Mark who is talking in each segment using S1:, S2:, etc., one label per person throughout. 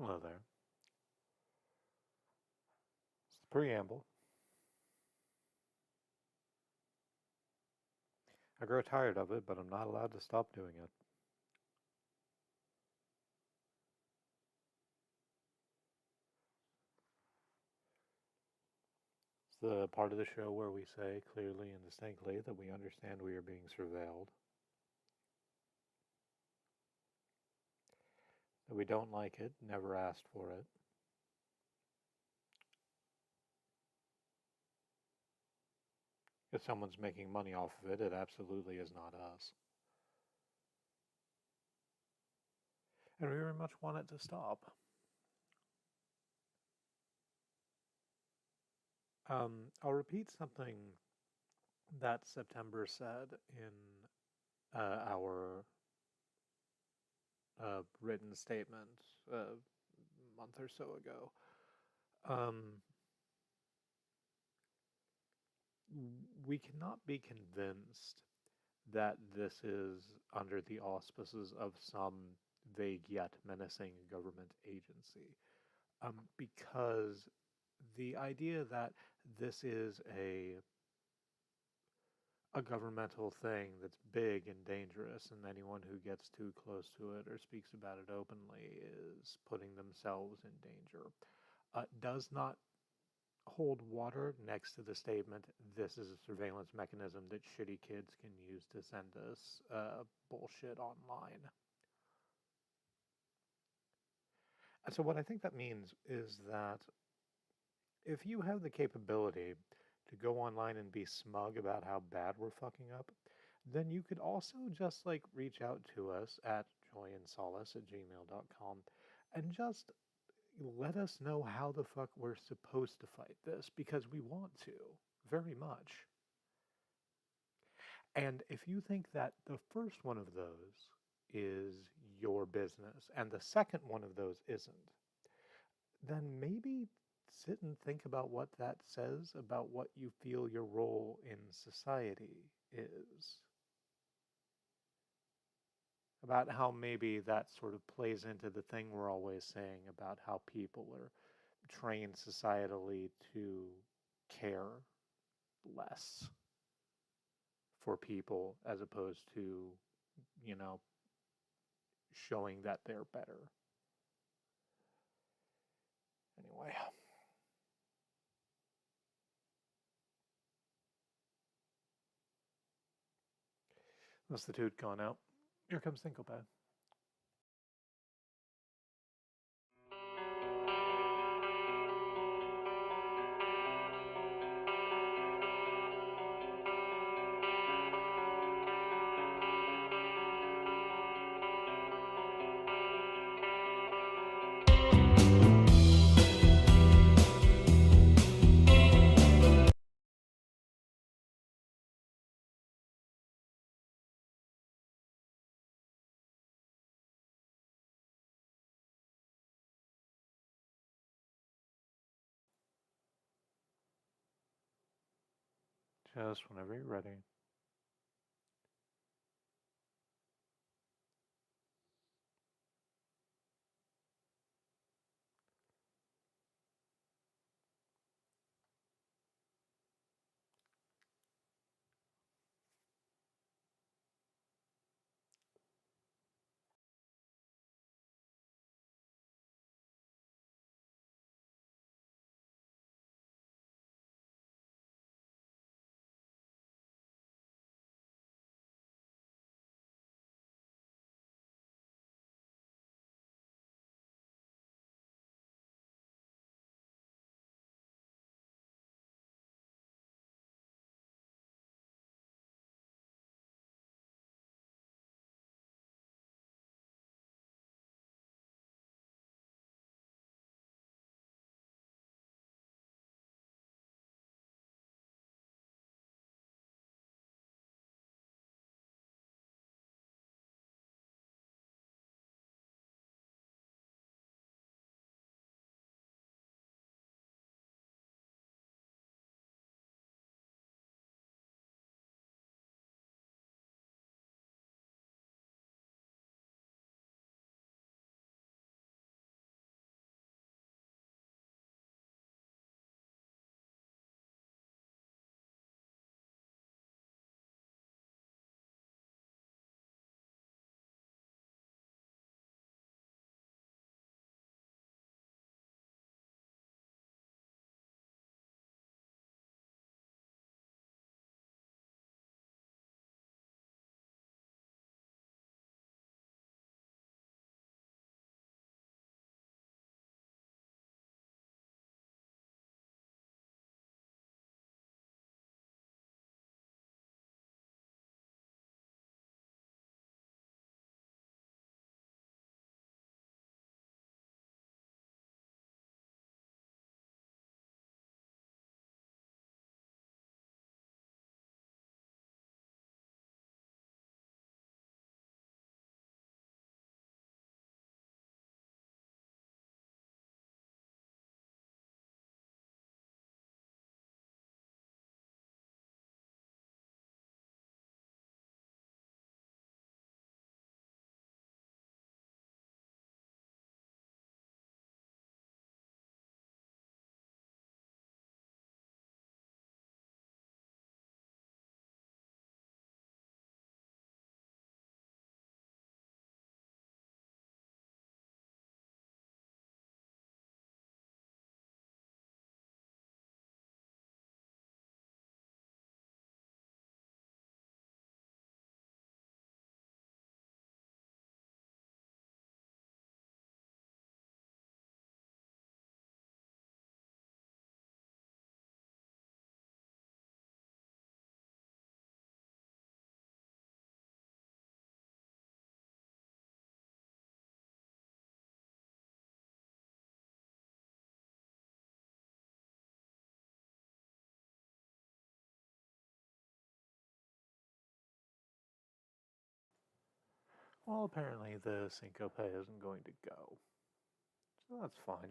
S1: Hello there. It's the preamble. I grow tired of it, but I'm not allowed to stop doing it. It's the part of the show where we say clearly and distinctly that we understand we are being surveilled, that we don't like it, never asked for it. If someone's making money off of it, it absolutely is not us. And we very much want it to stop. I'll repeat something that September said in our written statement a month or so ago. Um, we cannot be convinced that this is under the auspices of some vague yet menacing government agency. Because the idea that this is a governmental thing that's big and dangerous, and anyone who gets too close to it or speaks about it openly is putting themselves in danger, does not hold water next to the statement, this is a surveillance mechanism that shitty kids can use to send us bullshit online. And so what I think that means is that if you have the capability to go online and be smug about how bad we're fucking up, then you could also just like reach out to us at joyandsolace@gmail.com and just let us know how the fuck we're supposed to fight this because we want to very much. And if you think that the first one of those is your business and the second one of those isn't, then maybe sit and think about what that says about what you feel your role in society is. About how maybe that sort of plays into the thing we're always saying about how people are trained societally to care less for people as opposed to, you know, showing that they're better. Anyway, that's the toot gone out. Here comes Syncopad. Just whenever you're ready. Well, apparently the syncope isn't going to go. So that's fine.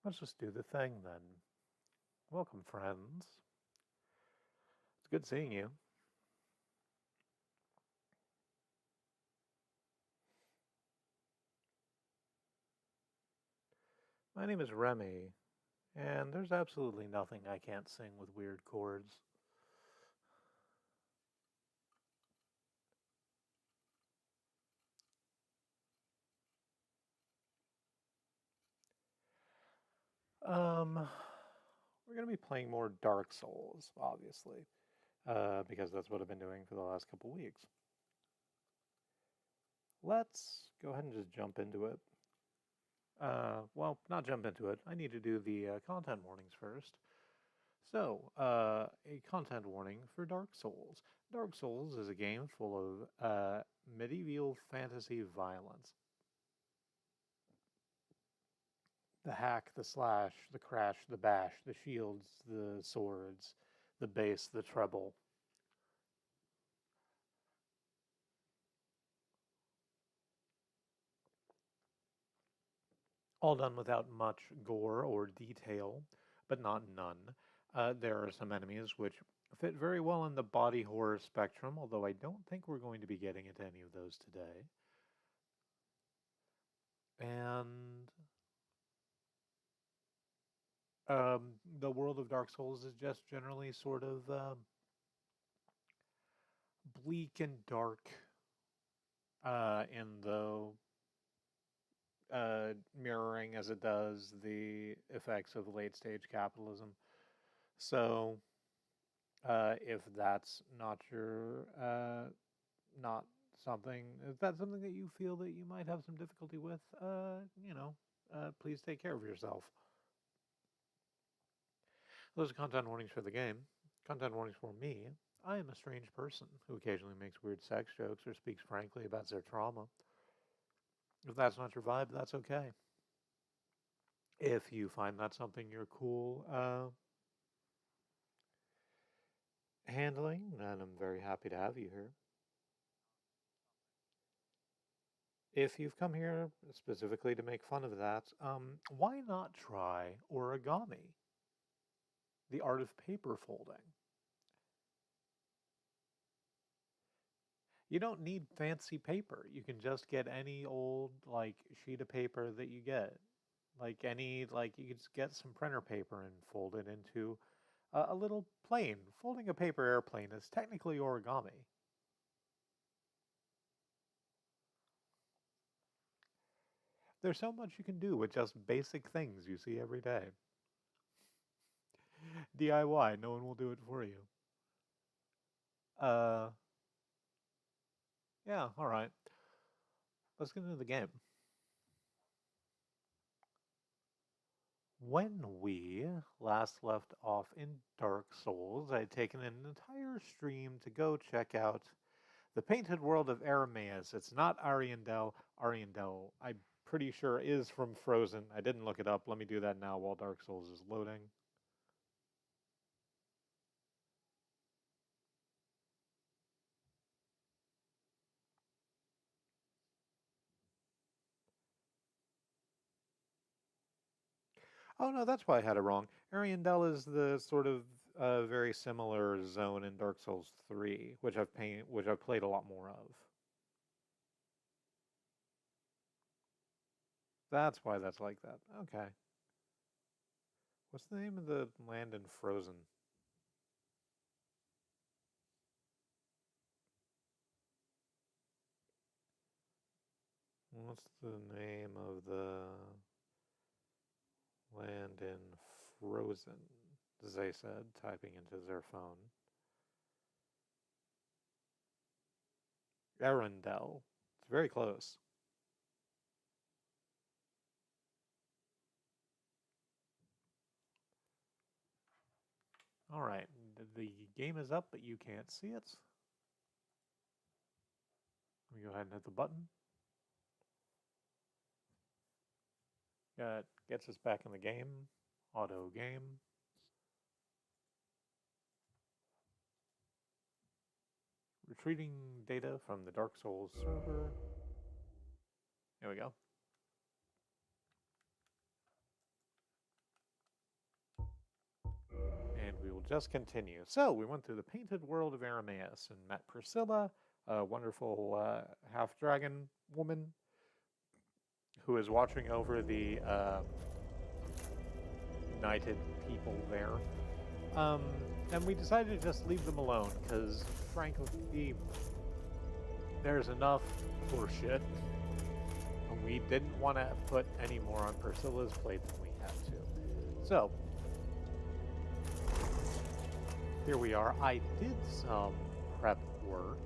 S1: Let's just do the thing then. Welcome, friends. It's good seeing you. My name is Remy, and there's absolutely nothing I can't sing with weird chords. We're going to be playing more Dark Souls, obviously, because that's what I've been doing for the last couple weeks. Let's go ahead and just jump into it. Well, not jump into it. I need to do the content warnings first. So, a content warning for Dark Souls. Dark Souls is a game full of medieval fantasy violence. The hack, the slash, the crash, the bash, the shields, the swords, the bass, the treble. All done without much gore or detail, but not none. There are some enemies which fit very well in the body horror spectrum, although I don't think we're going to be getting into any of those today. And the world of Dark Souls is just generally sort of bleak and dark in the mirroring as it does the effects of late stage capitalism. So, if that's not your, not something, if that's something that you feel that you might have some difficulty with, please take care of yourself. Those are content warnings for the game. Content warnings for me. I am a strange person who occasionally makes weird sex jokes or speaks frankly about their trauma. If that's not your vibe, that's okay. If you find that something you're cool handling, then I'm very happy to have you here. If you've come here specifically to make fun of that, why not try origami, the art of paper folding? You don't need fancy paper. You can just get any old like sheet of paper that you get. Like you could just get some printer paper and fold it into a little plane. Folding a paper airplane is technically origami. There's so much you can do with just basic things you see every day. DIY, no one will do it for you. Uh, yeah, all right. Let's get into the game. When we last left off in Dark Souls, I had taken an entire stream to go check out the Painted World of Arameus. It's not Ariandel. Ariandel, I'm pretty sure, is from Frozen. I didn't look it up. Let me do that now while Dark Souls is loading. Oh no, that's why I had it wrong. Ariandel is the sort of very similar zone in Dark Souls 3, which I've played a lot more of. That's why that's like that. Okay. What's the name of the land in Frozen? What's the name of the land in Frozen? Zay said, typing into their phone. Arendelle. It's very close. All right, the game is up, but you can't see it. Let me go ahead and hit the button. Gets us back in the game. Auto game. retrieving data from the Dark Souls server. There we go. And we will just continue. So we went through the painted world of Arameus and met Priscilla, a wonderful half-dragon woman who is watching over the knighted people there. And we decided to just leave them alone, because frankly, there's enough horseshit. And we didn't want to put any more on Priscilla's plate than we had to. So, here we are. I did some prep work.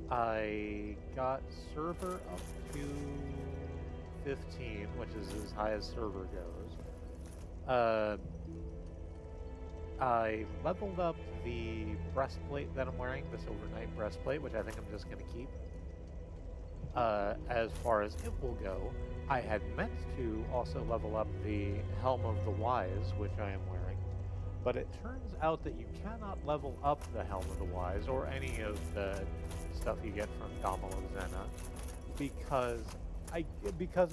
S1: I got server up to 15, which is as high as server goes. I leveled up the breastplate that I'm wearing, the Silver Knight breastplate, which I think I'm just going to keep. As far as it will go, I had meant to also level up the Helm of the Wise, which I am wearing, but it turns out that you cannot level up the Helm of the Wise, or any of the stuff you get from Damala Zena, because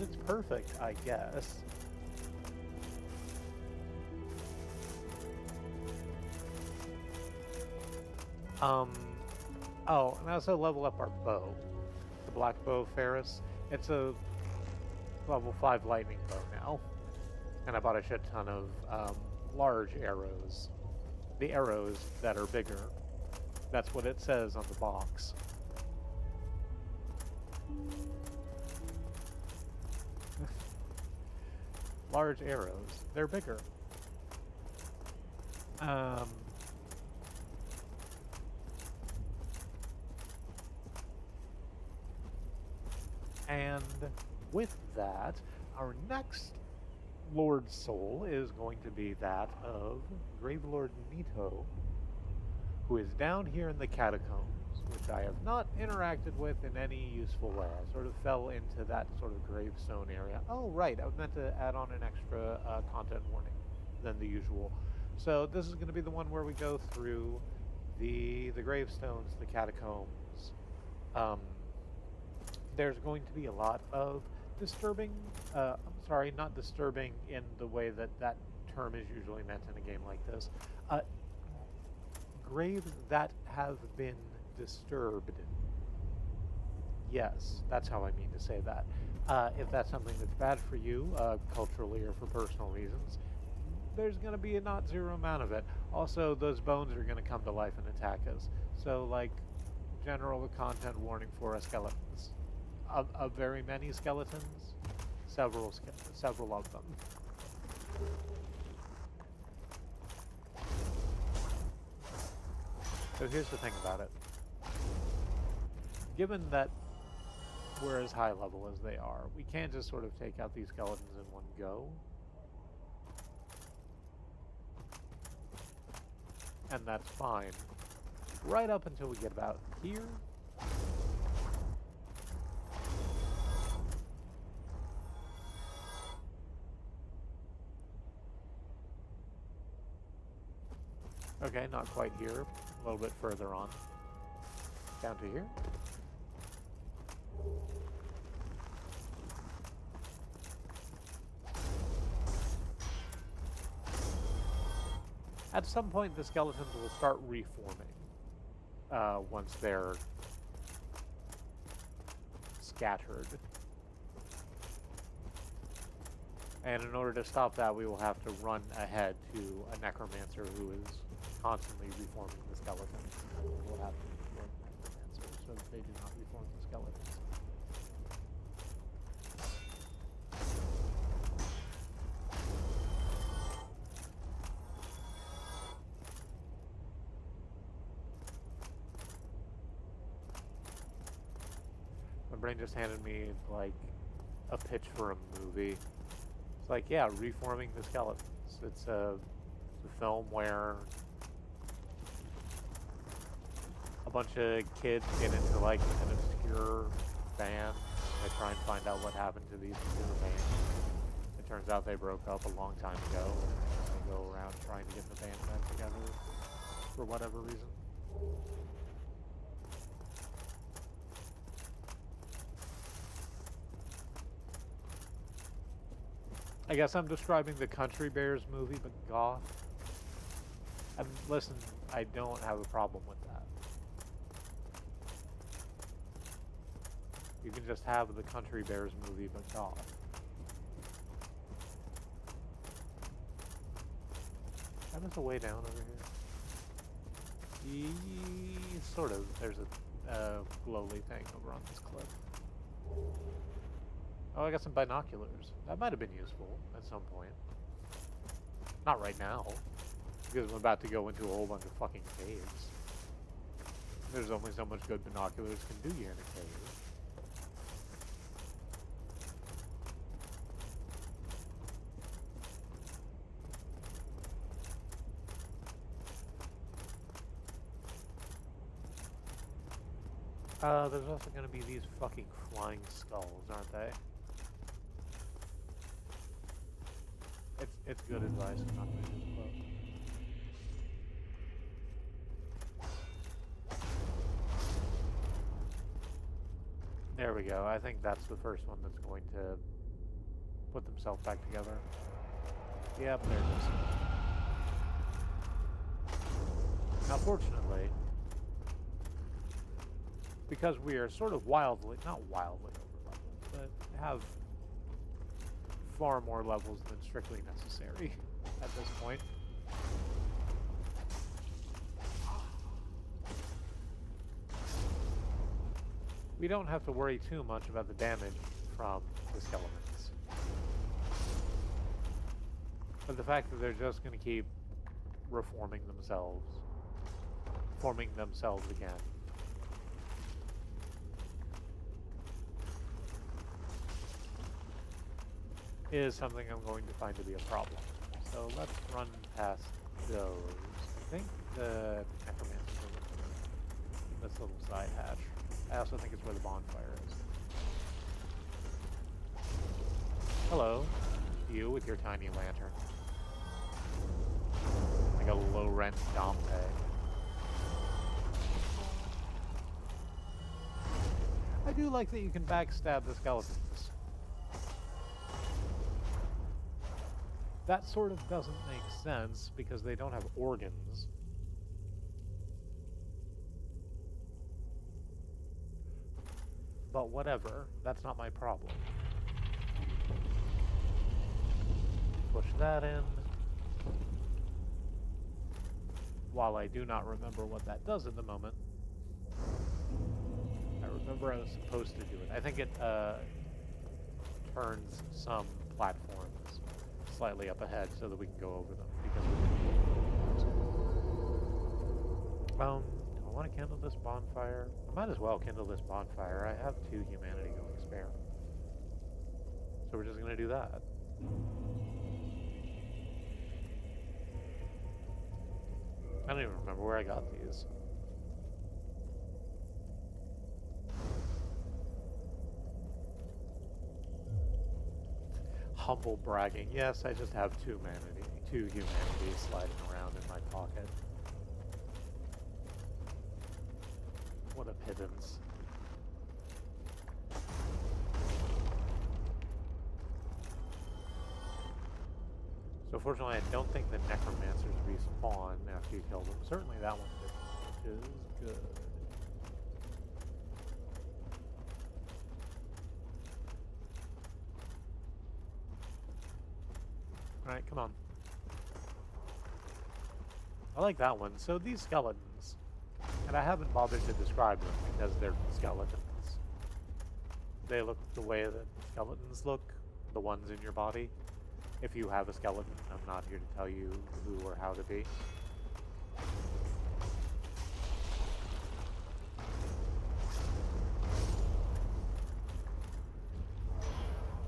S1: it's perfect, I guess. Oh, and I also level up our bow. The Black Bow Ferris. It's a level 5 lightning bow now. And I bought a shit ton of large arrows. The arrows that are bigger. That's what it says on the box. Large arrows. They're bigger. And with that, our next Lord Soul is going to be that of Gravelord Nito, who is down here in the catacombs, which I have not interacted with in any useful way. I sort of fell into that sort of gravestone area. Oh, right, I was meant to add on an extra content warning than the usual. So this is going to be the one where we go through the gravestones, the catacombs. There's going to be a lot of disturbing, I'm sorry, not disturbing in the way that that term is usually meant in a game like this. Graves that have been disturbed. Yes, that's how I mean to say that. If that's something that's bad for you, culturally or for personal reasons, there's going to be a not zero amount of it. Also, those bones are going to come to life and attack us. So, like, general content warning for skeletons. Of very many skeletons, several of them. So here's the thing about it. Given that we're as high level as they are, we can't just sort of take out these skeletons in one go. And that's fine. Right up until we get about here. Okay, not quite here. A little bit further on. Down to here. At some point, the skeletons will start reforming. Once they're scattered. And in order to stop that, we will have to run ahead to a necromancer who is constantly reforming the skeletons. We'll have to reform necromancers so that they do not reform the skeletons. My brain just handed me, like, a pitch for a movie. It's like, yeah, reforming the skeletons. It's a film where a bunch of kids get into, like, an obscure band. They try and find out what happened to these obscure bands. It turns out they broke up a long time ago, and they go around trying to get the band back together for whatever reason. I guess I'm describing the Country Bears movie, but goth. And listen, I don't have a problem with that. You can just have the Country Bears movie, but goth. And there's a way down over here. Sort of. There's a glowly thing over on this cliff. Oh, I got some binoculars. That might have been useful at some point. Not right now, because I'm about to go into a whole bunch of fucking caves. There's only so much good binoculars can do you in a cave. There's also going to be these fucking flying skulls, aren't they? It's good advice not to do this close. There we go. I think that's the first one that's going to put themselves back together. Yep, there it is. Now, fortunately, because we are sort of not wildly over-leveled, but have far more levels than strictly necessary at this point. We don't have to worry too much about the damage from the skeletons. But the fact that they're just going to keep reforming themselves, forming themselves again, is something I'm going to find to be a problem. So let's run past those. I think the necromancers are this little side hatch. I also think it's where the bonfire is. Hello, you with your tiny lantern. Like a low-rent Dante. I do like that you can backstab the skeletons. That sort of doesn't make sense because they don't have organs. But whatever, that's not my problem. Push that in. While I do not remember what that does at the moment, I remember I was supposed to do it. I think it turns some platforms slightly up ahead so that we can go over them because we do I want to kindle this bonfire. I might as well kindle this bonfire. I have 2 humanity going spare. So we're just going to do that. I don't even remember where I got these. Humble bragging. Yes, I just have 2 humanity sliding around in my pocket. What a pittance. So fortunately, I don't think the necromancers respawn after you kill them. Certainly that one didn't, which is good. Alright, come on. I like that one. So these skeletons, and I haven't bothered to describe them because they're skeletons. They look the way that skeletons look, the ones in your body. If you have a skeleton, I'm not here to tell you who or how to be.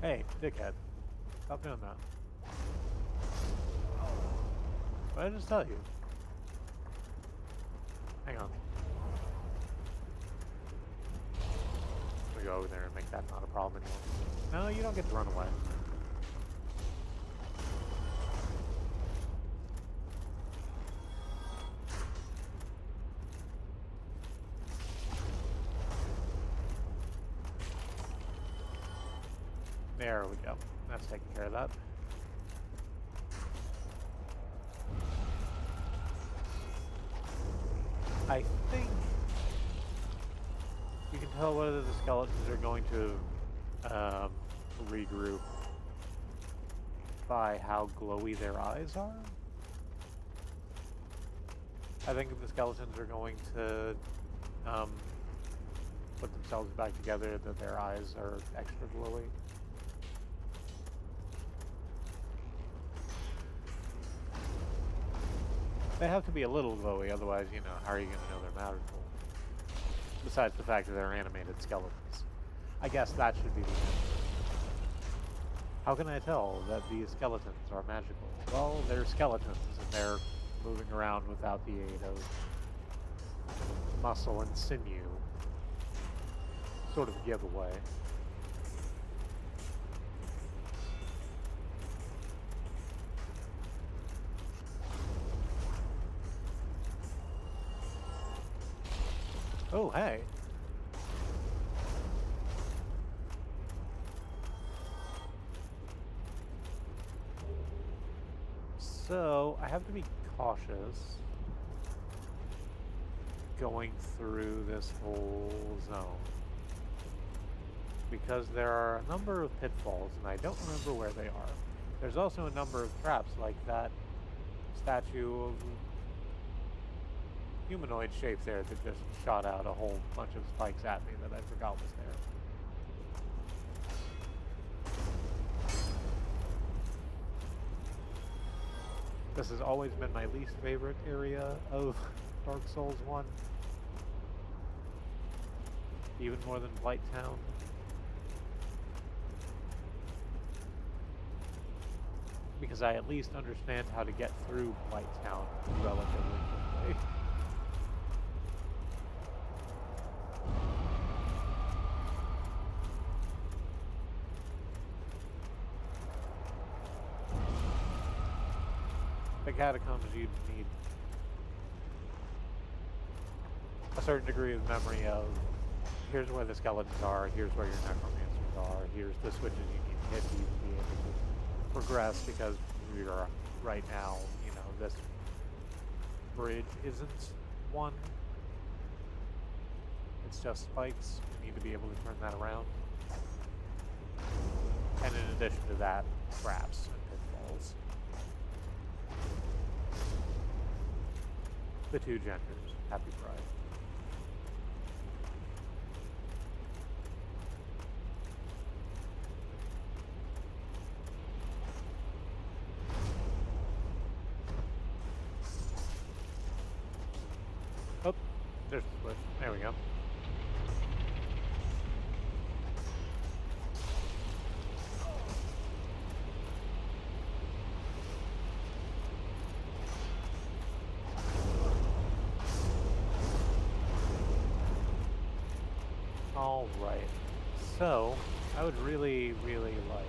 S1: Hey, dickhead. Stop doing that. What did I just tell you? Hang on. We go over there and make that not a problem anymore. No, you don't get to run away. There we go. That's taking care of that. I think you can tell whether the skeletons are going to regroup by how glowy their eyes are. I think if the skeletons are going to put themselves back together, that their eyes are extra glowy. They have to be a little glowy, otherwise, you know, how are you going to know they're magical? Besides the fact that they're animated skeletons. I guess that should be the answer. How can I tell that these skeletons are magical? Well, they're skeletons, and they're moving around without the aid of muscle and sinew. Sort of a giveaway. Oh, hey. So, I have to be cautious going through this whole zone. Because there are a number of pitfalls, and I don't remember where they are. There's also a number of traps, like that statue of humanoid shape there that just shot out a whole bunch of spikes at me that I forgot was there. This has always been my least favorite area of Dark Souls 1. Even more than Blighttown. Because I at least understand how to get through Blighttown relatively quickly. The catacombs, you need a certain degree of memory of here's where the skeletons are, here's where your necromancers are, here's the switches you need to hit to even be able to progress, because you're right now, you know, this bridge isn't one. It's just spikes. You need to be able to turn that around. And in addition to that, traps and pitfalls. The two genders. Happy Pride. Oh, there's the switch. There we go. Alright, so I would really, really like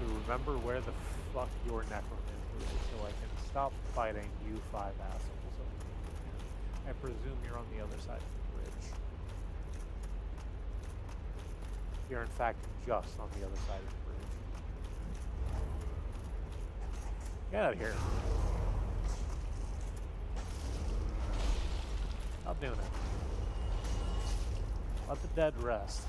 S1: to remember where the fuck your necromancer is so I can stop fighting you 5 assholes over here. I presume you're on the other side of the bridge. You're in fact just on the other side of the bridge. Get out of here. Stop doing it. Let the dead rest.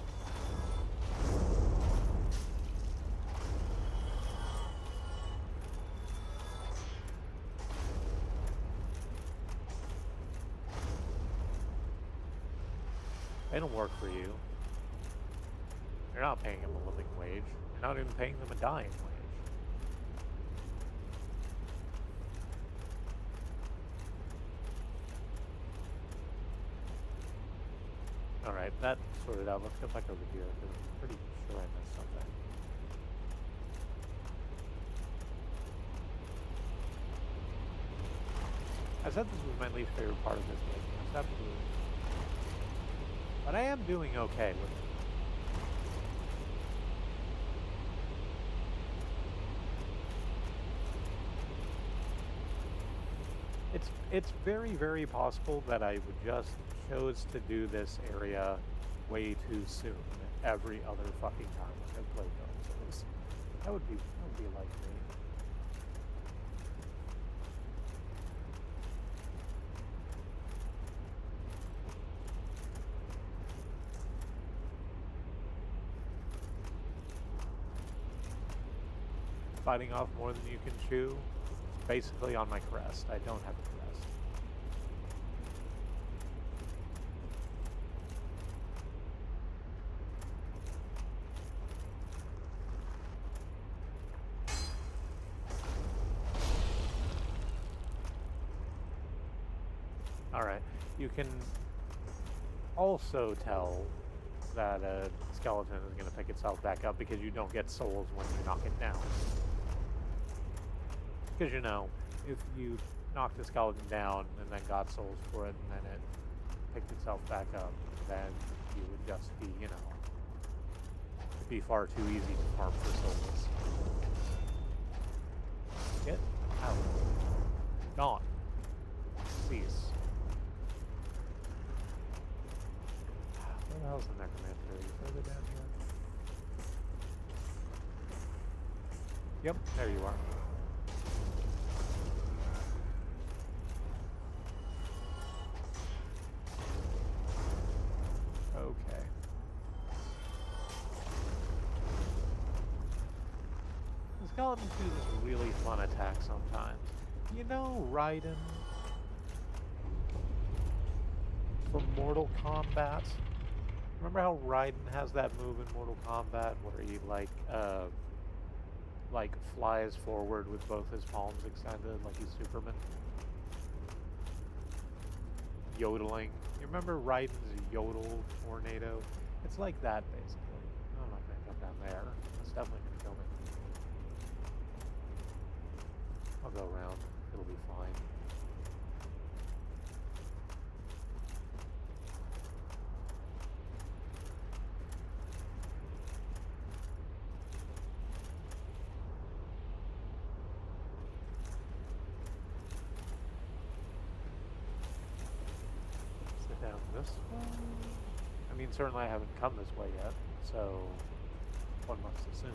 S1: They don't work for you. You're not paying them a living wage. You're not even paying them a dying wage. Alright, that sorted out. Let's go back over here, because I'm pretty sure I missed something. I said this was my least favorite part of this game. Yes, absolutely. But I am doing okay with it. It's very, very possible that I would just chose to do this area way too soon every other fucking time I played Dark Souls. That would be like me. biting off more than you can chew. It's basically on my crest. I don't have a crest. Alright, you can also tell that a skeleton is going to pick itself back up because you don't get souls when you knock it down. Because you know, if you knocked the skeleton down and then got souls for it and then it picked itself back up, then you would just be, you know, it'd be far too easy to farm for souls. Get out. Gone. Cease. Where the hell's the necromancer? Are you further down here? Yep, there you are. Okay. The skeletons do this really fun attack sometimes. You know Raiden from Mortal Kombat? Remember how Raiden has that move in Mortal Kombat where he like flies forward with both his palms extended like he's Superman? Yodeling. You remember Raiden's Yodel tornado? It's like that basically. I'm not gonna come down there. That's definitely gonna kill me. I'll go around. It'll be fine. Down this way? I mean, certainly I haven't come this way yet, so one must assume.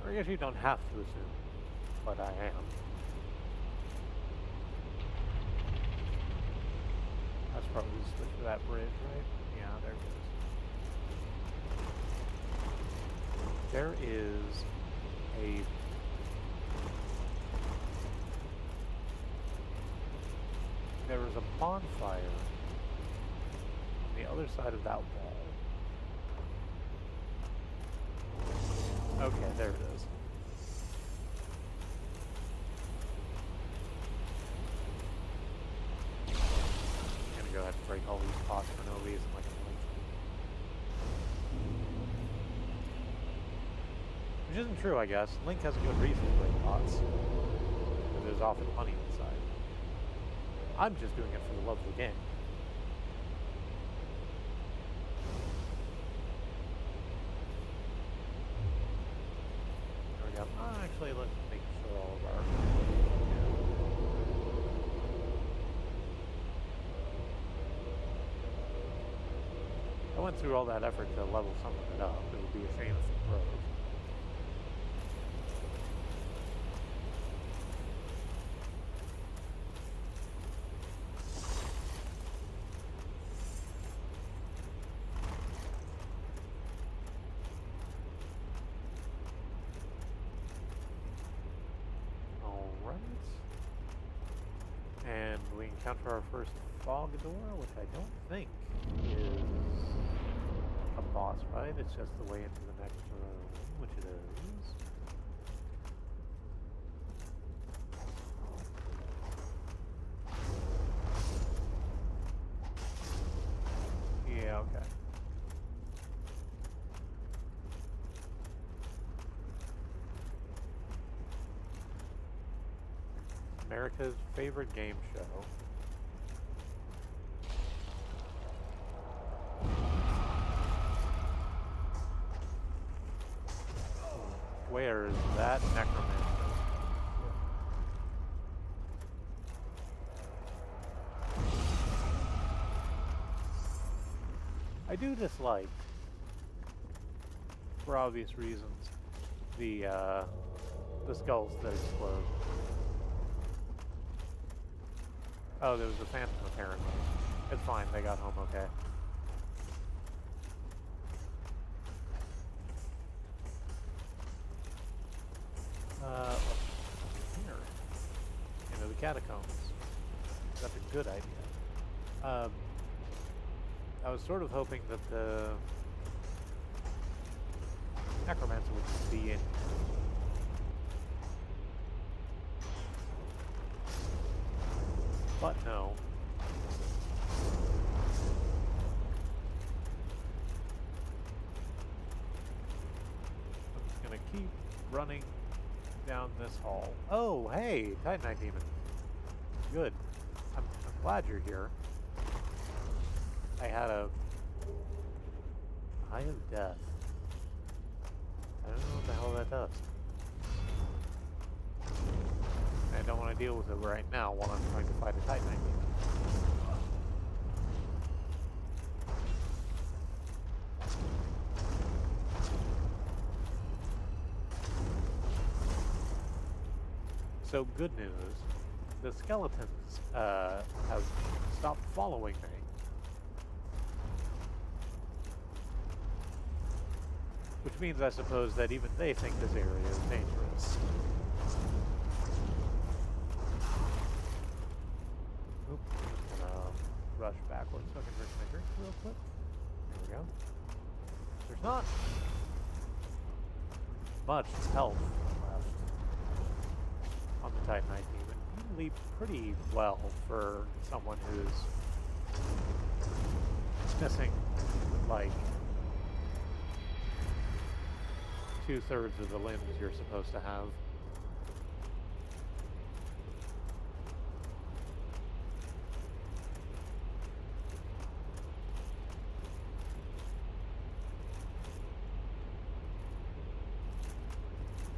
S1: Or I guess you don't have to assume, but I am. That's probably the switch to that bridge, right? Yeah, there it is. There is there was a bonfire on the other side of that wall. Okay, there it is. I'm gonna go ahead and break all these pots for no reason like I'm like. Which isn't true, I guess. Link has a good reason to break pots. Because there's often money inside. I'm just doing it for the love of the game. There we go. Actually, let's make sure all of our... I went through all that effort to level some of it up. It would be a shame if it broke. Encounter our first fog door, which I don't think is a boss fight. It's just the way into the next room, which it is. Yeah, okay. America's favorite game show. Where is that necromancer? I do dislike, for obvious reasons, the skulls that explode. Oh, there was a phantom apparently. It's fine, they got home okay. Here. Into the catacombs. That's a good idea. I was sort of hoping that the necromancer would just be in. But no. I'm just gonna keep running down this hall. Oh, hey, Titanite Demon. Good. I'm glad you're here. I had a Eye of Death. I don't know what the hell that does. I don't want to deal with it right now while I'm trying to fight a Titanite Demon. So good news, the skeletons have stopped following me. Which means, I suppose, that even they think this area is dangerous. Oop, I'm gonna rush backwards so I can drink my drink real quick. There we go. There's not much health left on the Titanite Demon. You leap pretty well for someone who's missing, like, 2/3 of the limbs you're supposed to have.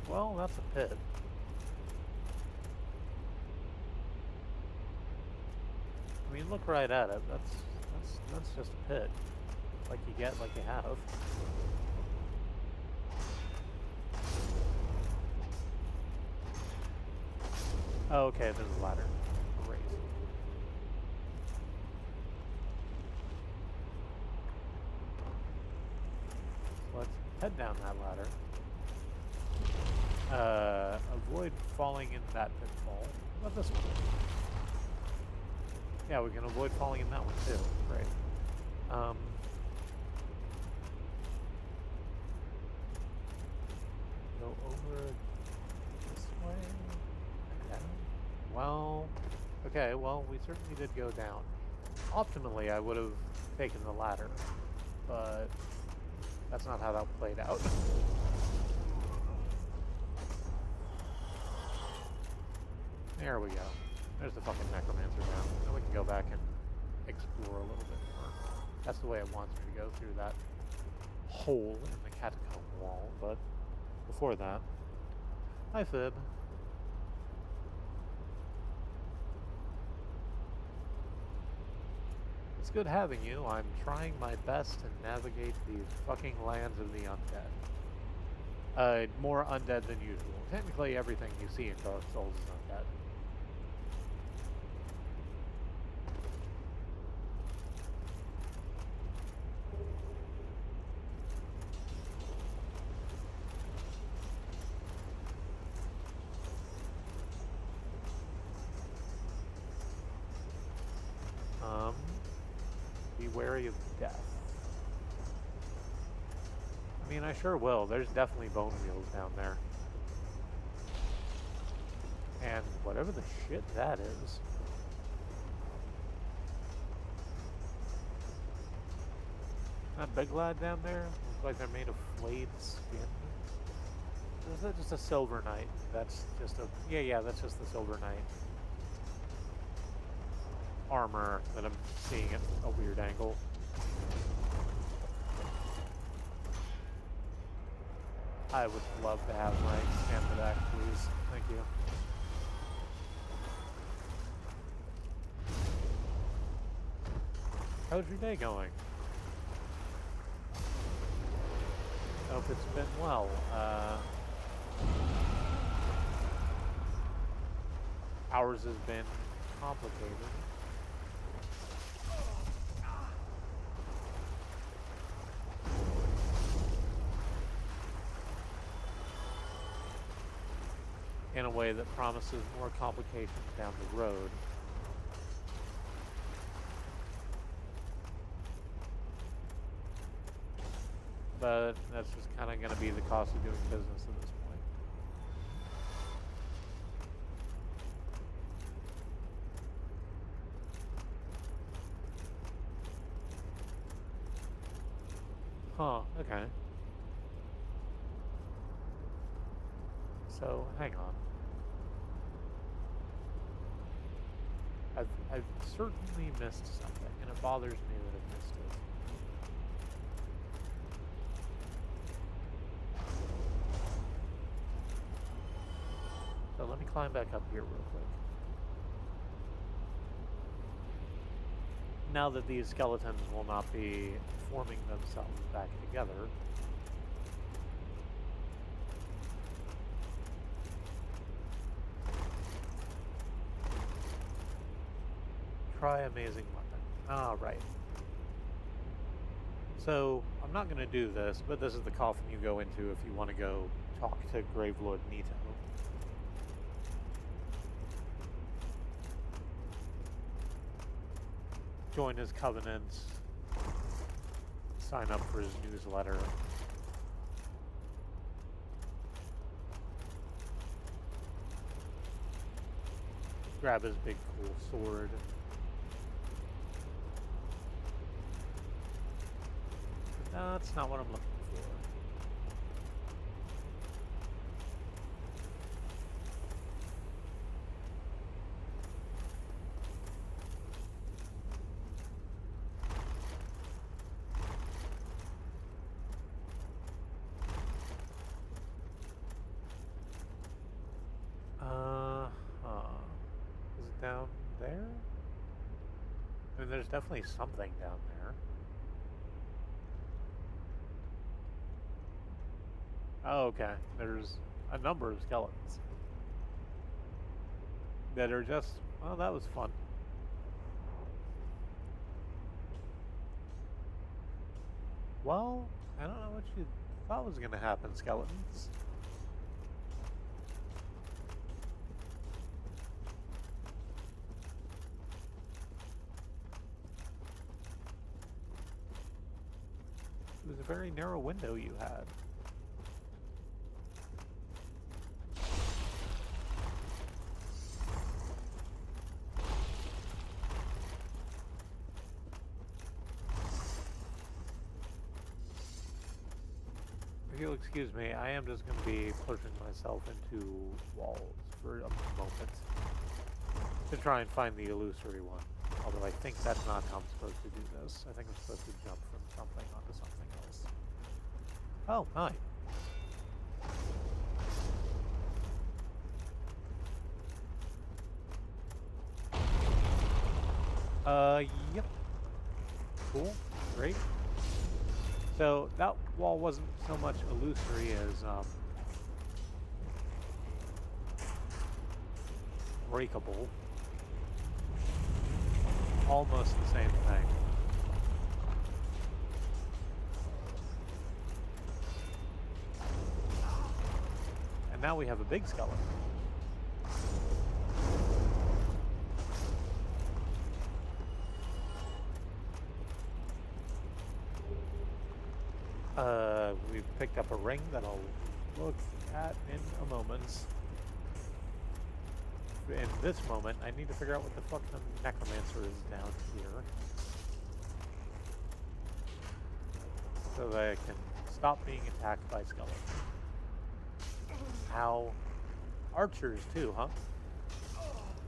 S1: Well, that's a pit. I mean, look right at it. That's just a pit. Like you get, like you have. Oh, okay, there's a ladder. Great. Let's head down that ladder. Avoid falling in that pitfall. What about this one? Yeah, we can avoid falling in that one too. Great. Go over this way. Well, okay, well, we certainly did go down. Optimally, I would have taken the ladder, but that's not how that played out. There we go. There's the fucking necromancer down. Now we can go back and explore a little bit more. That's the way it wants me to go, through that hole in the catacomb wall, but before that... Hi, Fib. It's good having you. I'm trying my best to navigate these fucking lands of the undead. More undead than usual. Technically, everything you see in Dark Souls is undead. Be wary of death. I mean, I sure will. There's definitely bone wheels down there. And whatever the shit that is. That big lad down there looks like they're made of flayed skin. Is that just a Silver Knight? That's just a... Yeah, that's just the Silver Knight armor that I'm seeing at a weird angle. I would love to have my stamina back, please. Thank you. How's your day going? Hope it's been well. Ours has been complicated. in a way that promises more complications down the road. But that's just kind of going to be the cost of doing business at this point. Huh, okay. So, hang on. I've certainly missed something, and it bothers me that I've missed it. So let me climb back up here real quick. Now that these skeletons will not be forming themselves back together, try amazing weapon. Ah, right. So, I'm not going to do this, but this is the coffin you go into if you want to go talk to Gravelord Nito. Join his covenant, sign up for his newsletter. Grab his big cool sword. That's not what I'm looking for. Is it down there? I mean, there's definitely something down there. Oh, okay. There's a number of skeletons that are just, well, that was fun. Well, I don't know what you thought was going to happen, skeletons. It was a very narrow window you had. If you'll excuse me, I am just going to be pushing myself into walls for a moment to try and find the illusory one. Although I think that's not how I'm supposed to do this. I think I'm supposed to jump from something onto something else. Oh, hi. Yep. Cool. Great. So that wall wasn't so much illusory as breakable. Almost the same thing. And now we have a big skeleton. We've picked up a ring that I'll look at in a moment. In this moment, I need to figure out what the fuck the necromancer is down here. So that I can stop being attacked by skeletons. Ow. Archers too, huh?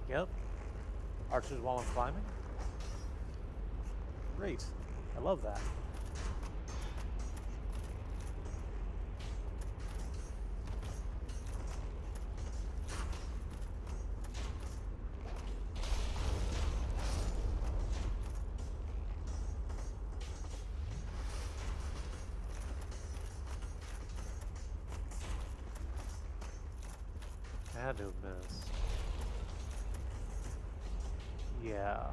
S1: Yep. Archers while I'm climbing? Great. I love that. I had to miss. Yeah.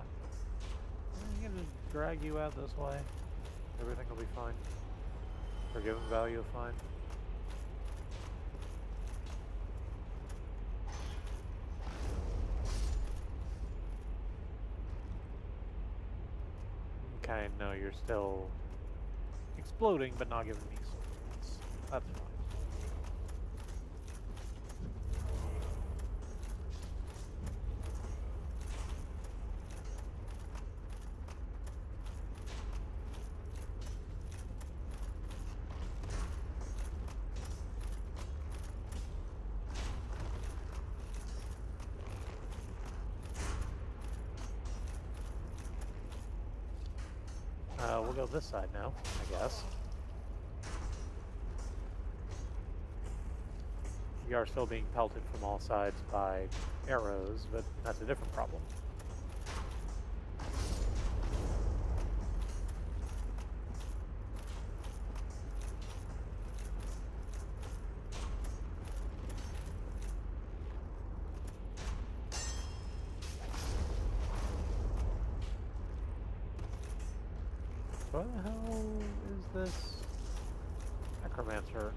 S1: I'm gonna drag you out this way. Everything will be fine. Forgiven value of fine. Okay, no, you're still exploding, but not giving me soul points. That's fine. We'll go this side now, I guess. We are still being pelted from all sides by arrows, but that's a different problem. What the hell is this necromancer?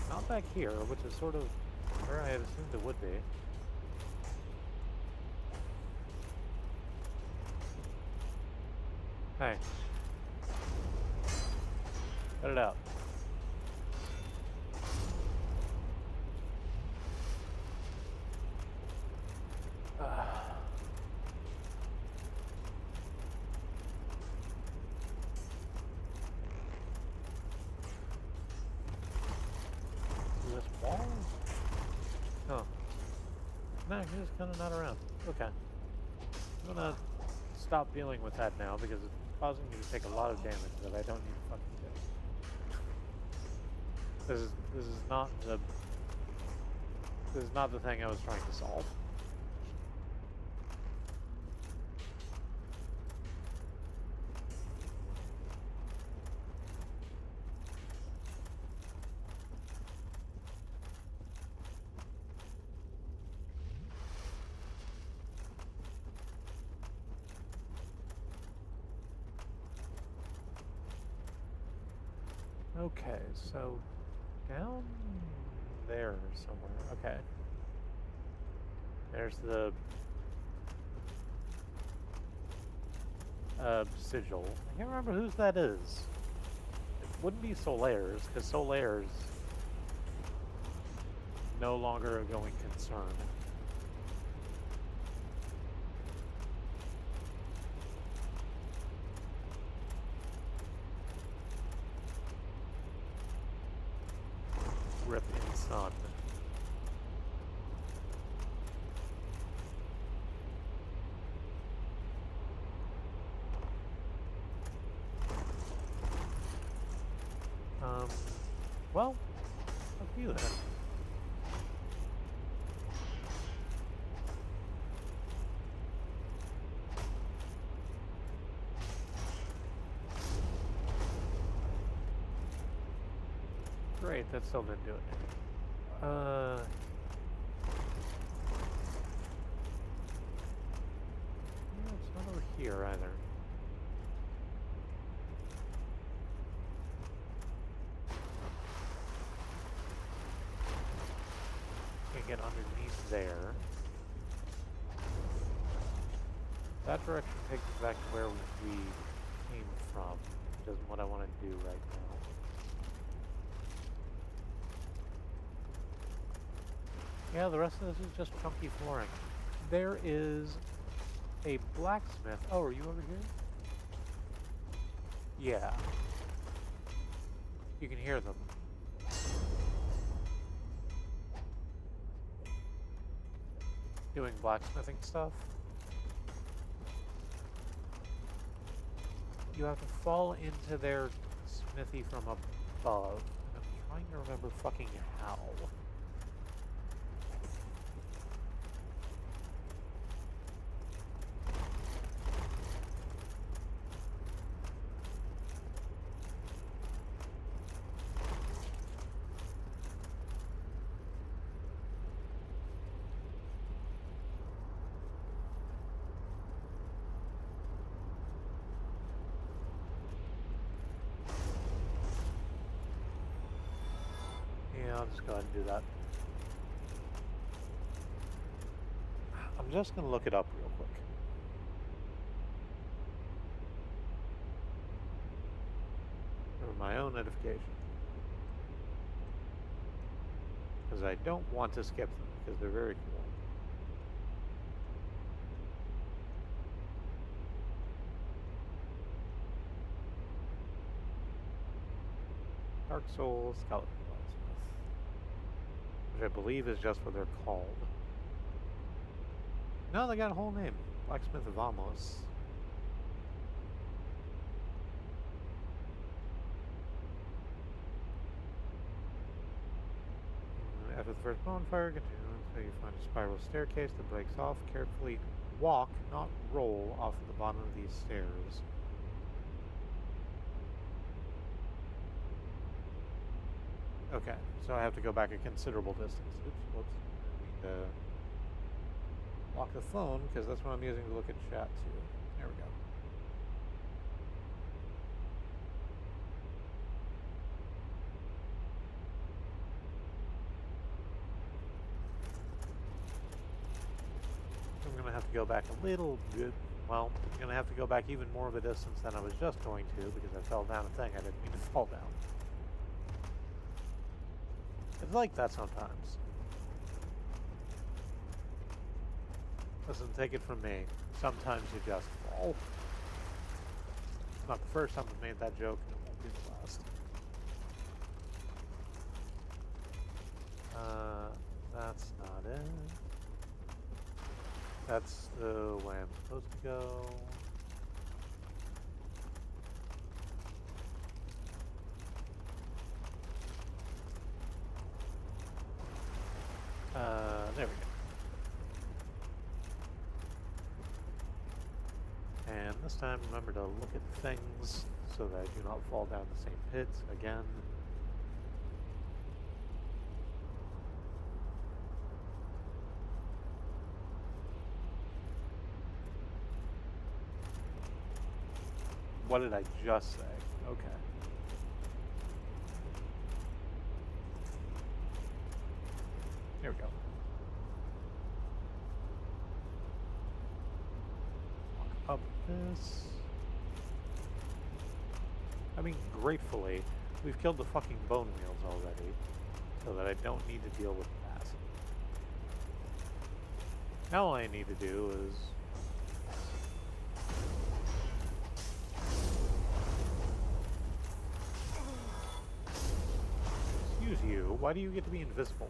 S1: Not back here, which is sort of where I had assumed it would be. Hey. Cut it out. No, he's just kind of not around. Okay. I'm gonna stop dealing with that now because it's causing me to take a lot of damage that I don't need to fucking do. This is not the thing I was trying to solve. Okay, so down there somewhere. Okay. There's the sigil. I can't remember whose that is. It wouldn't be Solaire's, because Solaire's no longer a going concern. Rip in sun. Well, fuck you then. Great, that still didn't do it. Yeah, it's not over here either. Can't get underneath there. That direction takes us back to where we came from, which isn't what I want to do right now. Yeah, the rest of this is just chunky flooring. There is a blacksmith. Oh, are you over here? Yeah. You can hear them. Doing blacksmithing stuff. You have to fall into their smithy from above. I'm trying to remember fucking how. I'll just go ahead and do that. I'm just going to look it up real quick. no notification. Because I don't want to skip them, because they're very cool. Dark Souls Skeleton Blacksmith, which I believe is just what they're called. No, they got a whole name. Blacksmith of Amos. After the first bonfire, continue until you find a spiral staircase that breaks off. Carefully walk, not roll, off of the bottom of these stairs. Okay, so I have to go back a considerable distance. Oops, whoops. I need to lock the phone, because that's what I'm using to look at chat too. There we go. I'm going to have to go back a little bit. Well, I'm going to have to go back even more of a distance than I was just going to, because I fell down a thing I didn't mean to fall down. It's like that sometimes. Listen, take it from me. Sometimes you just fall. It's not the first time I've made that joke, and it won't be the last. That's not it. That's the way I'm supposed to go. There we go. And this time, remember to look at things so that I do not fall down the same pit again. What did I just say? Okay. Here we go. Walk up this. I mean, gratefully, we've killed the fucking bone wheels already, so that I don't need to deal with that. Now all I need to do is... Excuse you, why do you get to be invisible?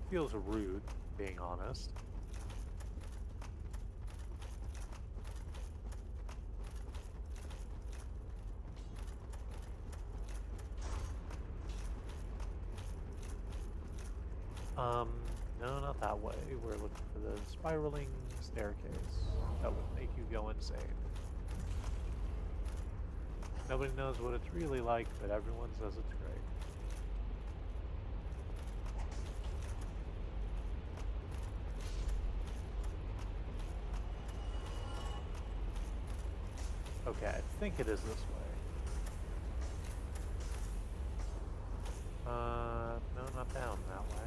S1: Feels rude, being honest. No, not that way. We're looking for the spiraling staircase that will make you go insane. Nobody knows what it's really like, but everyone says it's great. Okay, I think it is this way. No, not down that way.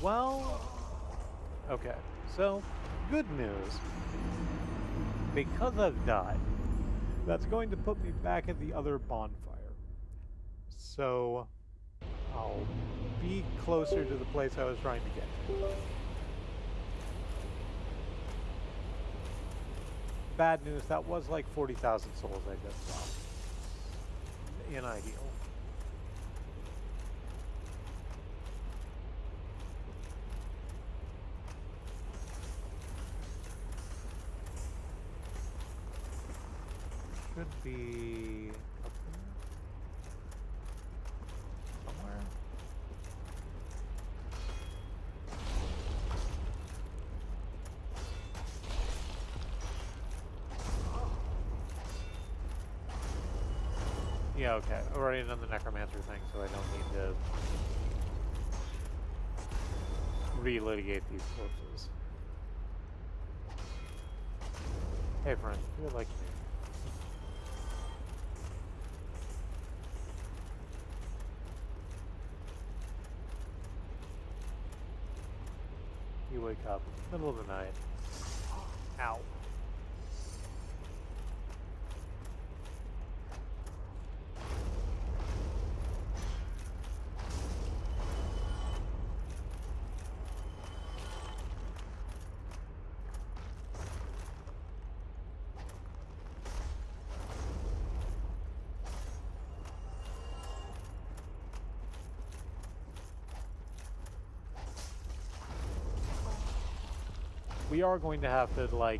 S1: Well, okay, so, good news. Because I've died, that's going to put me back at the other bonfire. So, I'll be closer to the place I was trying to get to. Bad news, that was like 40,000 souls I just lost. Unideal. Should be up there somewhere. Yeah, okay. I've already done the necromancer thing, so I don't need to relitigate these corpses. Hey friend, you're like me. You wake up, middle of the night. Ow. We are going to have to, like,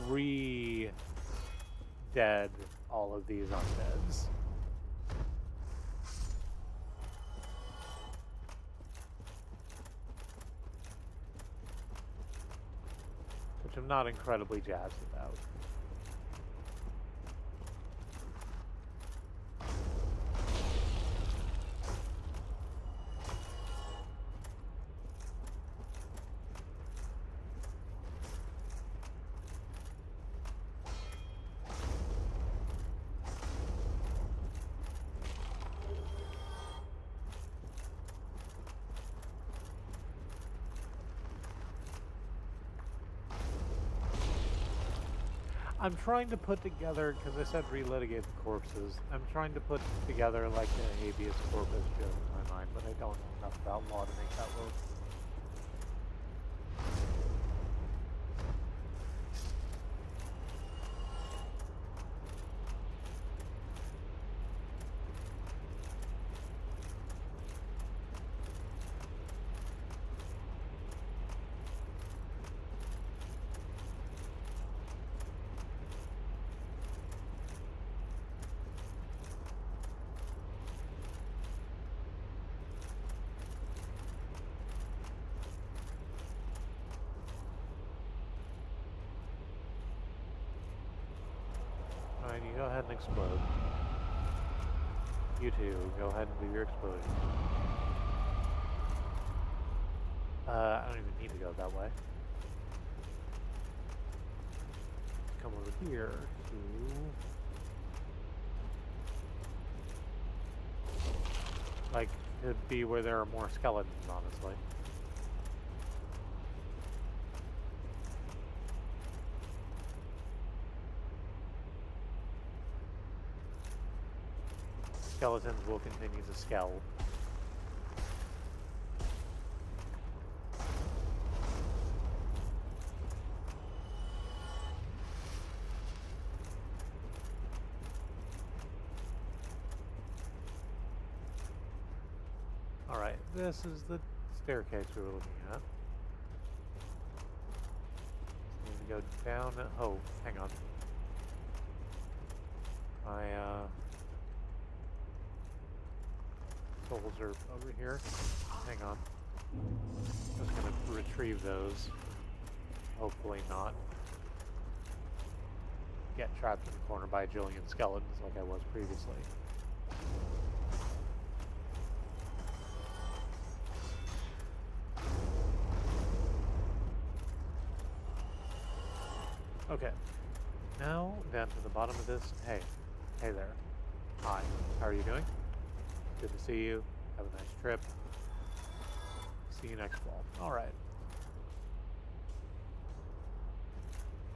S1: re-dead all of these undeads. Which I'm not incredibly jazzed about. I'm trying to put together, because I said relitigate the corpses, I'm trying to put together like a habeas corpus joke in my mind, but I don't know enough about law to make that work. Alright, you go ahead and explode. You two, go ahead and do your explosion. I don't even need to go that way. Come over here to... like, it'd be where there are more skeletons, honestly. Skeletons will continue to skell. Alright, this is the staircase we were looking at. So we go down. Oh, hang on. My souls are over here. Hang on. Just gonna retrieve those. Hopefully not get trapped in the corner by a jillion skeletons like I was previously. Okay. Now, down to the bottom of this. Hey. Hey there. Hi. How are you doing? Good to see you. Have a nice trip. See you next fall. Alright.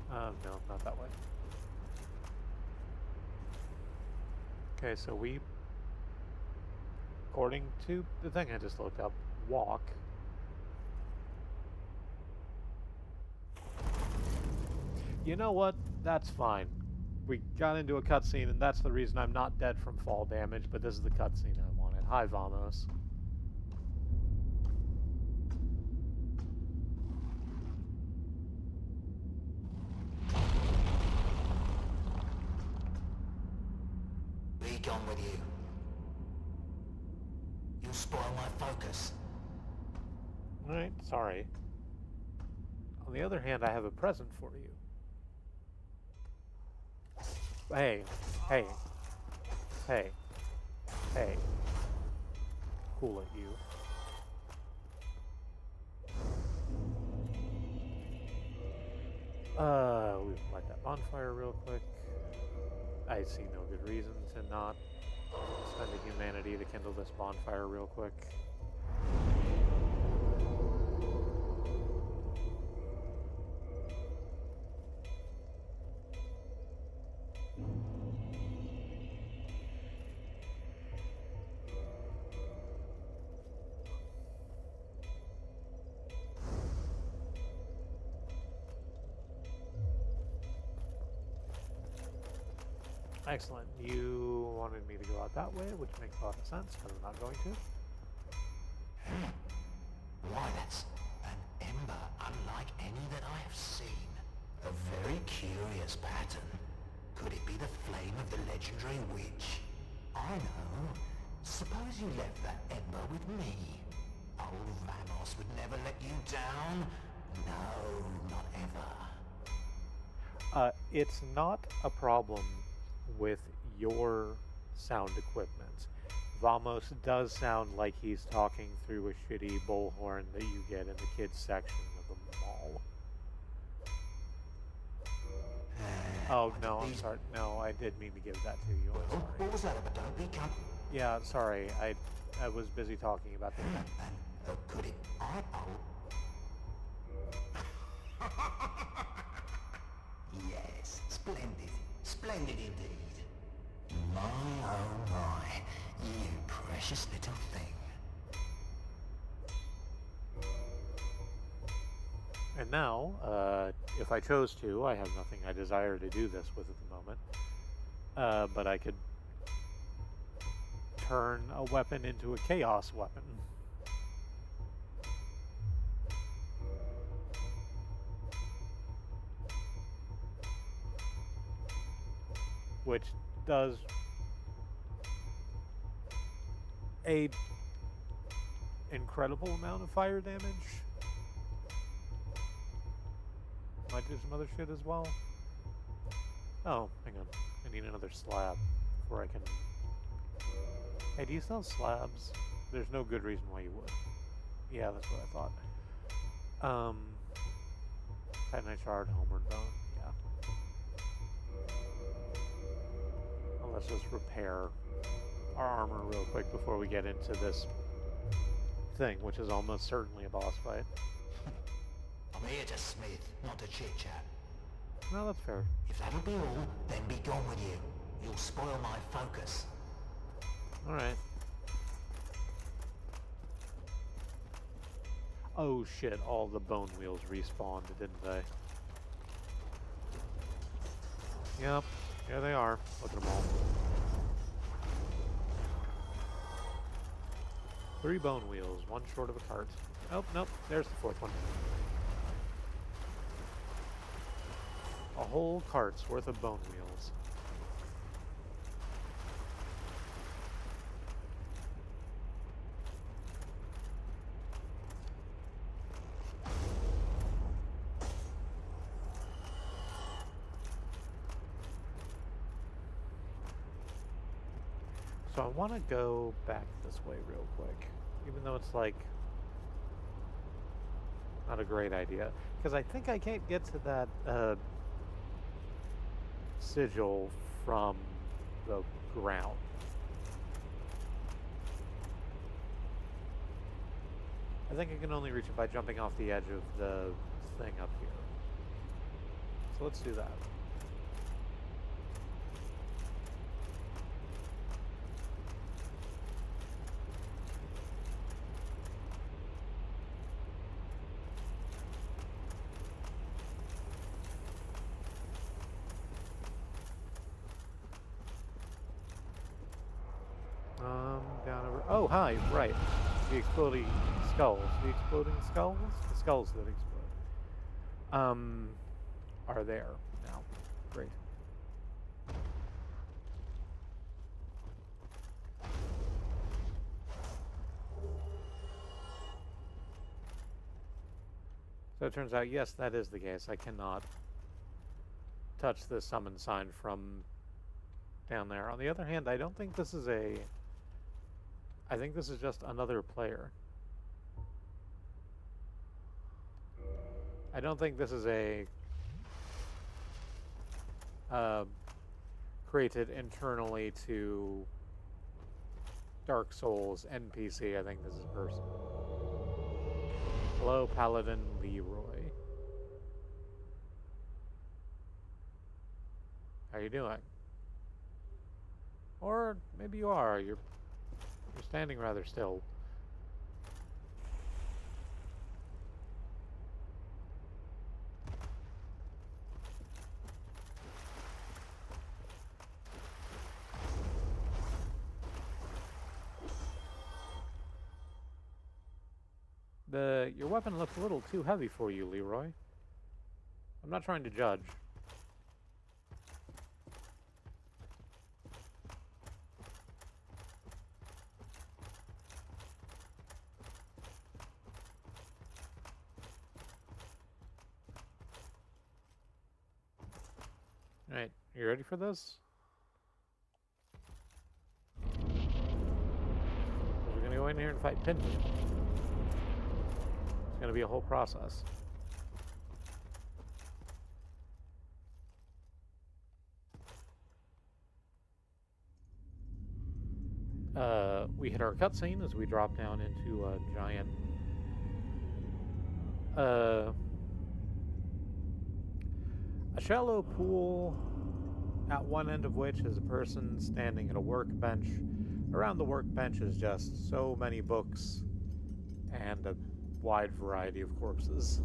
S1: No, not that way. Okay, so we, according to the thing I just looked up, walk. You know what? That's fine. We got into a cutscene, and that's the reason I'm not dead from fall damage, but this is the cutscene I wanted. Hi, Vamos.
S2: Be gone with you. You'll spoil my focus.
S1: Alright, sorry. On the other hand, I have a present for you. Hey, hey, hey, hey. Cool it, you. We can light that bonfire real quick. I see no good reason to not spend the humanity to kindle this bonfire real quick. Excellent. You wanted me to go out that way, which makes a lot of sense, because I'm not going to.
S2: Why, that's an ember unlike any that I have seen. A very curious pattern. Could it be the flame of the legendary witch? I know. Suppose you left that ember with me. Old Vamos would never let you down. No, not ever.
S1: It's not a problem with your sound equipment. Vamos does sound like he's talking through a shitty bullhorn that you get in the kids section of the mall. Oh, no, I'm sorry. No, I did mean to give that to you. I'm sorry.
S2: What was that about? Don't be
S1: Yeah, sorry. I was busy talking about the...
S2: could it... Yes, splendid. Splendid indeed. My, oh my, you precious little thing.
S1: And now, if I chose to, I have nothing I desire to do this with at the moment, but I could turn a weapon into a chaos weapon. Which does a incredible amount of fire damage. Might do some other shit as well. Oh, hang on. I need another slab before I can... Hey, do you sell slabs? There's no good reason why you would. Yeah, that's what I thought. Titanite shard, homeward bone. Yeah. Well, let's just repair our armor real quick before we get into this thing, which is almost certainly a boss fight.
S2: I'm here to smith, not to chit-chat.
S1: No, that's fair.
S2: If that'll be all, then be gone with you. You'll spoil my focus.
S1: Alright. Oh shit, all the bone wheels respawned, didn't they? Yep, here they are. Look at them all. 3 bone wheels, 1 short of a cart. Oh, nope, there's the 4th one. A whole cart's worth of bone wheels. So I want to go back this way real quick, even though it's like not a great idea, because I think I can't get to that sigil from the ground. I think I can only reach it by jumping off the edge of the thing up here. So let's do that. Down over... Oh, hi, right. The exploding skulls. The exploding skulls? The skulls that explode. Are there now. Great. So it turns out, yes, that is the case. I cannot touch the summon sign from down there. On the other hand, I don't think this is a... I think this is just another player. I don't think this is a created internally to Dark Souls NPC. I think this is a person. Hello, Paladin Leroy. How you doing? Or maybe you are. You're standing rather still. Your weapon looks a little too heavy for you, Leroy. I'm not trying to judge. Alright, you ready for this? We're gonna go in here and fight Pinwheel. It's gonna be a whole process. We hit our cutscene as we drop down into a giant a shallow pool, at one end of which is a person standing at a workbench. Around the workbench is just so many books and a wide variety of corpses.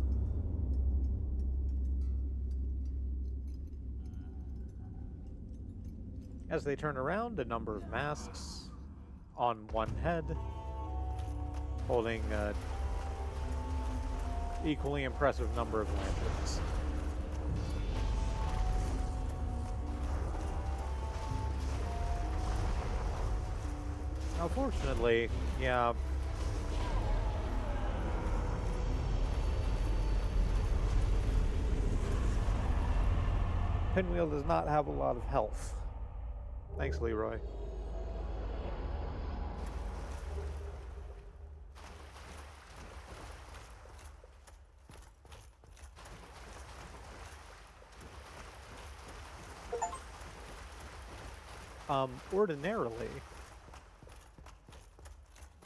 S1: As they turn around, a number of masks on one head, holding an equally impressive number of lanterns. Now, fortunately, yeah, Pinwheel does not have a lot of health. Thanks, Leroy. Ordinarily,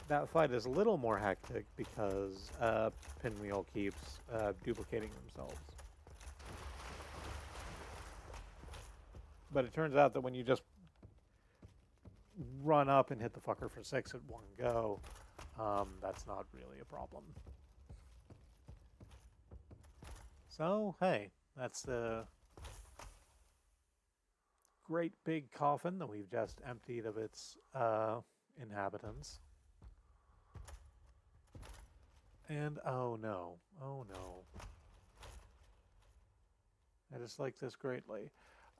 S1: that fight is a little more hectic because Pinwheel keeps duplicating themselves. But it turns out that when you just run up and hit the fucker for 6 at one go, that's not really a problem. So, hey, that's the great big coffin that we've just emptied of its inhabitants. And oh no, I dislike this greatly.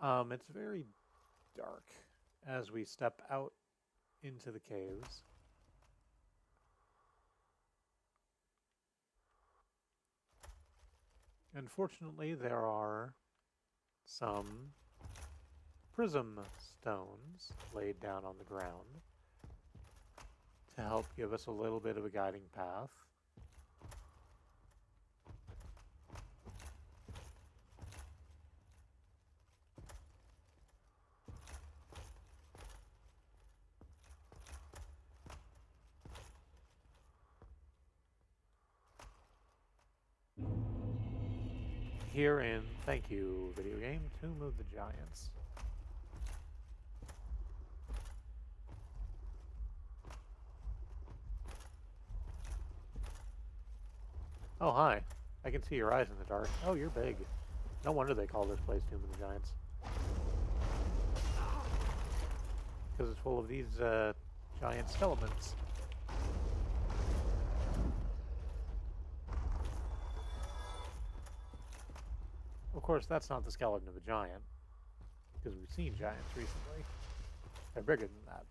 S1: It's very dark as we step out into the caves. Unfortunately, there are some prism stones laid down on the ground to help give us a little bit of a guiding path. Herein, thank you, video game, Tomb of the Giants. Oh, hi. I can see your eyes in the dark. Oh, you're big. No wonder they call this place Tomb of the Giants. Because it's full of these giant skeletons. Of course, that's not the skeleton of a giant, because we've seen giants recently. They're bigger than that.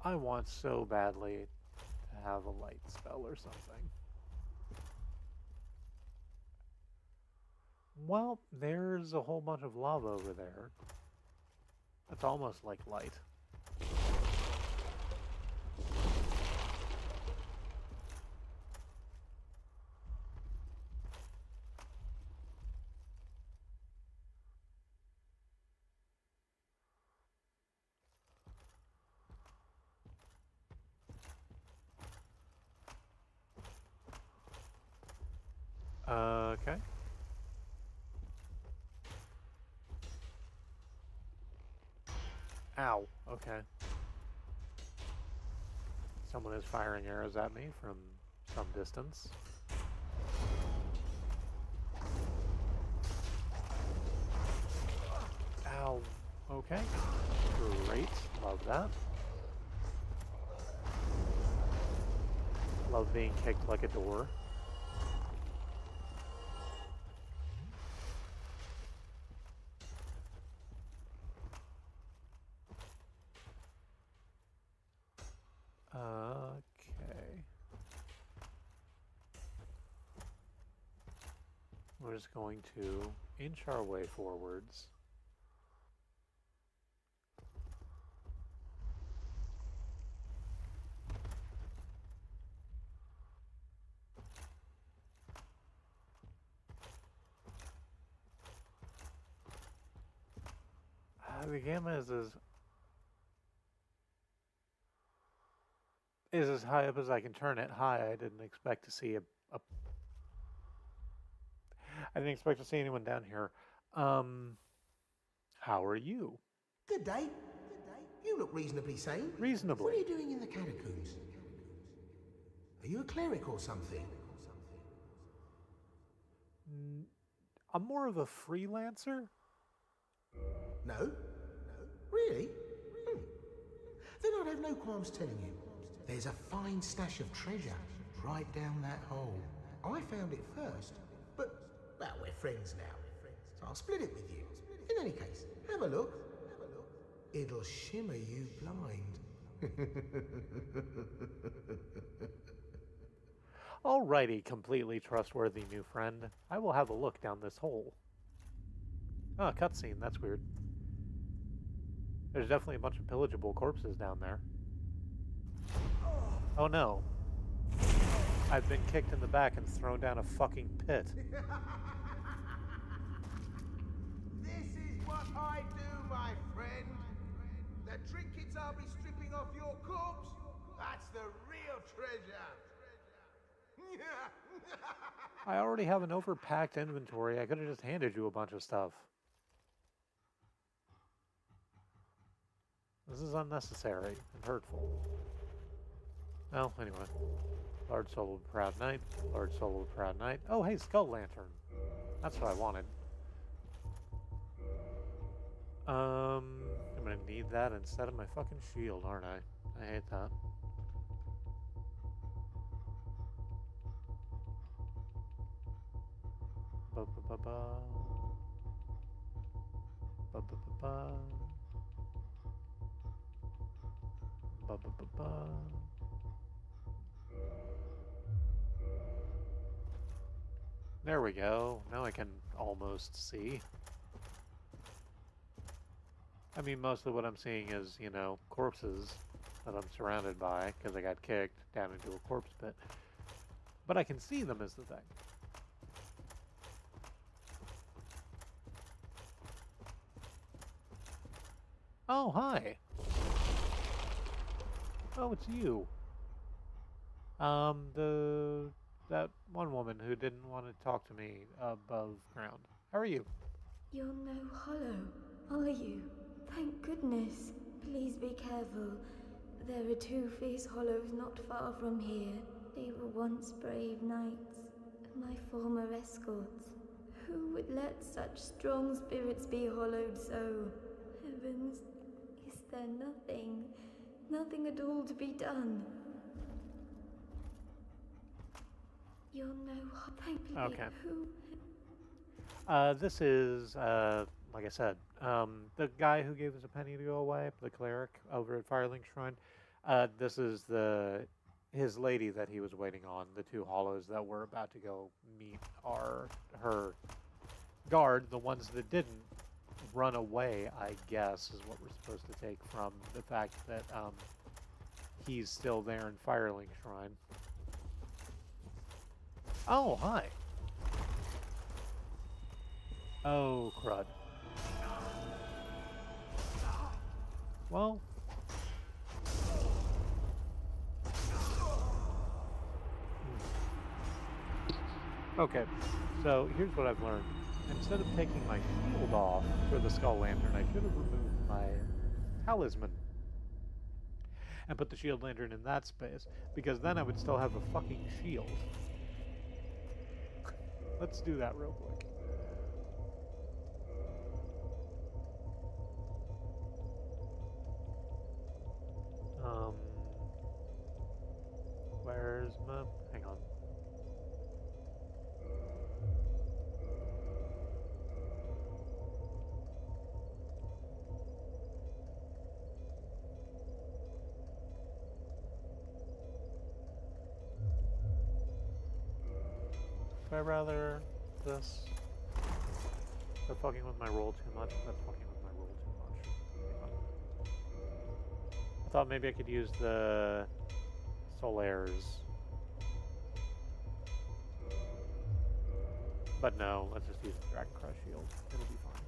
S1: I want so badly to have a light spell or something. Well, there's a whole bunch of lava over there. That's almost like light. Okay. Ow. Okay. Someone is firing arrows at me from some distance. Ow. Okay. Great. Love that. Love being kicked like a door. Okay. We're just going to inch our way forwards. The gamma is as high up as I can turn it. High. I didn't expect to see I didn't expect to see anyone down here. How are you?
S2: Good day. You look reasonably sane.
S1: Reasonably.
S2: What are you doing in the catacombs? Are you a cleric or something?
S1: I'm more of a freelancer.
S2: No? Really? Then I'd have no qualms telling you. There's a fine stash of treasure right down that hole. I found it first, but, well, we're friends now, so I'll split it with you. In any case, have a look. It'll shimmer you blind.
S1: Alrighty, completely trustworthy new friend. I will have a look down this hole. Oh, cutscene. That's weird. There's definitely a bunch of pillageable corpses down there. Oh no. I've been kicked in the back and thrown down a fucking pit.
S3: This is what I do, my friend. The trinkets I'll be stripping off your corpse, that's the real treasure.
S1: I already have an overpacked inventory. I could have just handed you a bunch of stuff. This is unnecessary and hurtful. Well, anyway. Large soul of proud knight. Large soul of proud knight. Oh, hey, skull lantern. That's what I wanted. I'm gonna need that instead of my fucking shield, aren't I? I hate that. Ba ba ba ba. Ba ba ba ba. Ba ba ba ba. There we go. Now I can almost see. I mean, mostly what I'm seeing is, you know, corpses that I'm surrounded by because I got kicked down into a corpse pit. But I can see them is the thing. Oh, hi. Oh, it's you. That one woman who didn't want to talk to me above ground. How are you?
S4: You're no hollow, are you? Thank goodness. Please be careful. There are two fierce hollows not far from here. They were once brave knights, my former escorts. Who would let such strong spirits be hollowed so? Heavens, is there nothing at all to be done? You're no thank you.
S1: Okay.
S4: Who?
S1: This is, like I said, the guy who gave us a penny to go away, the cleric over at Firelink Shrine. This is his lady that he was waiting on. The two hollows that we're about to go meet are her guard. The ones that didn't run away, I guess, is what we're supposed to take from the fact that he's still there in Firelink Shrine. Oh, hi. Oh, crud. Well. Okay, so here's what I've learned. Instead of taking my shield off for the Skull Lantern, I should have removed my talisman and put the shield lantern in that space, because then I would still have a fucking shield. Let's do that real quick. Where's my... Hang on. Would I rather this? They're fucking with my roll too much. That's fucking with my roll too much. I thought maybe I could use the Solaires. But no, let's just use the Dragon Crush shield. It'll be fine.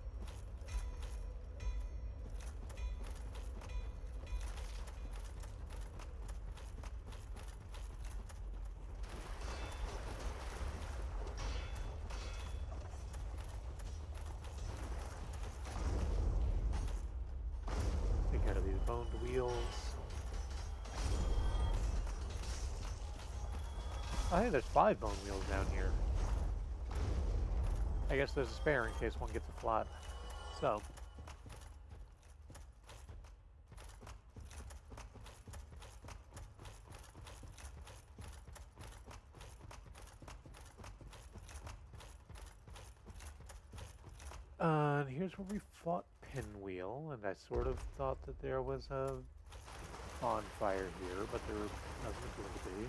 S1: Take out of these boned wheels. I think there's 5 bone wheels down here. I guess there's a spare in case one gets a flat. So. And here's where we fought Pinwheel, and I sort of thought that there was a bonfire here, but there doesn't appear to be.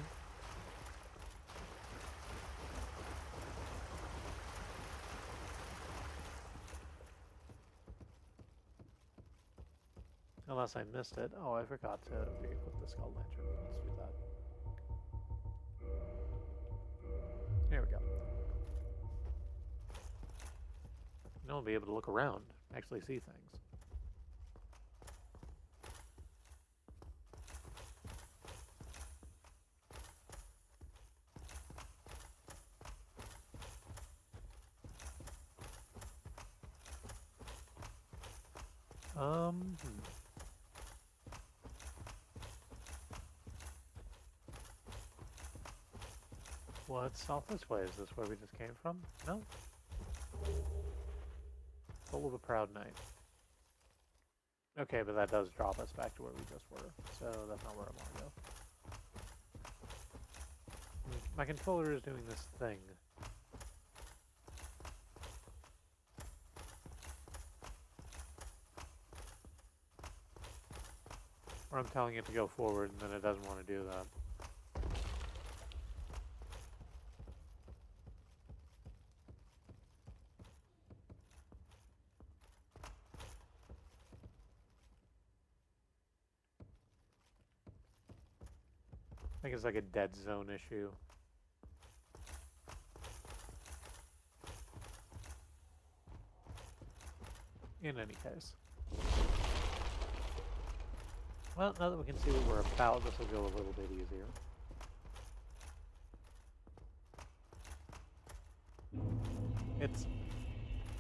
S1: Unless I missed it. Oh, I forgot to re-equip the Skull Lantern. Let's do that. There we go. Now I'll be able to look around, actually see things. What's off this way? Is this where we just came from? No? Full of a Proud Knight. Okay, but that does drop us back to where we just were, so that's not where I want to go. My controller is doing this thing. Or I'm telling it to go forward and then it doesn't want to do that. I think it's like a dead zone issue. In any case. Well, now that we can see what we're about, this will go a little bit easier.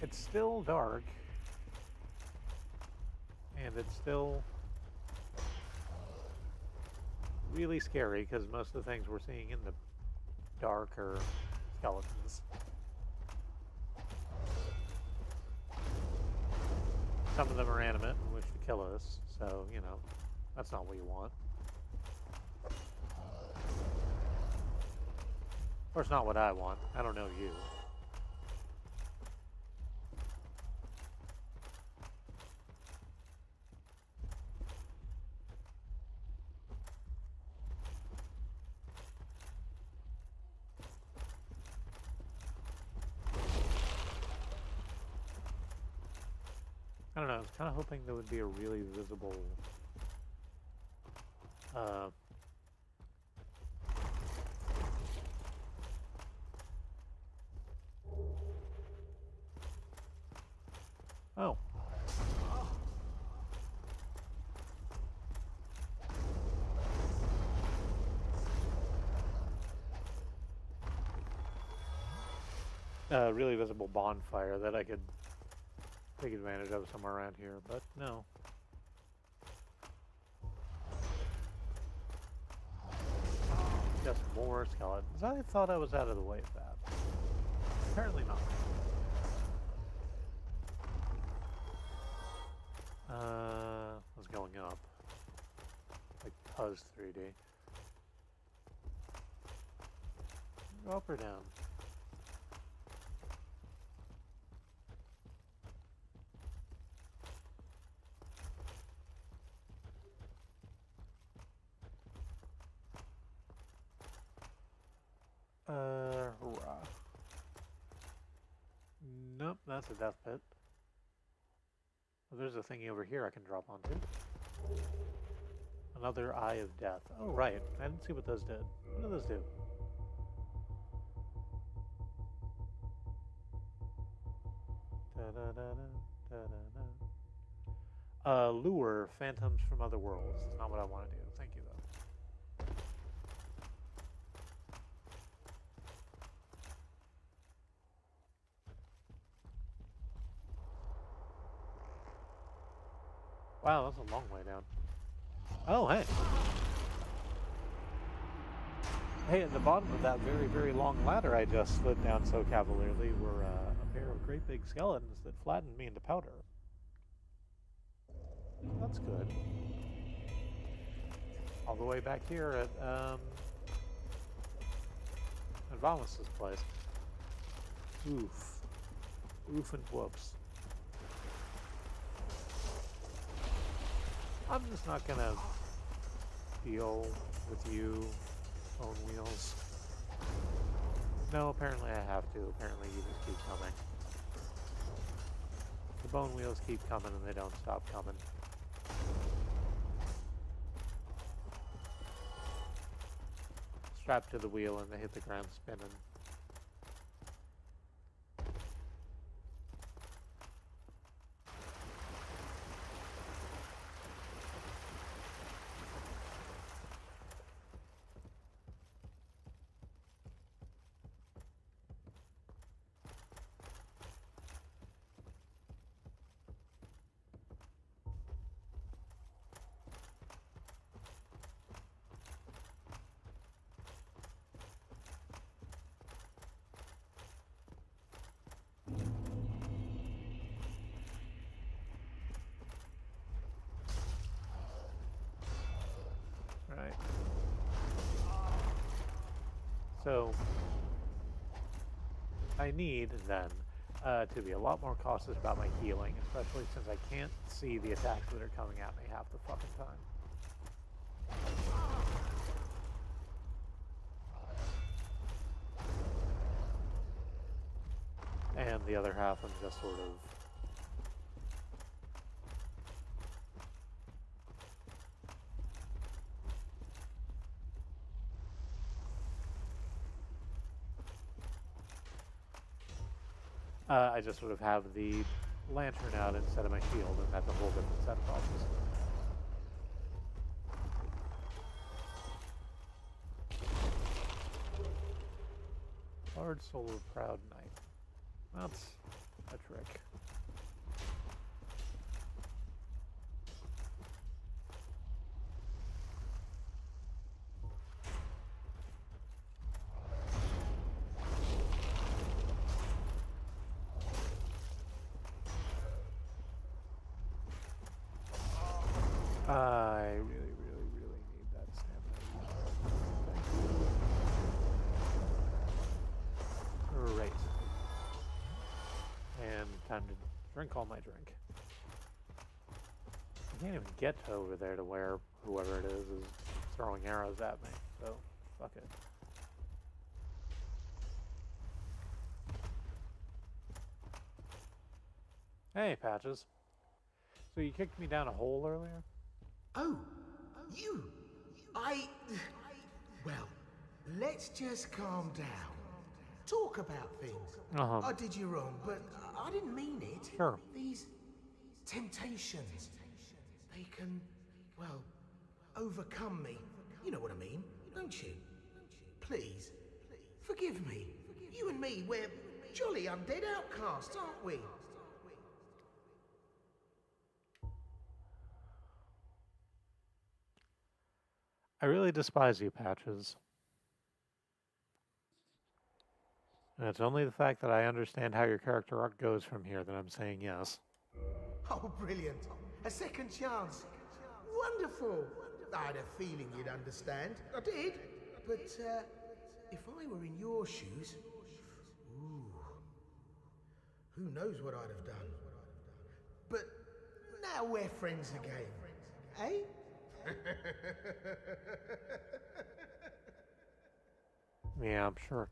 S1: It's still dark. And it's still really scary because most of the things we're seeing in the dark are skeletons. Some of them are animate and wish to kill us, so, you know, that's not what you want. Of course, not what I want. I don't know you. I don't know, I was kind of hoping there would be a really visible oh. Really visible bonfire that I could take advantage of somewhere around here, but no. Just more skeletons. I thought I was out of the way of that. Apparently not. What's going up? Like Puzz 3D. Go up or down? Hurrah. Nope, that's a death pit. Oh, there's a thingy over here I can drop onto. Another Eye of Death. Oh, right. I didn't see what those did. What do those do? Lure phantoms from other worlds. It's not what I want to do. Thank you, though. Wow, that's a long way down. Oh, hey. Hey, at the bottom of that very, very long ladder I just slid down so cavalierly were a pair of great big skeletons that flattened me into powder. That's good. All the way back here at Vamos' place. Oof. Oof and whoops. I'm just not gonna deal with you, Bone Wheels. No, apparently I have to. Apparently you just keep coming. The Bone Wheels keep coming and they don't stop coming. Strapped to the wheel and they hit the ground spinning. Right. So, I need, then, to be a lot more cautious about my healing, especially since I can't see the attacks that are coming at me half the fucking time. And the other half I'm just sort of... I just sort of have the lantern out instead of my shield, and that's a whole different set of problems. Large Soul of Proud Knight. That's a trick. I really, really, really need that stamina. Great. And time to drink all my drink. I can't even get over there to where whoever it is throwing arrows at me, so fuck it. Hey, Patches. So you kicked me down a hole earlier?
S3: Oh, you. Well, let's just calm down. Talk about things. I did you wrong, but I didn't mean it.
S1: Sure.
S3: These temptations, they can, well, overcome me. You know what I mean, don't you? Please, forgive me. You and me, we're jolly undead outcasts, aren't we?
S1: I really despise you, Patches. And it's only the fact that I understand how your character arc goes from here that I'm saying yes.
S3: Oh, brilliant. A second chance. Wonderful. I had a feeling you'd understand. I did. But, if I were in your shoes... Ooh... Who knows what I'd have done. But now we're friends again. Eh?
S1: Yeah, I'm sure.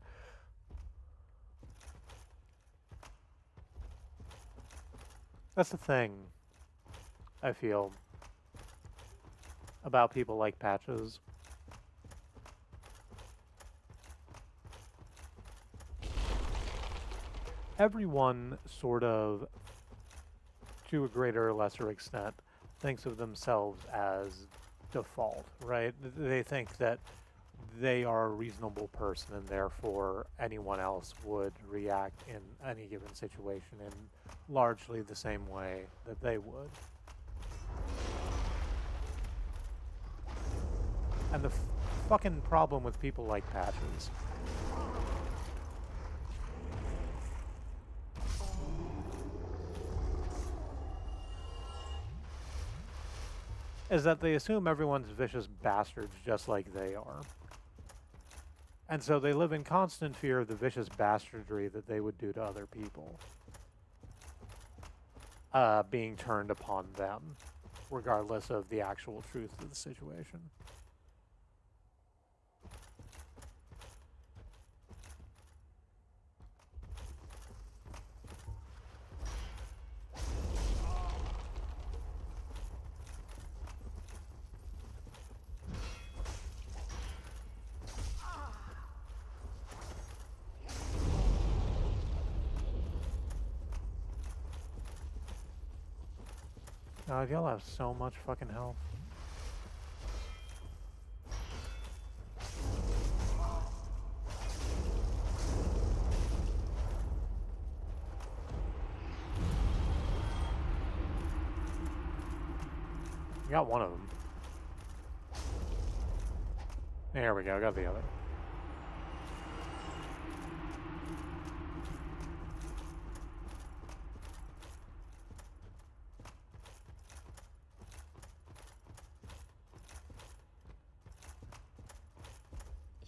S1: That's the thing, I feel, about people like Patches. Everyone sort of, to a greater or lesser extent, thinks of themselves as default, right? They think that they are a reasonable person and therefore anyone else would react in any given situation in largely the same way that they would. And the fucking problem with people like Patches is that they assume everyone's vicious bastards just like they are. And so they live in constant fear of the vicious bastardry that they would do to other people. Being turned upon them, regardless of the actual truth of the situation. God, y'all have so much fucking health. You got one of them. There we go, got the other.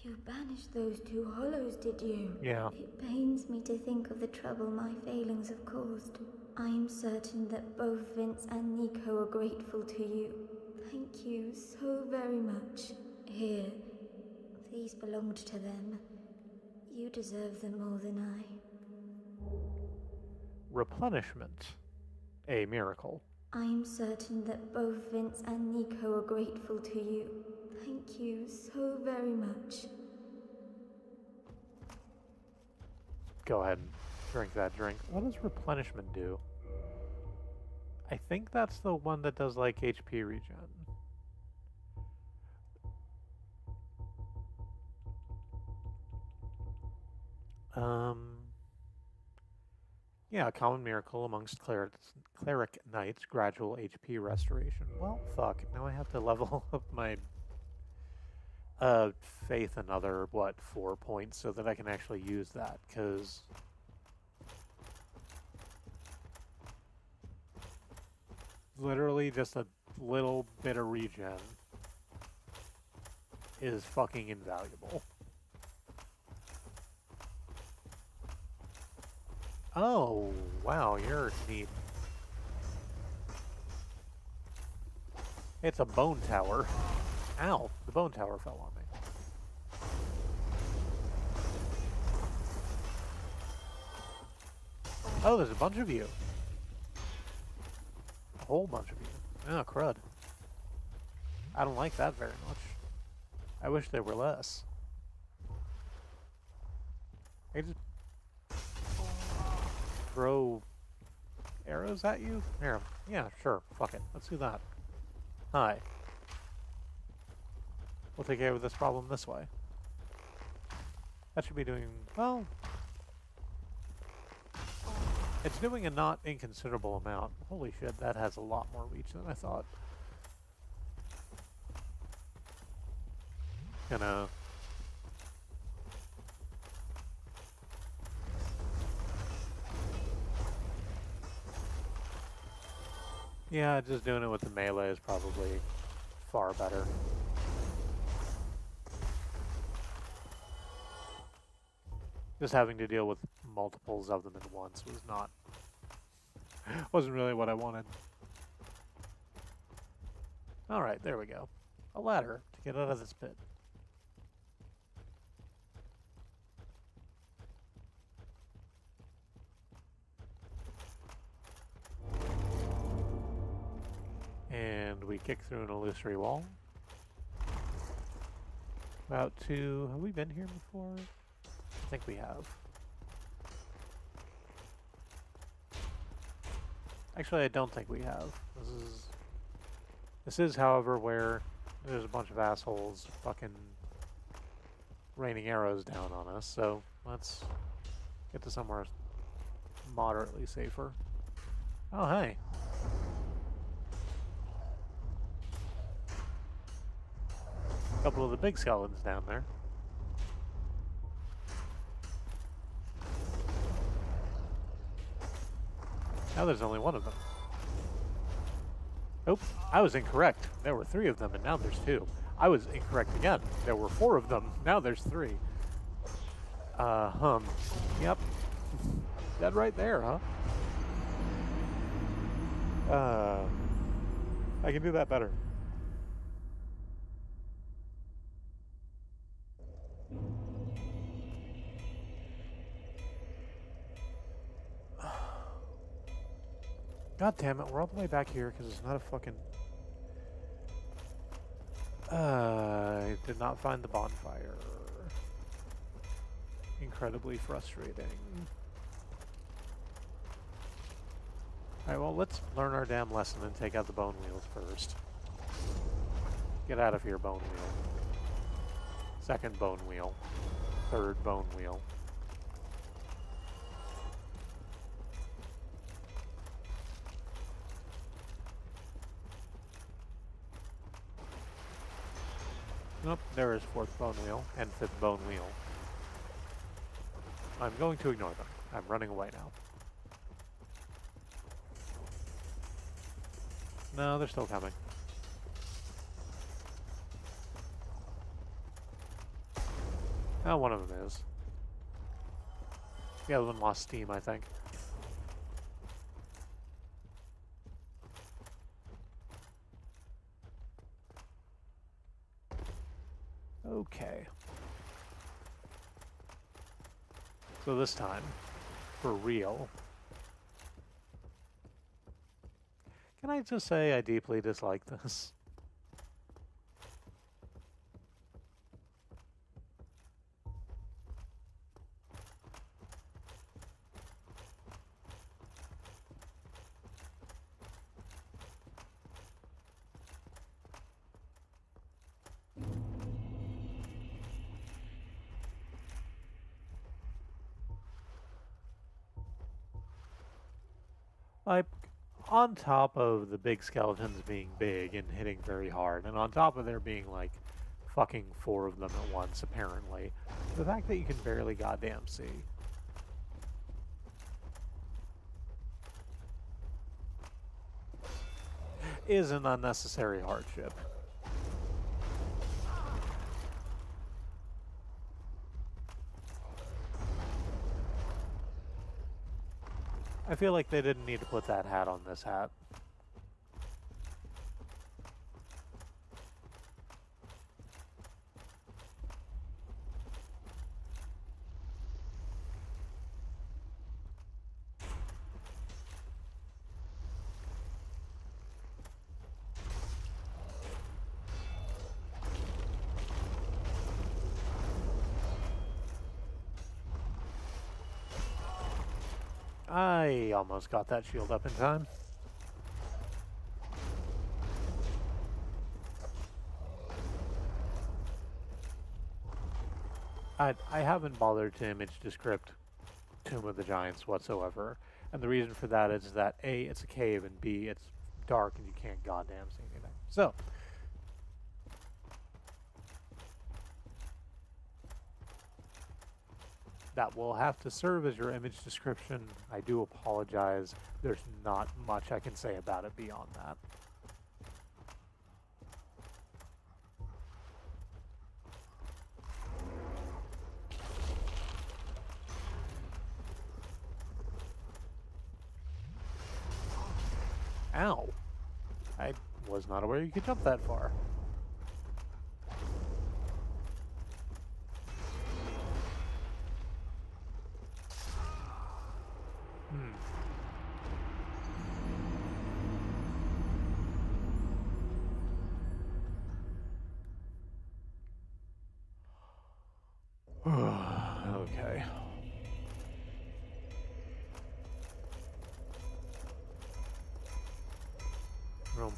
S4: You banished those two hollows, did you?
S1: Yeah.
S4: It pains me to think of the trouble my failings have caused. I am certain that both Vince and Nico are grateful to you. Thank you so very much. Here, these belonged to them. You deserve them more than I.
S1: Replenishment. A miracle.
S4: I am certain that both Vince and Nico are grateful to you. Thank you so very much.
S1: Go ahead and drink that drink. What does replenishment do? I think that's the one that does like HP regen. Yeah, a common miracle amongst cleric knights, gradual HP restoration. Well, fuck. Now I have to level up my faith another, 4 points so that I can actually use that, because literally just a little bit of regen is fucking invaluable. Oh, wow, you're neat. It's a bone tower. Ow, the bone tower fell on me. Oh, there's a bunch of you. whole bunch of you. Oh, crud. I don't like that very much. I wish there were less. I just throw arrows at you? Here, yeah, sure, fuck it. Let's do that. Hi. We'll take care of this problem this way. That should be doing, well... It's doing a not inconsiderable amount. Holy shit, that has a lot more reach than I thought. Gonna... Yeah, just doing it with the melee is probably far better. Just having to deal with multiples of them at once was not... wasn't really what I wanted. Alright, there we go. A ladder to get out of this pit. And we kick through an illusory wall. About to... Have we been here before? I think we have. Actually, I don't think we have. This is, however, where there's a bunch of assholes fucking raining arrows down on us, so let's get to somewhere moderately safer. Oh, hey. A couple of the big skeletons down there. Now there's only one of them. Nope, I was incorrect. There were 3 of them, and now there's 2. I was incorrect again. There were 4 of them. Now there's 3. Yep. Dead right there, huh? I can do that better. God damn it, we're all the way back here because it's not a fucking... I did not find the bonfire. Incredibly frustrating. Alright, well, let's learn our damn lesson and take out the bone wheels first. Get out of here, bone wheel. Second bone wheel. Third bone wheel. Nope, there is 4th bone wheel and 5th bone wheel. I'm going to ignore them. I'm running away now. No, they're still coming. Oh, one of them is. The other one lost steam, I think. Okay. So this time, for real. Can I just say I deeply dislike this? Like, on top of the big skeletons being big and hitting very hard, and on top of there being like fucking 4 of them at once, apparently, the fact that you can barely goddamn see. Is an unnecessary hardship. I feel like they didn't need to put that hat on this hat. I almost got that shield up in time. I haven't bothered to image descript Tomb of the Giants whatsoever. And the reason for that is that A, it's a cave, and B, it's dark and you can't goddamn see anything. So, that will have to serve as your image description. I do apologize. There's not much I can say about it beyond that. Ow. I was not aware you could jump that far. Okay. Room.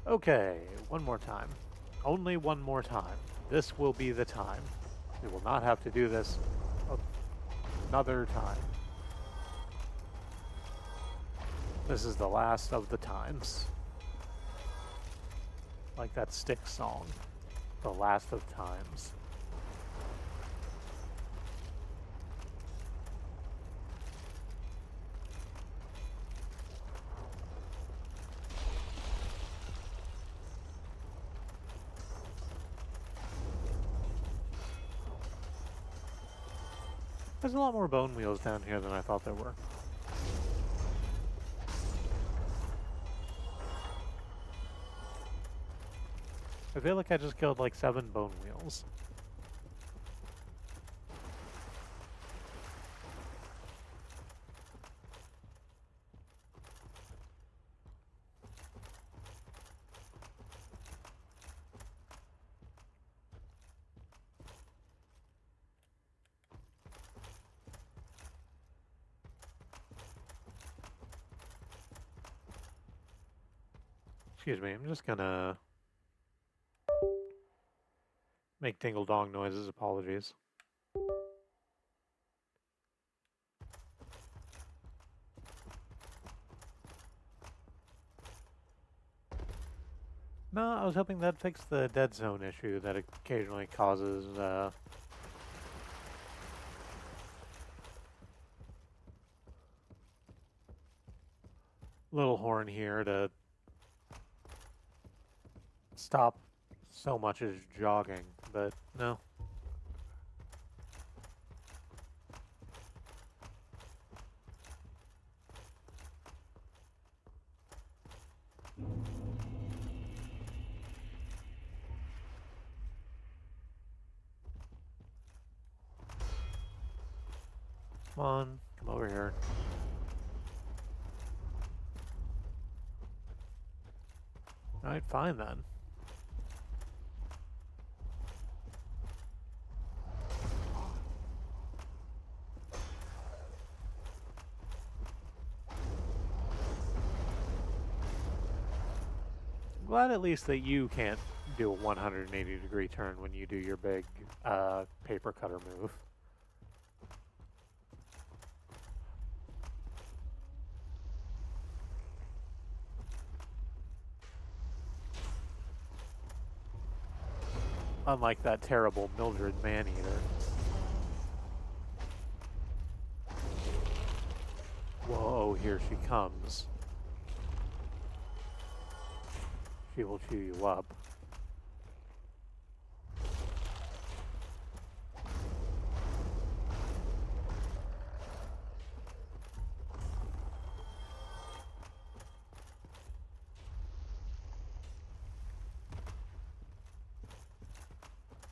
S1: Okay, one more time. Only one more time. This will be the time. We will not have to do this another time. This is the last of the times. Like that Styx song. The last of times. There's a lot more bone wheels down here than I thought there were. I feel like I just killed like 7 bone wheels. Excuse me, I'm just gonna make dingle dong noises, apologies. No, I was hoping that'd fix the dead zone issue that occasionally causes, Little Horn here to stop so much as jogging, but no. Come on, come over here. Alright, fine then. Glad at least that you can't do a 180-degree turn when you do your big paper cutter move. Unlike that terrible Mildred Maneater. Whoa, here she comes. She will chew you up.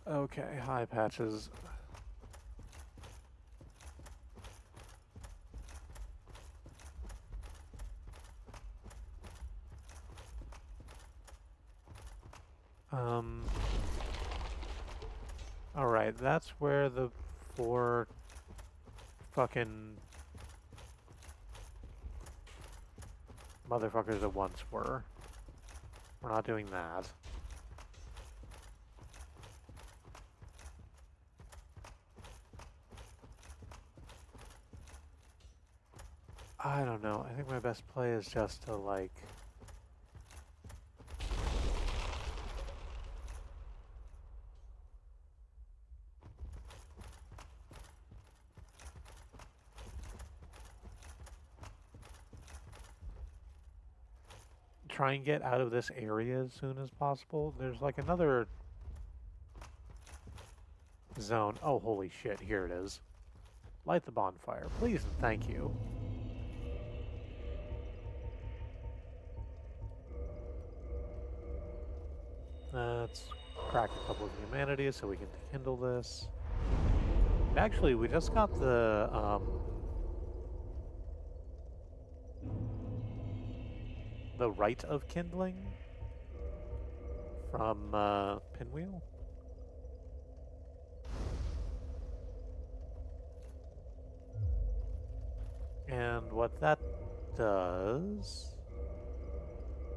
S1: Okay, hi Patches. Alright, that's where the 4 fucking motherfuckers that once were. We're not doing that. I don't know. I think my best play is just to, like... try and get out of this area as soon as possible. There's like another zone. Oh, holy shit, here it is. Light the bonfire, please and thank you. Let's crack a couple of humanities so we can kindle this. Actually, we just got the rite of kindling from Pinwheel. And what that does...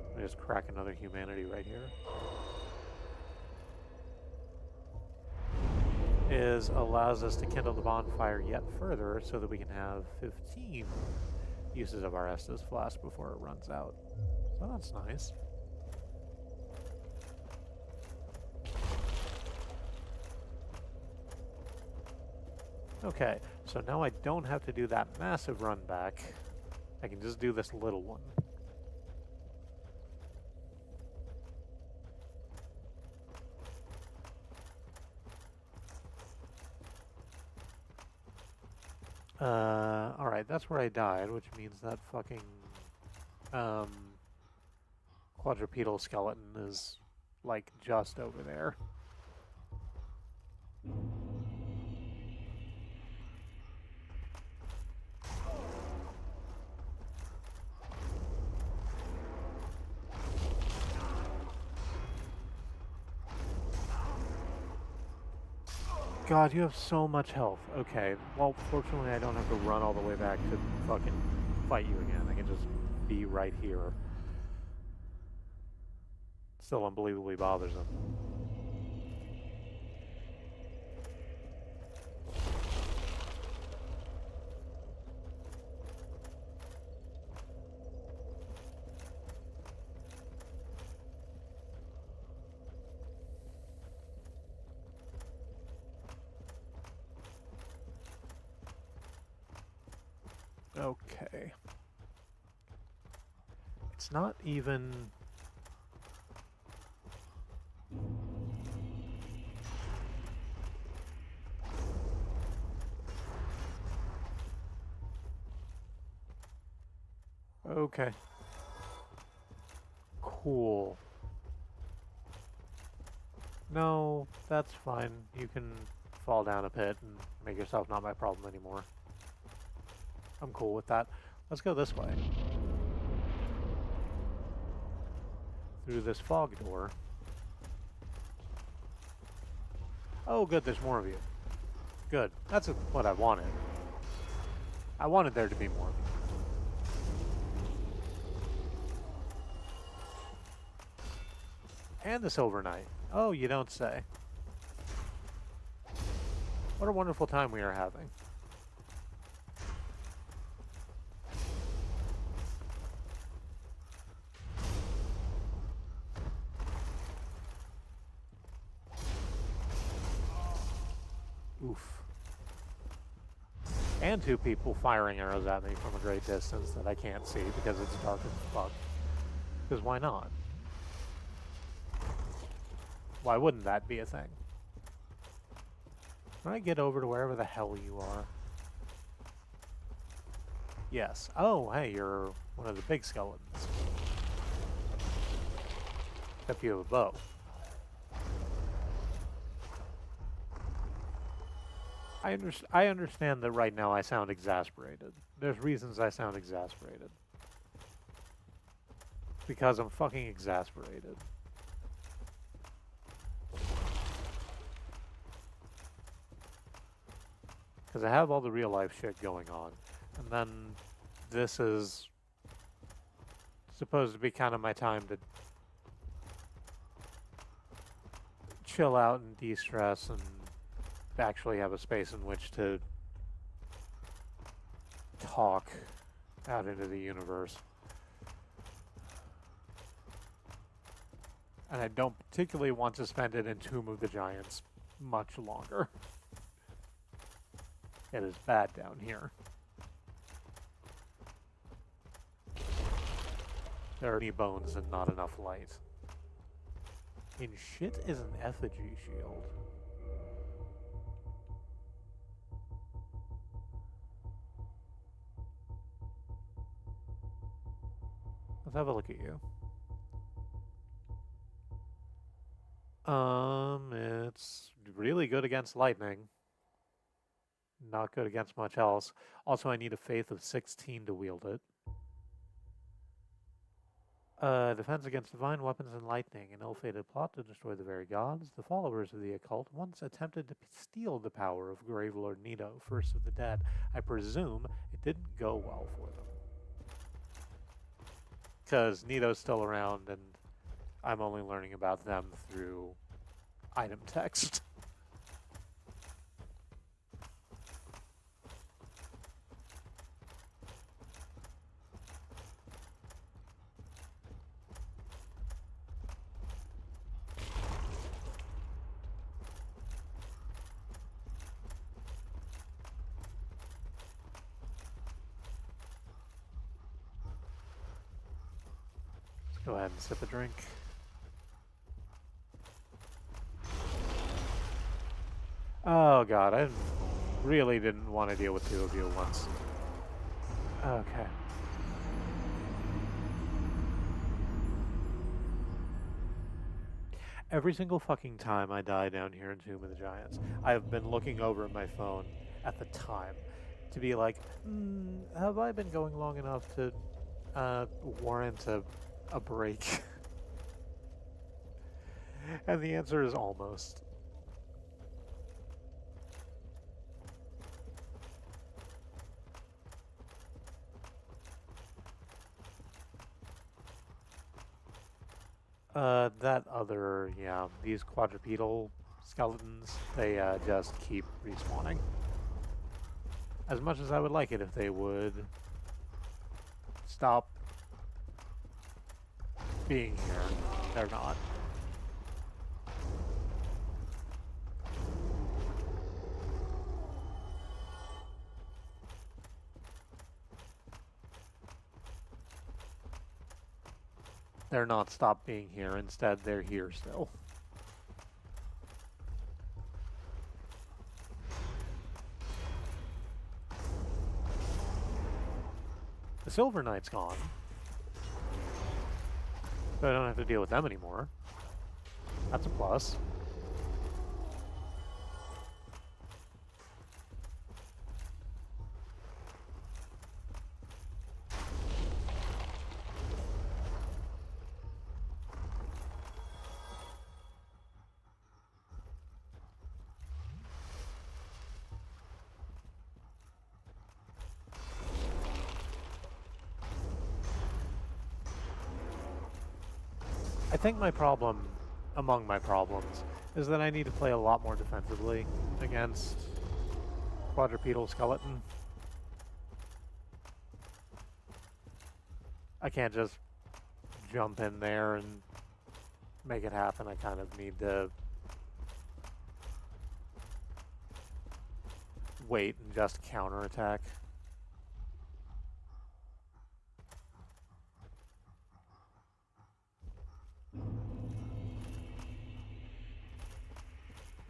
S1: Let me just crack another humanity right here. Is allows us to kindle the bonfire yet further so that we can have 15 uses of our Estus Flask before it runs out. So that's nice. Okay, so now I don't have to do that massive run back. I can just do this little one. Alright, that's where I died, which means that fucking, quadrupedal skeleton is, like, just over there. God, you have so much health. Okay, well, fortunately I don't have to run all the way back to fucking fight you again. I can just be right here. Still unbelievably bothersome. Okay. It's not even... Okay. Cool. No, that's fine. You can fall down a pit and make yourself not my problem anymore. I'm cool with that. Let's go this way. Through this fog door. Oh, good, there's more of you. Good. That's what I wanted. I wanted there to be more of you. And the Silver Knight. Oh, you don't say. What a wonderful time we are having. Oof. And two people firing arrows at me from a great distance that I can't see because it's dark as fuck. Because why not? Why wouldn't that be a thing? Can I get over to wherever the hell you are? Yes. Oh, hey, you're one of the big skeletons. Except you have a bow. I understand that right now I sound exasperated. There's reasons I sound exasperated. Because I'm fucking exasperated. Because I have all the real life shit going on. And then this is supposed to be kind of my time to chill out and de-stress and actually have a space in which to talk out into the universe. And I don't particularly want to spend it in Tomb of the Giants much longer. It is bad down here. There are any bones and not enough light. And shit is an effigy shield. Let's have a look at you. It's really good against lightning. Not good against much else. Also, I need a faith of 16 to wield it. Defense against divine weapons and lightning. An ill-fated plot to destroy the very gods. The followers of the occult once attempted to steal the power of Gravelord Nito, first of the dead. I presume it didn't go well for them. Because Nito's still around, and I'm only learning about them through item text. Go ahead and sip a drink. Oh god, I really didn't want to deal with two of you at once. Okay. Every single fucking time I die down here in Tomb of the Giants, I have been looking over at my phone at the time to be like, have I been going long enough to warrant a break? And the answer is almost. That other, yeah, these quadrupedal skeletons, they just keep respawning. As much as I would like it if they would stop being here, they're not. They're not stopped being here, instead they're here still. The Silver Knight's gone. So I don't have to deal with them anymore. That's a plus. I think my problem, among my problems, is that I need to play a lot more defensively against quadrupedal skeleton. I can't just jump in there and make it happen. I kind of need to wait and just counterattack.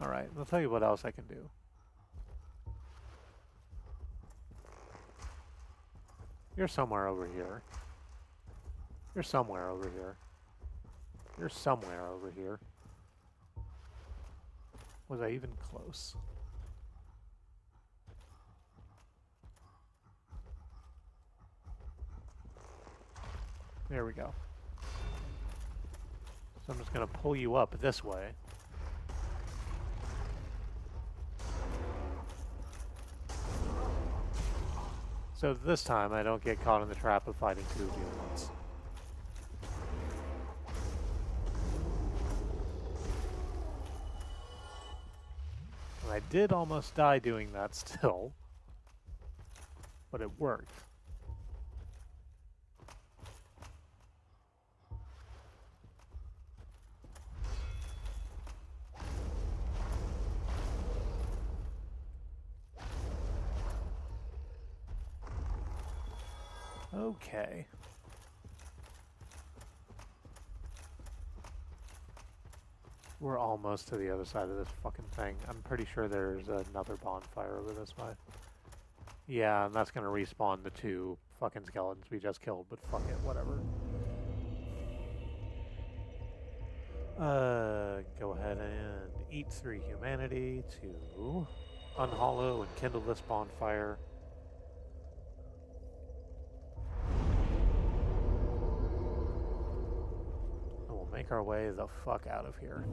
S1: Alright, I'll tell you what else I can do. You're somewhere over here. You're somewhere over here. You're somewhere over here. Was I even close? There we go. So I'm just going to pull you up this way. So this time I don't get caught in the trap of fighting two of you at once. And I did almost die doing that still, but it worked. Okay. We're almost to the other side of this fucking thing. I'm pretty sure there's another bonfire over this way. Yeah, and that's gonna respawn the two fucking skeletons we just killed, but fuck it, whatever. Go ahead and eat 3 humanity to unhollow and kindle this bonfire. And we'll make our way the fuck out of here.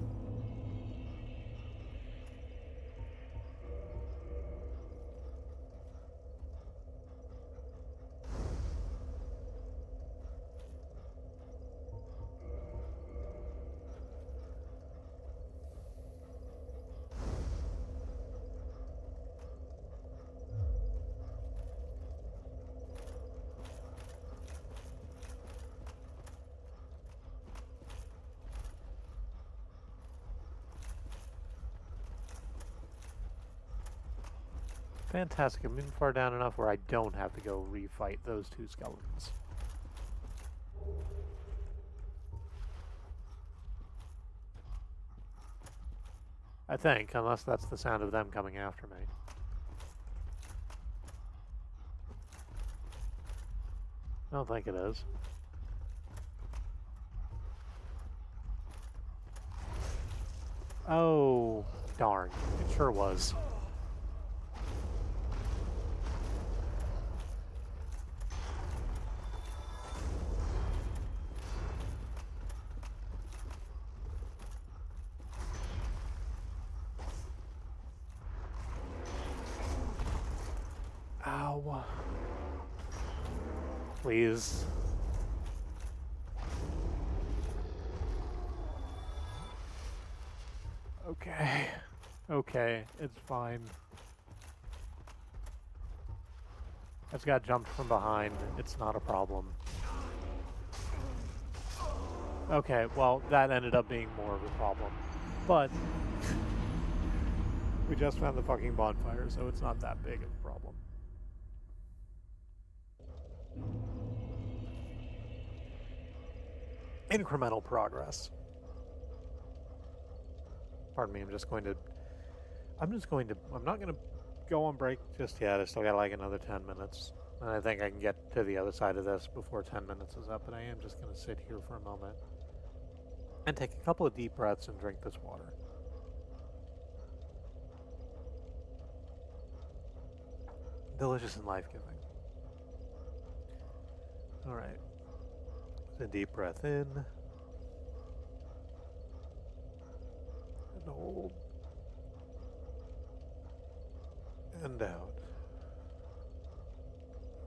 S1: Fantastic. I'm moving far down enough where I don't have to go refight those two skeletons. I think, unless that's the sound of them coming after me. I don't think it is. Oh, darn. It sure was. Ow. Please. Okay. Okay, it's fine. I just got jumped from behind. It's not a problem. Okay, well, that ended up being more of a problem. But we just found the fucking bonfire, so it's not that big of a problem. Incremental progress. Pardon me, I'm not going to go on break just yet. I still got like another 10 minutes. And I think I can get to the other side of this before 10 minutes is up, but I am just going to sit here for a moment and take a couple of deep breaths and drink this water. Delicious and life-giving. All right. A deep breath in. And hold. And out.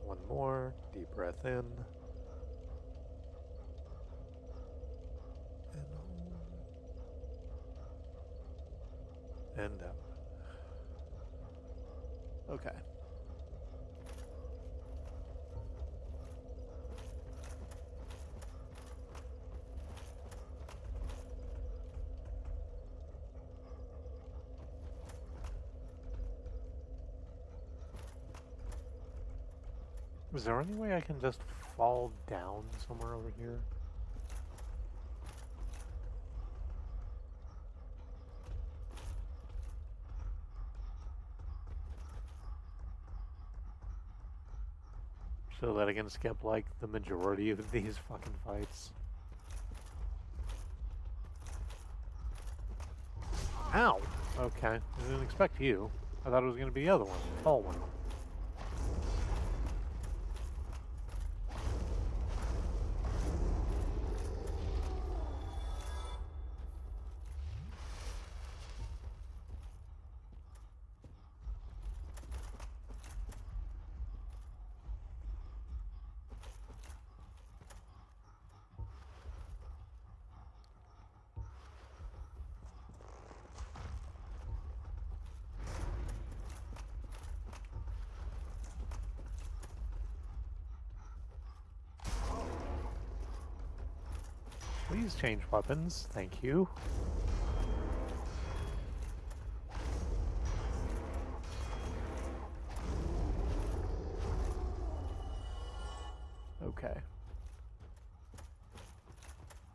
S1: One more. Deep breath in. And hold. And out. Okay. Is there any way I can just fall down somewhere over here? So that I can skip like the majority of these fucking fights. Ow! Okay, I didn't expect you. I thought it was going to be the other one, the tall one. Please change weapons, thank you. Okay.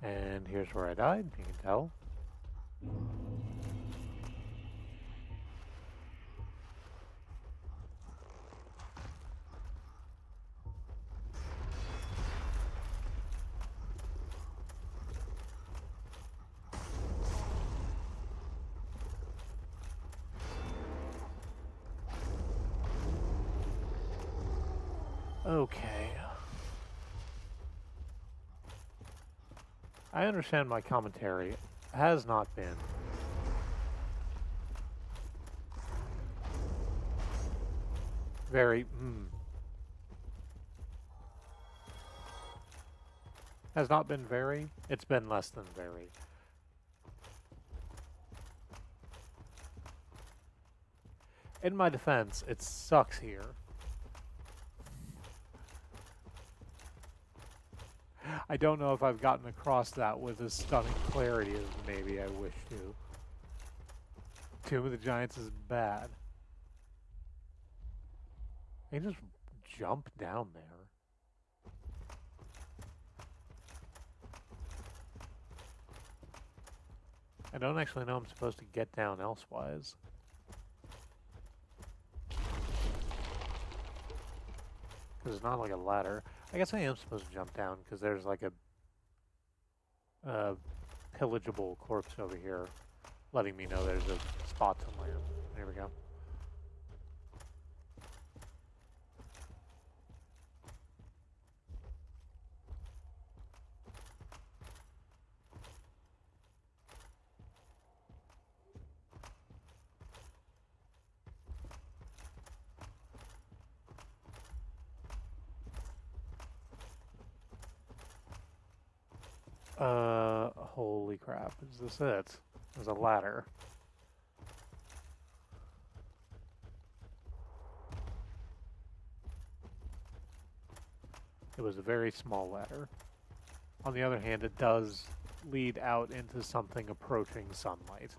S1: And here's where I died, you can tell. Okay. I understand my commentary has not been very, has not been very, it's been less than very. In my defense, it sucks here. I don't know if I've gotten across that with as stunning clarity as maybe I wish to. Tomb of the Giants is bad. I can just jump down there. I don't actually know I'm supposed to get down elsewise. Because it's not like a ladder. I guess I am supposed to jump down because there's like a pillageable corpse over here letting me know there's a spot to land. There we go. Holy crap, is this it? There's a ladder. It was a very small ladder. On the other hand, it does lead out into something approaching sunlight.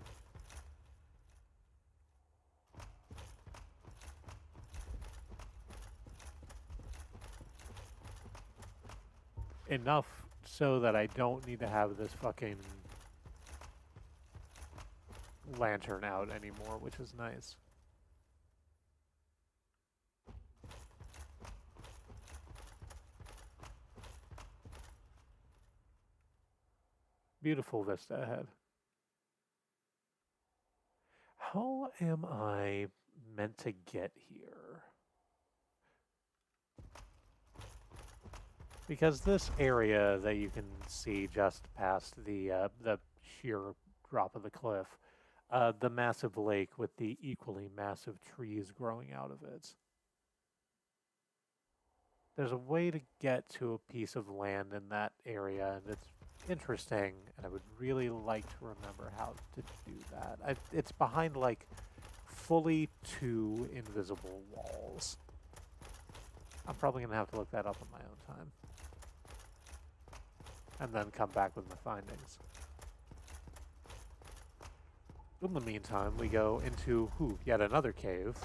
S1: Enough so that I don't need to have this fucking lantern out anymore, which is nice. Beautiful vista ahead. How am I meant to get here? Because this area that you can see just past the sheer drop of the cliff, the massive lake with the equally massive trees growing out of it. There's a way to get to a piece of land in that area, and it's interesting, and I would really like to remember how to do that. It's behind, like, fully 2 invisible walls. I'm probably going to have to look that up on my own time. And then come back with my findings. In the meantime, we go into, yet another cave.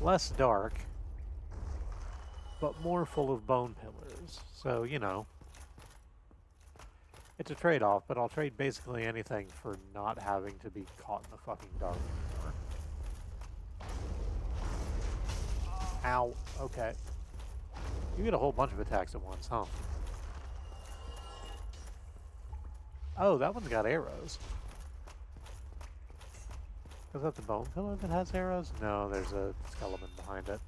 S1: Less dark, but more full of bone pillars. So, you know, it's a trade-off, but I'll trade basically anything for not having to be caught in the fucking dark anymore. Ow. Okay. You get a whole bunch of attacks at once, huh? Oh, that one's got arrows. Is that the bone pillar that has arrows? No, there's a skeleton behind it.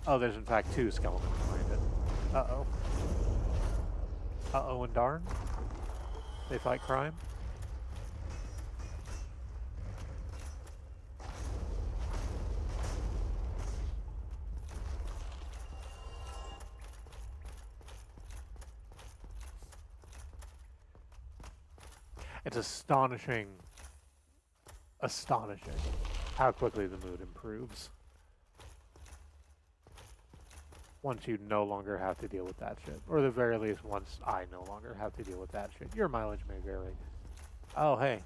S1: Oh, there's in fact 2 skeletons behind it. Uh-oh. Uh-oh and darn. They fight crime. It's astonishing how quickly the mood improves. Once you no longer have to deal with that shit. Or at the very least, once I no longer have to deal with that shit. Your mileage may vary. Oh, hey.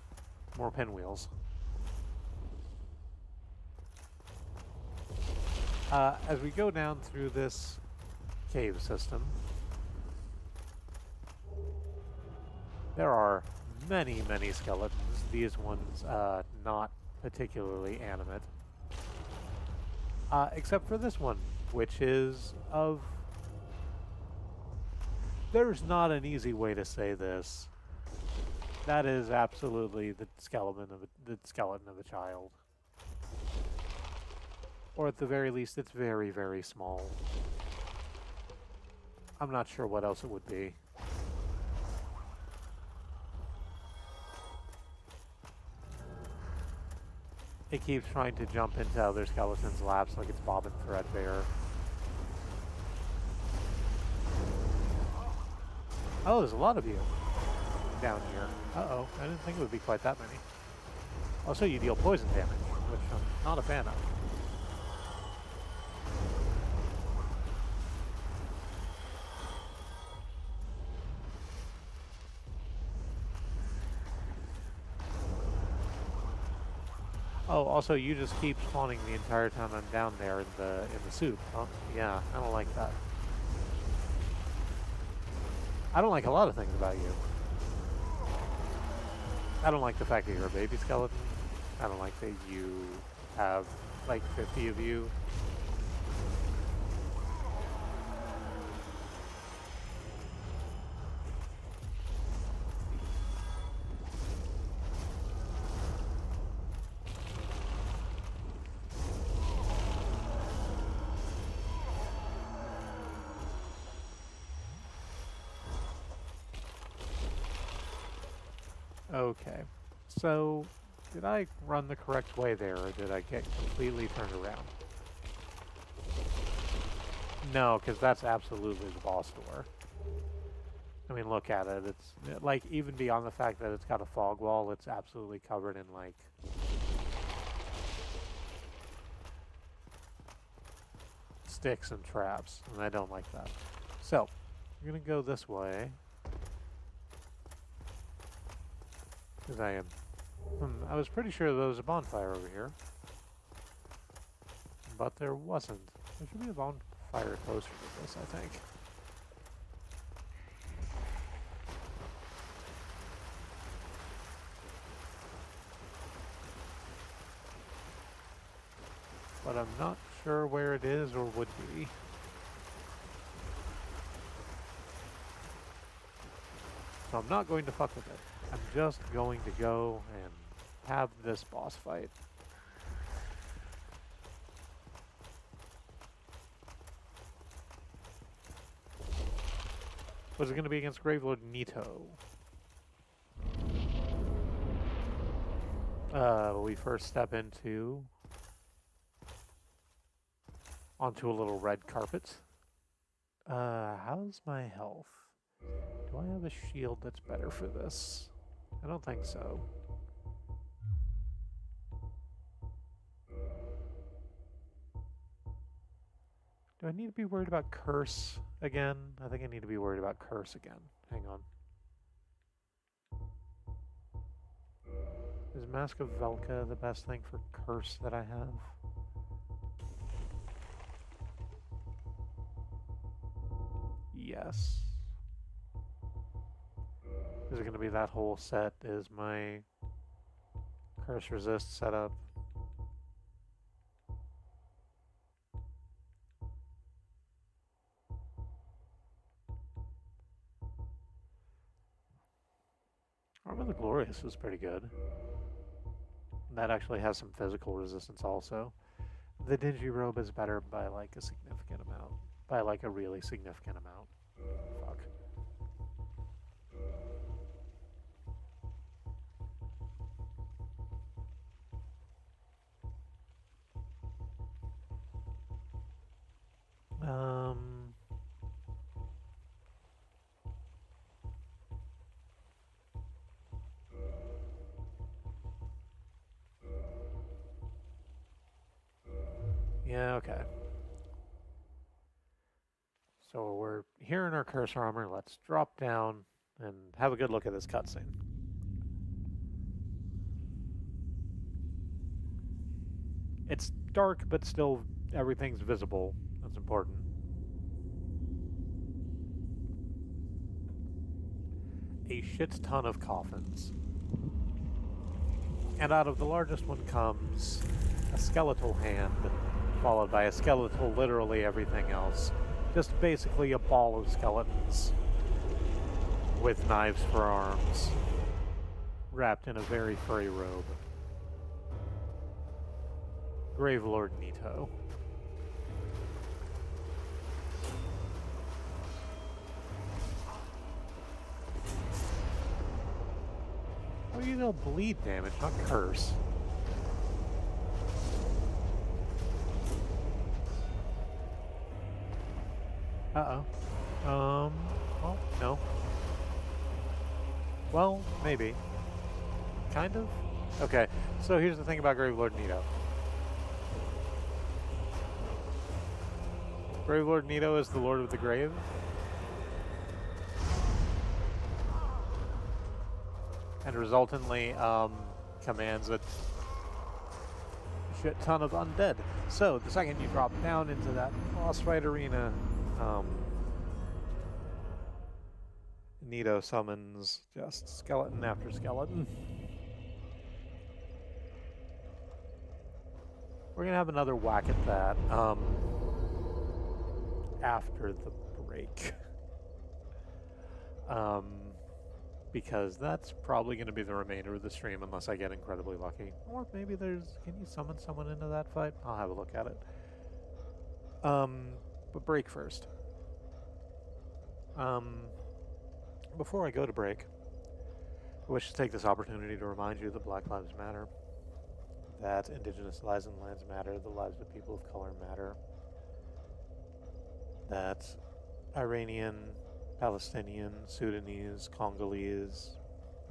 S1: More pinwheels. As we go down through this cave system, there are many, many skeletons. These ones not particularly animate. Except for this one, which is of... There's not an easy way to say this. That is absolutely the skeleton of a child. Or at the very least, it's very, very small. I'm not sure what else it would be. It keeps trying to jump into other skeletons' laps like it's Bob and Threadbare. Oh, there's a lot of you down here. Uh-oh, I didn't think it would be quite that many. Also, you deal poison damage, which I'm not a fan of. Oh, also, you just keep spawning the entire time I'm down there in the soup, huh? Yeah, I don't like that. I don't like a lot of things about you. I don't like the fact that you're a baby skeleton. I don't like that you have, like, 50 of you. Okay, so did I run the correct way there, or did I get completely turned around? No, because that's absolutely the boss door. I mean, look at it. It's, like, even beyond the fact that it's got a fog wall, it's absolutely covered in, like... sticks and traps, and I don't like that. So, I'm gonna go this way. Because I am... I was pretty sure there was a bonfire over here. But there wasn't. There should be a bonfire closer to this, I think. But I'm not sure where it is or would be. So I'm not going to fuck with it. I'm just going to go and have this boss fight. Was it going to be against Gravelord Nito? We first step onto a little red carpet. How's my health? Do I have a shield that's better for this? I don't think so. Do I need to be worried about curse again? I think I need to be worried about curse again. Hang on. Is Mask of Velka the best thing for curse that I have? Yes. Is it going to be that whole set? Is my curse resist set up? Armor of the Glorious is pretty good. That actually has some physical resistance also. The Dingy Robe is better by like a significant amount. By like a really significant amount. Fuck. Yeah, okay. So we're here in our cursor armor. Let's drop down and have a good look at this cutscene. It's dark, but still everything's visible. That's important. A shit ton of coffins. And out of the largest one comes a skeletal hand, followed by a skeletal literally everything else. Just basically a ball of skeletons with knives for arms, wrapped in a very furry robe. Gravelord Nito. Oh, you know, bleed damage, not curse. Uh-oh. Well, no. Well, maybe. Kind of? Okay, so here's the thing about Gravelord Nito. Gravelord Nito is the Lord of the Grave. And resultantly, commands a shit ton of undead. So, the second you drop down into that boss fight arena, Nito summons just skeleton after skeleton. We're gonna have another whack at that after the break. Because that's probably going to be the remainder of the stream unless I get incredibly lucky. Or maybe there's... Can you summon someone into that fight? I'll have a look at it. But break first. Before I go to break, I wish to take this opportunity to remind you that Black Lives Matter, that Indigenous lives and lands matter, the lives of people of color matter, that Iranian, Palestinian, Sudanese, Congolese,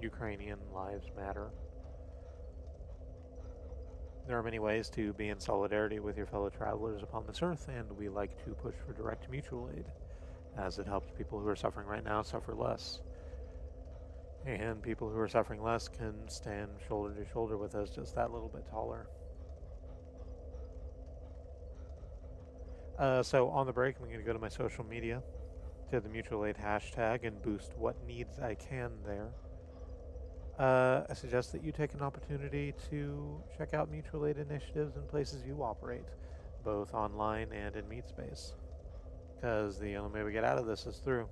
S1: Ukrainian lives matter. There are many ways to be in solidarity with your fellow travelers upon this earth, and we like to push for direct mutual aid, as it helps people who are suffering right now suffer less. And people who are suffering less can stand shoulder to shoulder with us just that little bit taller. So on the break, I'm going to go to my social media, to the mutual aid hashtag, and boost what needs I can there. I suggest that you take an opportunity to check out mutual aid initiatives in places you operate, both online and in meat space. Because the only way we get out of this is through.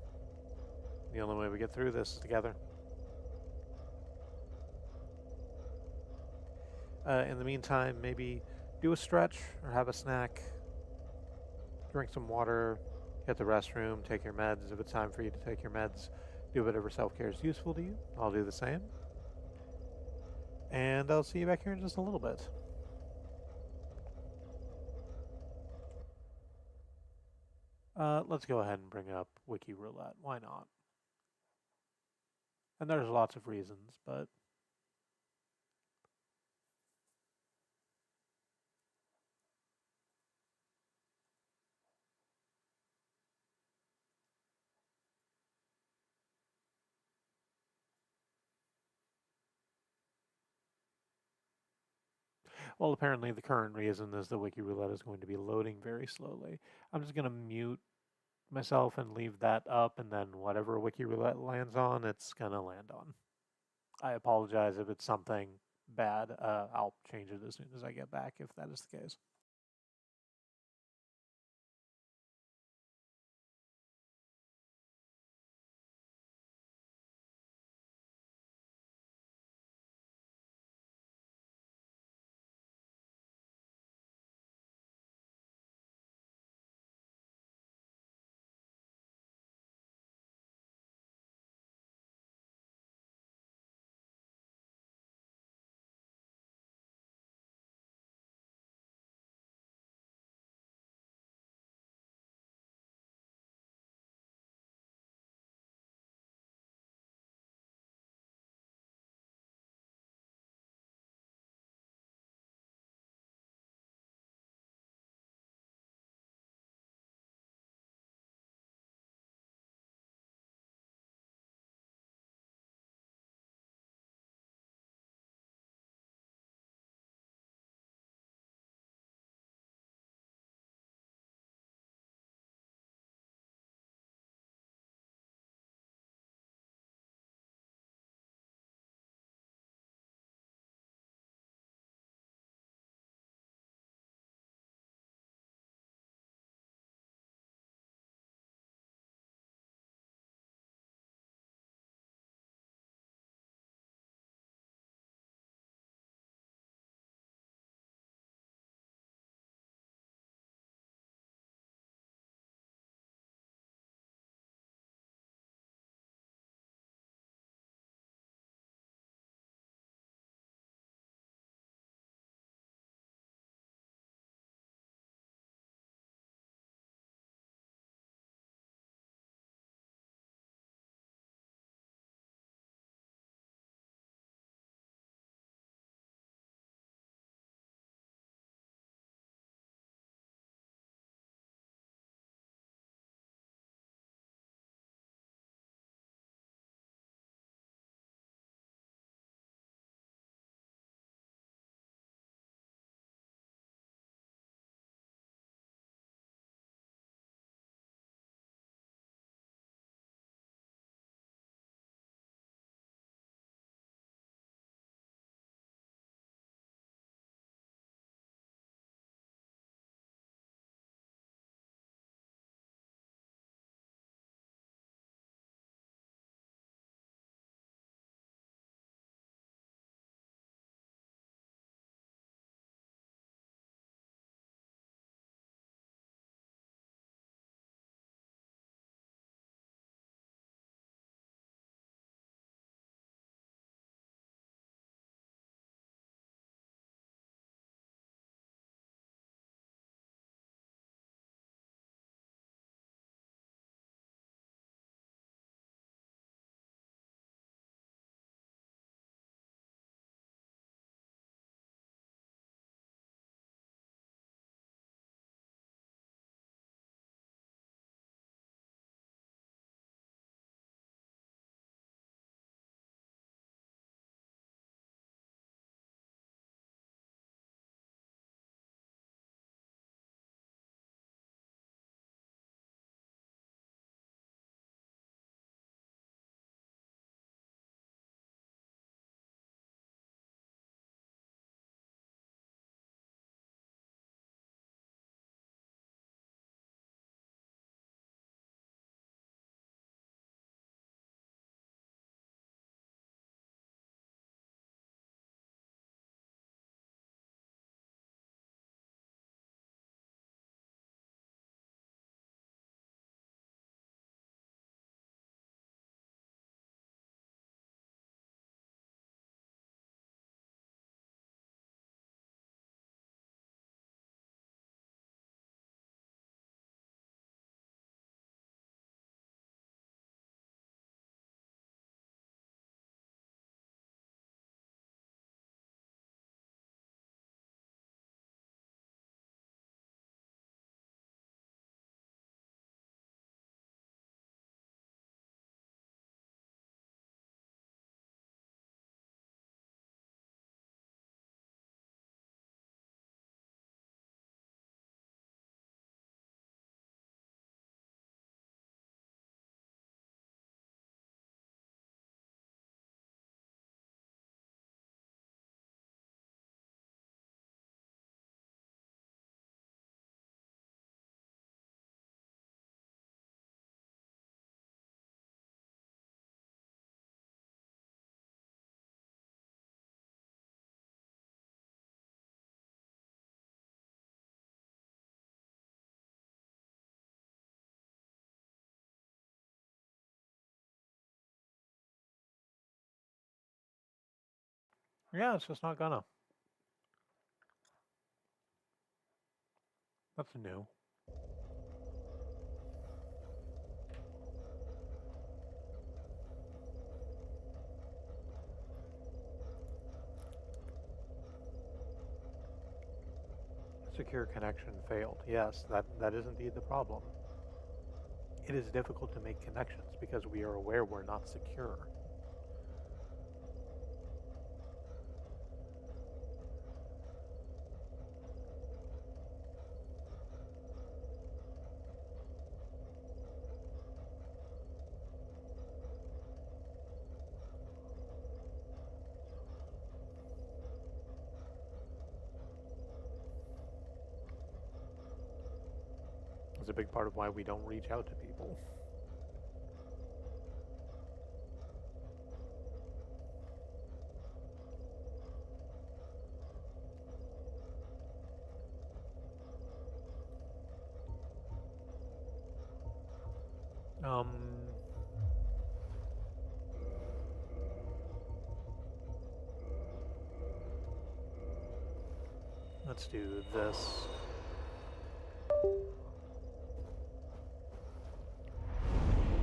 S1: The only way we get through this is together. In the meantime, maybe do a stretch or have a snack, drink some water, hit the restroom, take your meds if it's time for you to take your meds. Do whatever self-care is useful to you. I'll do the same. And I'll see you back here in just a little bit. Let's go ahead and bring up Wiki Roulette. Why not? And there's lots of reasons, but... Well, apparently the current reason is the Wiki Roulette is going to be loading very slowly. I'm just going to mute myself and leave that up, and then whatever Wiki Roulette lands on, it's going to land on. I apologize if it's something bad. I'll change it as soon as I get back if that is the case. Yeah, it's just not gonna. That's new. Secure connection failed. Yes, that is indeed the problem. It is difficult to make connections because we are aware we're not secure. It's a big part of why we don't reach out to people. Um, let's do this.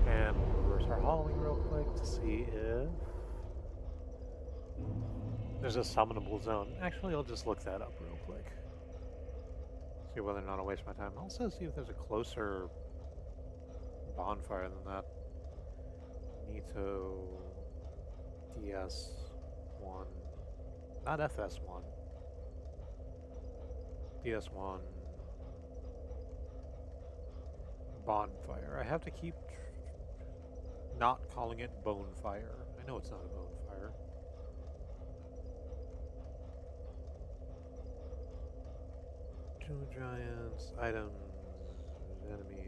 S1: And we'll reverse our hollowing real quick to see if there's a summonable zone. Actually, I'll just look that up real quick. See whether or not I waste my time. I'll also see if there's a closer bonfire than that. Nito DS1. Not FS1. DS1 bonfire. I have to keep not calling it bonefire. I know it's not a bonefire. Two giants, items, enemies.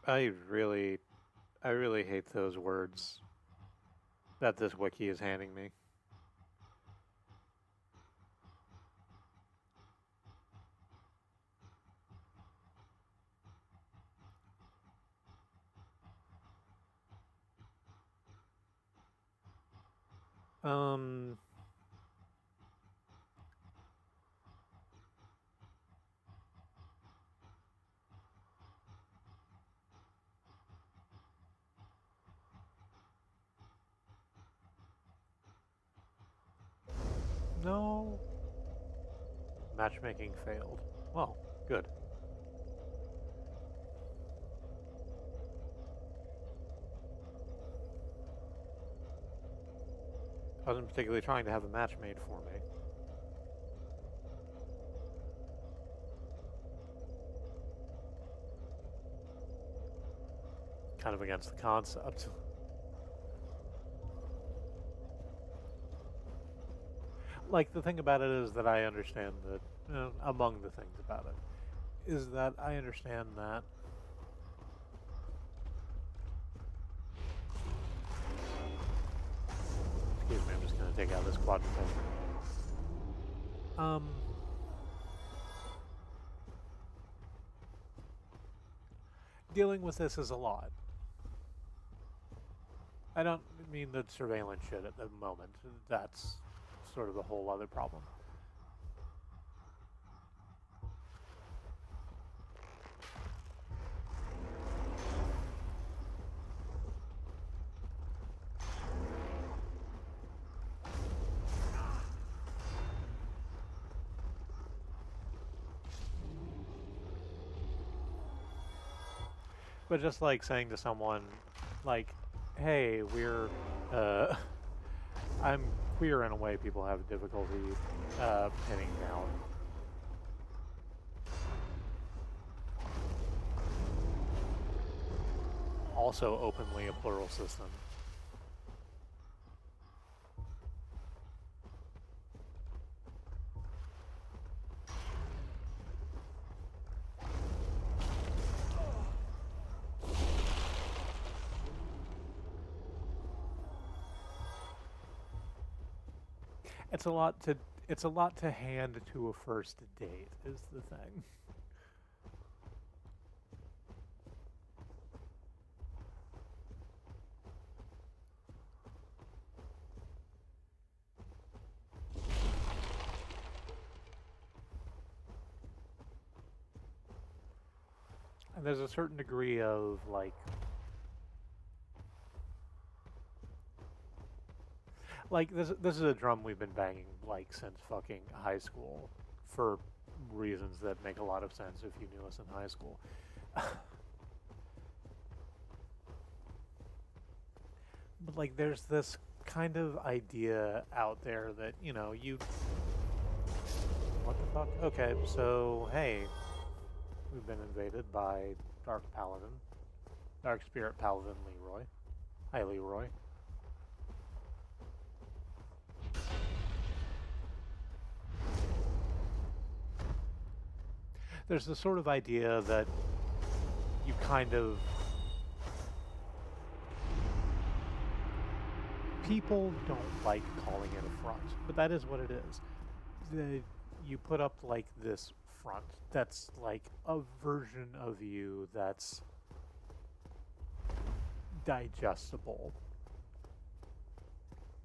S1: I really hate those words that this wiki is handing me. No. Matchmaking failed. Well, good. I wasn't particularly trying to have a match made for me. Kind of against the concept. Like, the thing about it is that I understand that, among the things about it, is that I understand that excuse me, I'm just going to take out this quadrant. Dealing with this is a lot. I don't mean the surveillance shit at the moment. That's sort of a whole other problem. But just like saying to someone, like, hey, we're, I'm queer in a way people have difficulty pinning down. Also openly a plural system. it's a lot to hand to a first date is the thing. And there's a certain degree of like this is a drum we've been banging like since fucking high school for reasons that make a lot of sense if you knew us in high school. But like there's this kind of idea out there that, you know, what the fuck? Okay, so hey, we've been invaded by Dark Spirit Paladin Leroy. Hi, Leroy. There's this sort of idea that you kind of... People don't like calling it a front, but that is what it is. You put up like this front that's like a version of you that's digestible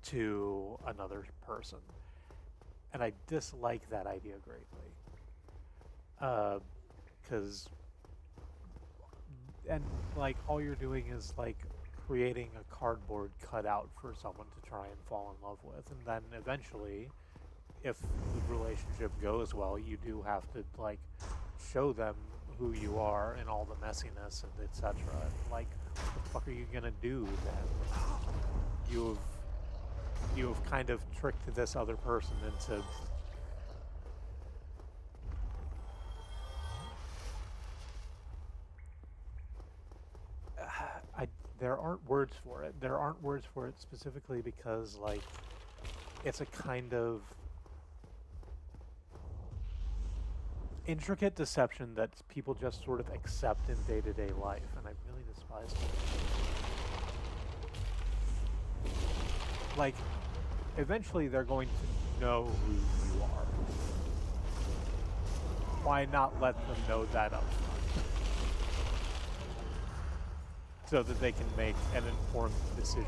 S1: to another person. And I dislike that idea greatly. Because like all you're doing is like creating a cardboard cutout for someone to try and fall in love with, and then eventually, if the relationship goes well, you do have to like show them who you are and all the messiness and etc. Like, what the fuck are you gonna do then? You've kind of tricked this other person into there aren't words for it. There aren't words for it specifically because, like, it's a kind of intricate deception that people just sort of accept in day-to-day life, and I really despise it. Like, eventually they're going to know who you are. Why not let them know that up front? So that they can make an informed decision.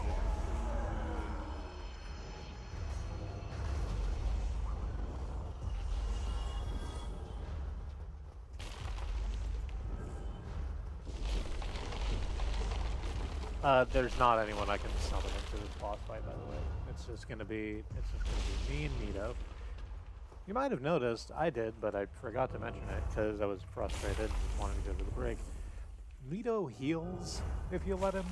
S1: There's not anyone I can summon into this boss fight, by the way. It's just gonna be me and Nito. You might have noticed, I did, but I forgot to mention it because I was frustrated and just wanted to go to the break. Nito heals if you let him.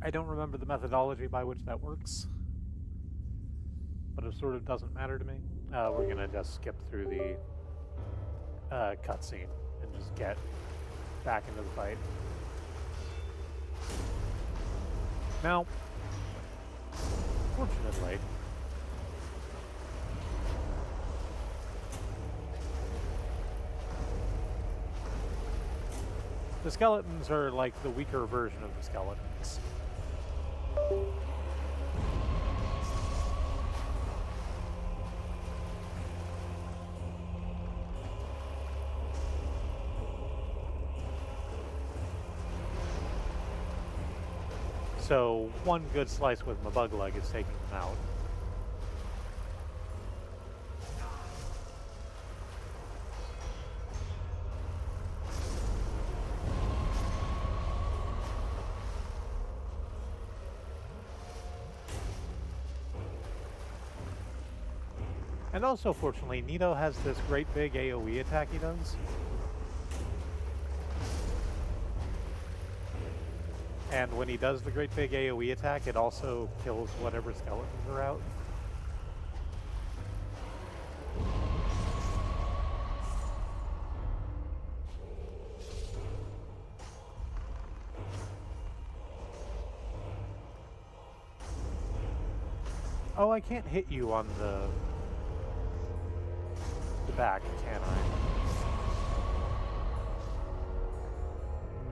S1: I don't remember the methodology by which that works, but it sort of doesn't matter to me. We're gonna just skip through the cutscene and just get back into the fight. Now, fortunately, the skeletons are like the weaker version of the skeletons. So one good slice with my bug leg is taking them out. And also, fortunately, Nito has this great big AoE attack he does. And when he does the great big AoE attack, it also kills whatever skeletons are out. Oh, I can't hit you on the back, can I?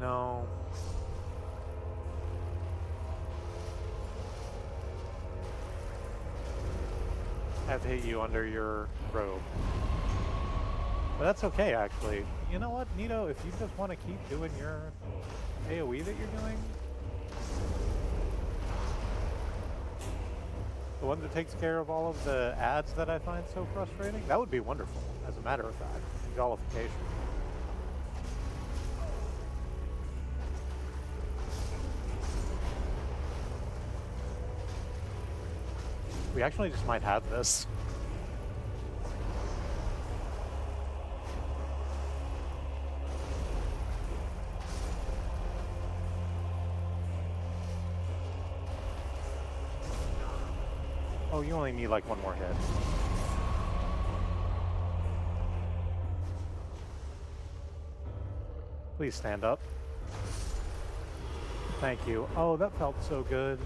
S1: No. I have to hit you under your robe. But that's okay, actually. You know what, Nito? If you just want to keep doing your AoE that you're doing, the one that takes care of all of the ads that I find so frustrating, that would be wonderful, as a matter of fact. Jollification. We actually just might have this. Oh, you only need like one more hit. Please stand up. Thank you. Oh, that felt so good.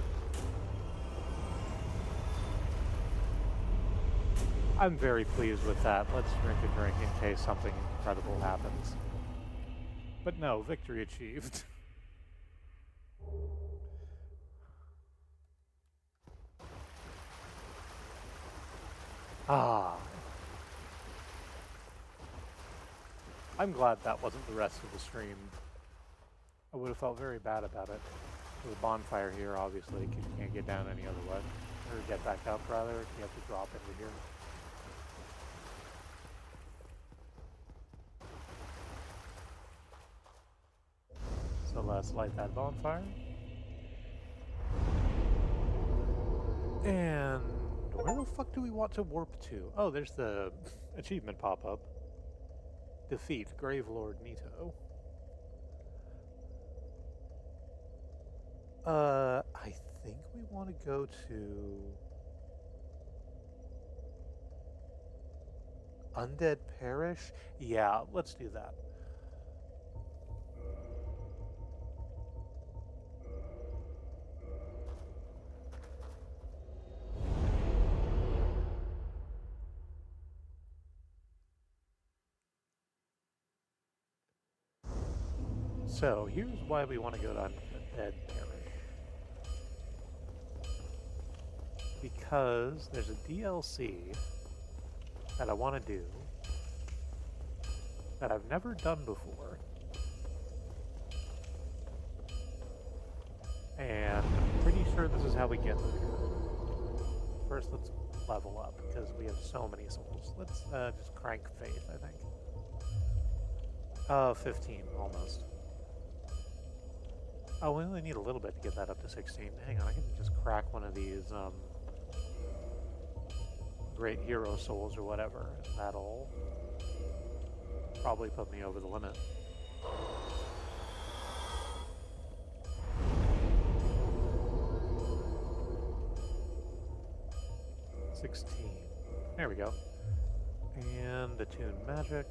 S1: I'm very pleased with that. Let's drink a drink in case something incredible happens. But no, victory achieved. Ah. I'm glad that wasn't the rest of the stream. I would have felt very bad about it. There's a bonfire here, obviously. You can't get down any other way. Or get back up, rather. You have to drop into here. So let's light that bonfire. And where the fuck do we want to warp to? Oh, there's the achievement pop-up. Defeat Gravelord Nito. I think we want to go to Undead Parish? Yeah, let's do that. So, here's why we want to go to Undead Parish. Because there's a DLC that I want to do that I've never done before. And I'm pretty sure this is how we get there. First, let's level up, because we have so many souls. Let's just crank faith, I think. 15, almost. Oh, we only need a little bit to get that up to 16. Hang on, I can just crack one of these great hero souls or whatever, and that'll probably put me over the limit. $16. There we go. And attune magic.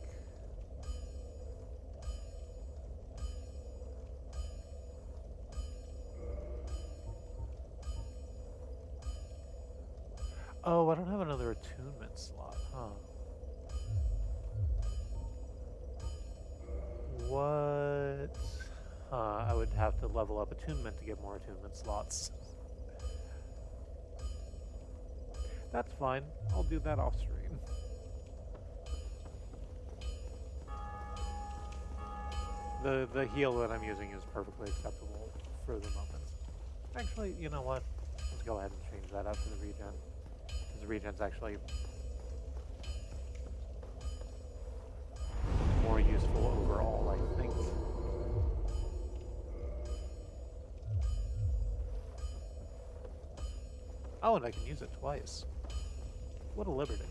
S1: Oh, I don't have another attunement slot, huh? What? I would have to level up attunement to get more attunement slots. That's fine. I'll do that off stream. The heal that I'm using is perfectly acceptable for the moment. Actually, you know what? Let's go ahead and change that out for the regen. Because the regen's actually more useful overall, I think. Oh, and I can use it twice. What a liberty.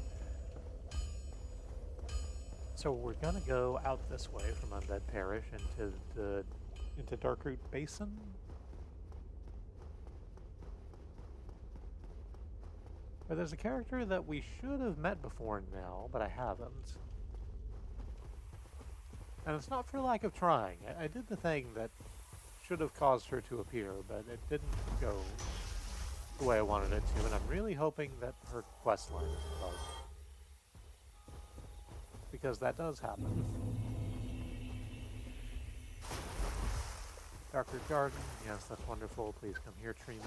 S1: So we're gonna go out this way from Undead Parish into Darkroot Basin. But there's a character that we should have met before now, but I haven't. And it's not for lack of trying. I did the thing that should have caused her to appear, but it didn't go the way I wanted it to, and I'm really hoping that her quest line is a bug. Because that does happen. Darker Garden, yes, that's wonderful. Please come here, Treeman.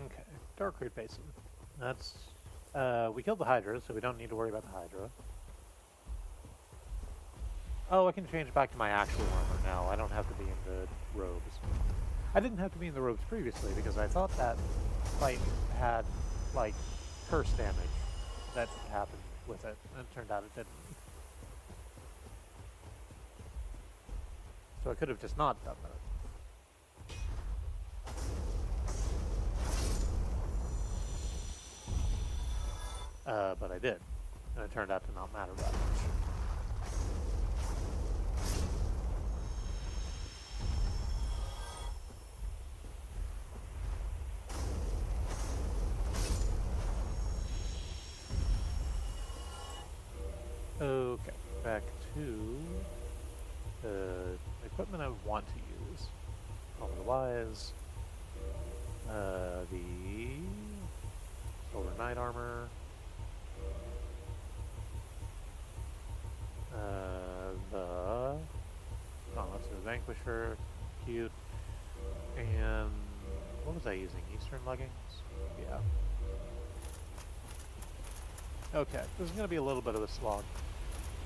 S1: Okay, Darkroot Basin. That's, we killed the Hydra, so we don't need to worry about the Hydra. Oh, I can change back to my actual armor now. I don't have to be in the robes. I didn't have to be in the robes previously because I thought that fight had, like, curse damage that happened with it, and it turned out it didn't. So I could have just not done that. But I did, and it turned out to not matter that much. Okay, back to the equipment I want to use. Otherwise, the Solar Knight Armor, that's a Vanquisher, cute, and what was I using? Eastern Leggings? Yeah. Okay, this is going to be a little bit of a slog,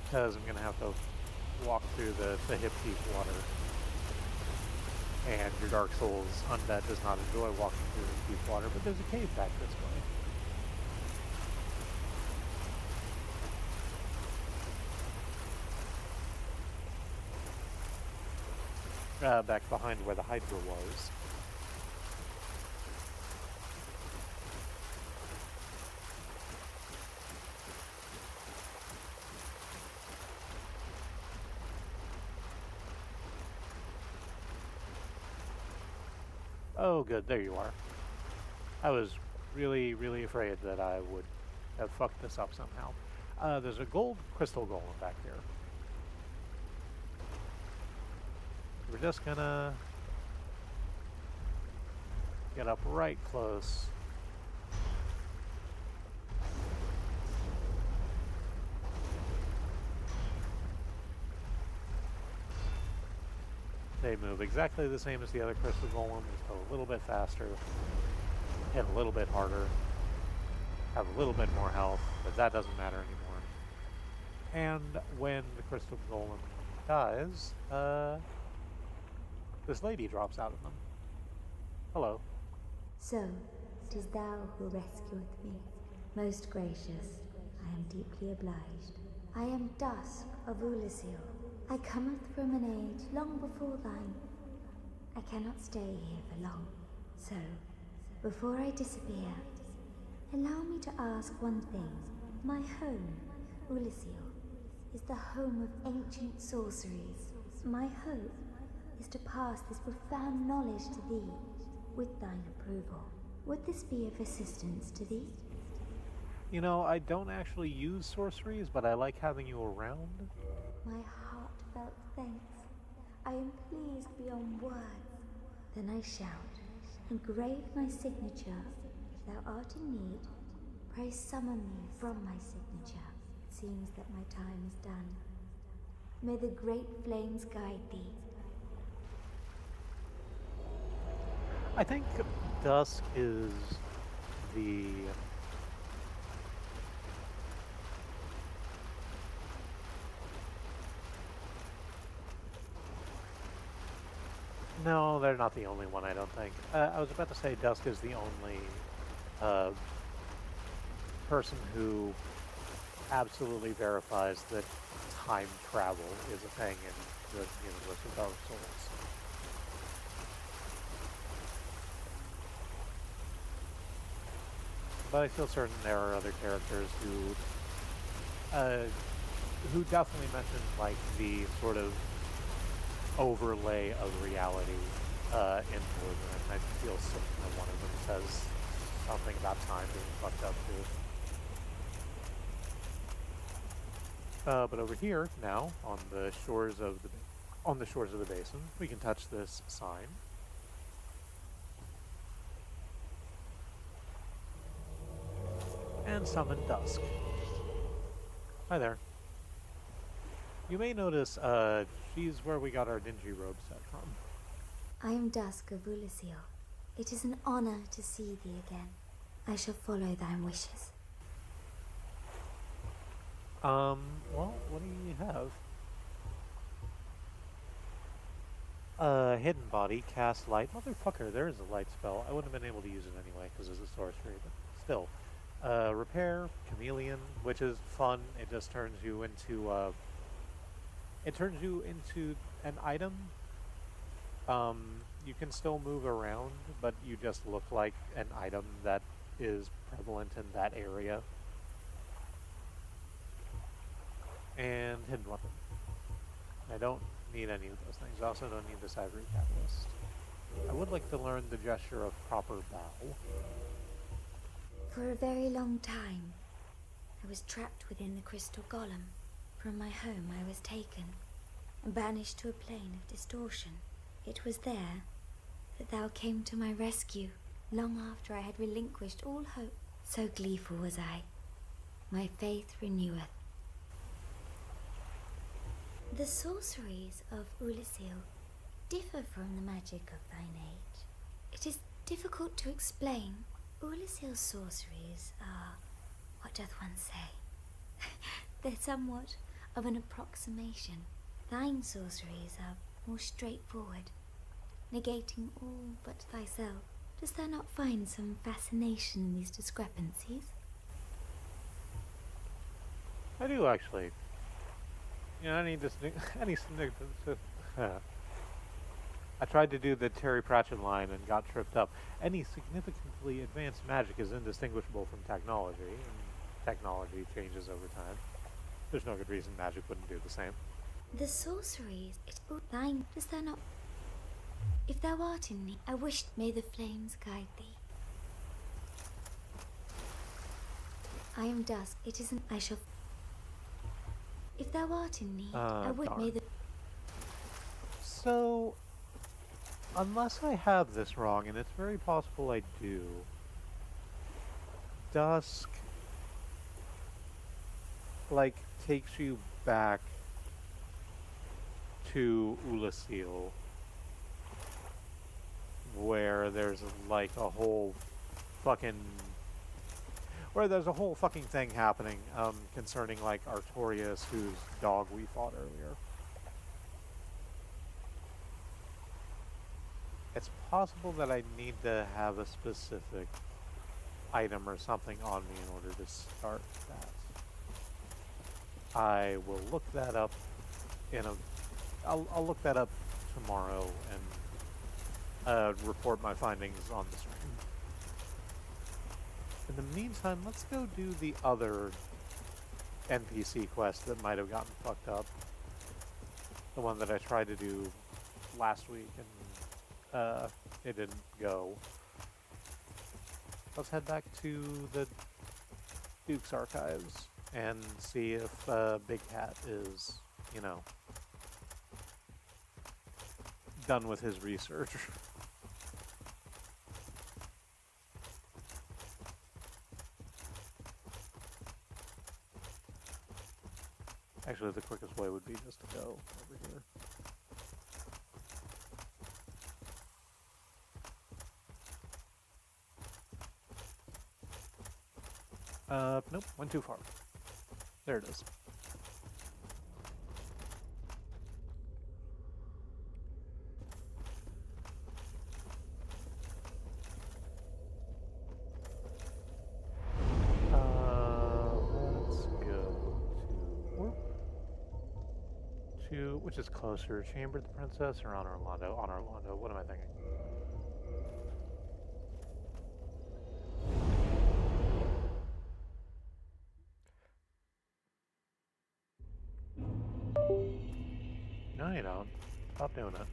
S1: because I'm going to have to walk through the hip-deep water, and your Dark Souls undead does not enjoy walking through the deep water, but there's a cave back this way. Back behind where the Hydra was. Oh, good, there you are. I was really, really afraid that I would have fucked this up somehow. There's a gold crystal golem back here. We're just gonna get up right close. They move exactly the same as the other crystal golem, just a little bit faster, hit a little bit harder, have a little bit more health, but that doesn't matter anymore. And when the crystal golem dies, this lady drops out of them. Hello.
S4: So, 'tis thou who rescueth me. Most gracious, I am deeply obliged. I am Dusk of Ulasil. I cometh from an age long before thine. I cannot stay here for long. So, before I disappear, allow me to ask one thing. My home, Ulasil, is the home of ancient sorceries. My hope is to pass this profound knowledge to thee, with thine approval. Would this be of assistance to thee?
S1: You know, I don't actually use sorceries, but I like having you around.
S4: My heartfelt thanks. I am pleased beyond words. Then I shout, engrave my signature. If thou art in need, pray summon me from my signature. It seems that my time is done. May the great flames guide thee.
S1: I think Dusk is the No, they're not the only one, I don't think. I was about to say Dusk is the only uh, person who absolutely verifies that time travel is a thing in the universe of Dark Souls. But I feel certain there are other characters who definitely mention like the sort of overlay of reality into it, and I feel certain that one of them says something about time being fucked up too. But over here now, on the shores of the basin, we can touch this sign. And summon Dusk. Hi there. You may notice she's where we got our dingy robe set from.
S4: I am Dusk of Ulasil. It is an honor to see thee again. I shall follow thine wishes.
S1: Well, what do you have? Hidden body, cast light. Motherfucker, there is a light spell. I wouldn't have been able to use it anyway, because it's a sorcery, but still. Repair, chameleon, which is fun. It just turns you into, an item. You can still move around, but you just look like an item that is prevalent in that area. And hidden weapon. I don't need any of those things. I also don't need this ivory catalyst. I would like to learn the gesture of proper bow.
S4: For a very long time, I was trapped within the crystal golem. From my home I was taken and banished to a plane of distortion. It was there that thou came to my rescue, long after I had relinquished all hope. So gleeful was I. My faith reneweth. The sorceries of Ulasil differ from the magic of thine age. It is difficult to explain. Ulasil's sorceries are, what doth one say? They're somewhat of an approximation. Thine sorceries are more straightforward, negating all but thyself. Dost thou not find some fascination in these discrepancies?
S1: I do, actually. You know, I tried to do the Terry Pratchett line and got tripped up. Any significantly advanced magic is indistinguishable from technology, and technology changes over time. There's no good reason magic wouldn't do the same.
S4: The sorceries, thine, dost thou not? If thou art in me, I wish may the flames guide thee. I am dusk, it isn't, I shall. If thou art in need, I would may the.
S1: So, unless I have this wrong, and it's very possible I do, Dusk, like, takes you back to Ulasil, where there's, like, a whole fucking thing happening concerning, like, Artorias, whose dog we fought earlier. It's possible that I need to have a specific item or something on me in order to start that. I will look that up I'll look that up tomorrow and report my findings on the stream. In the meantime, let's go do the other NPC quest that might have gotten fucked up. The one that I tried to do last week and it didn't go. Let's head back to the Duke's archives and see if Big Cat is, you know, done with his research. Actually, the quickest way would be just to go over here. Nope, went too far. There it is. to, which is closer, Chamber of the Princess or Honor Orlando? Honor Orlando, what am I thinking? No, you don't. Stop doing it.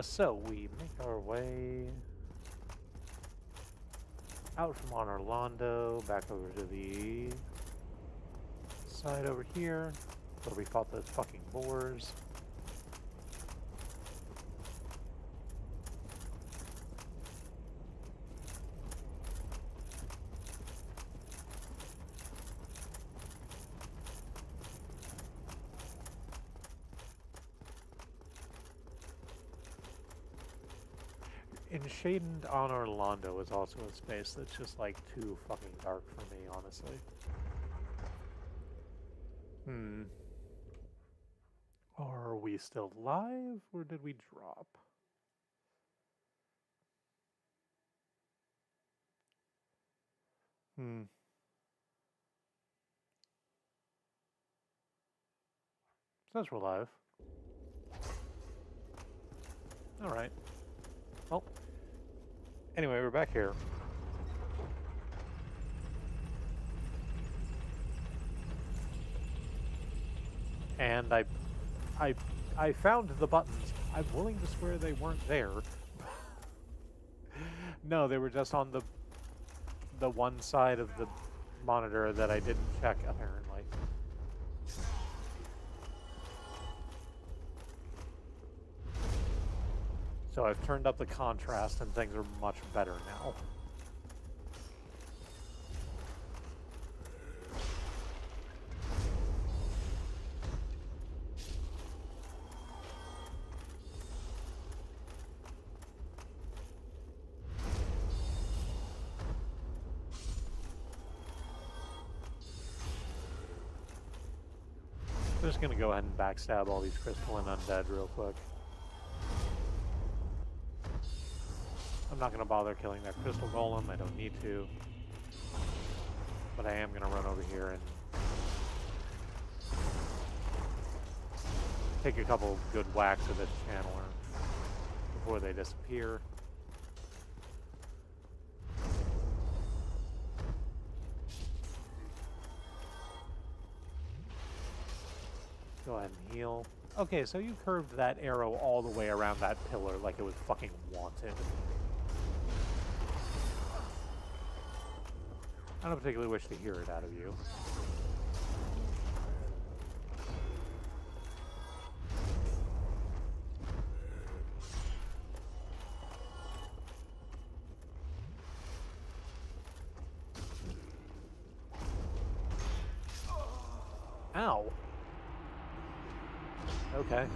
S1: So we make our way out from Honor Orlando, back over to the side over here, where we fought those fucking boars. Enshaded Honor Orlando is also a space that's just like too fucking dark for me, honestly. Are we still live, or did we drop? Says we're live. Alright. Well, anyway, we're back here. And I found the buttons. I'm willing to swear they weren't there. No, they were just on the one side of the monitor that I didn't check, apparently. So I've turned up the contrast and things are much better now. I'm just gonna go ahead and backstab all these crystalline undead real quick. I'm not gonna bother killing that crystal golem, I don't need to. But I am gonna run over here and take a couple good whacks of this channeler before they disappear. Go ahead and heal. Okay, so you curved that arrow all the way around that pillar like it was fucking wanted. I don't particularly wish to hear it out of you. Ow. Okay.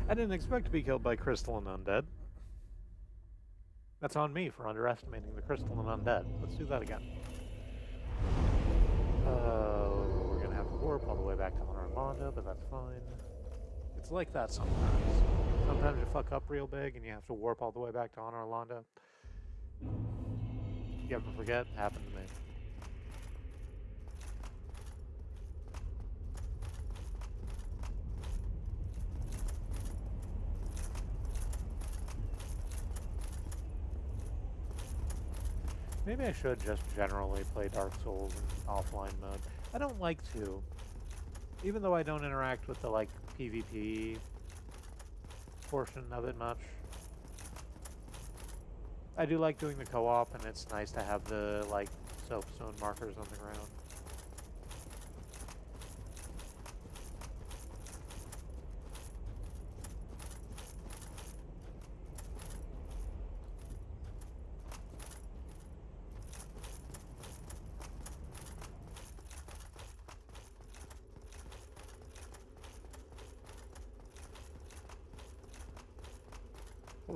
S1: I didn't expect to be killed by crystalline undead. That's on me for underestimating the crystalline undead. Let's do that again. We're gonna have to warp all the way back to Honor Orlando, but that's fine. It's like that sometimes. Sometimes you fuck up real big and you have to warp all the way back to Honor Orlando. You ever forget? Happened to me. Maybe I should just generally play Dark Souls in offline mode. I don't like to. Even though I don't interact with the, like, PvP portion of it much. I do like doing the co-op, and it's nice to have the, like, soapstone markers on the ground.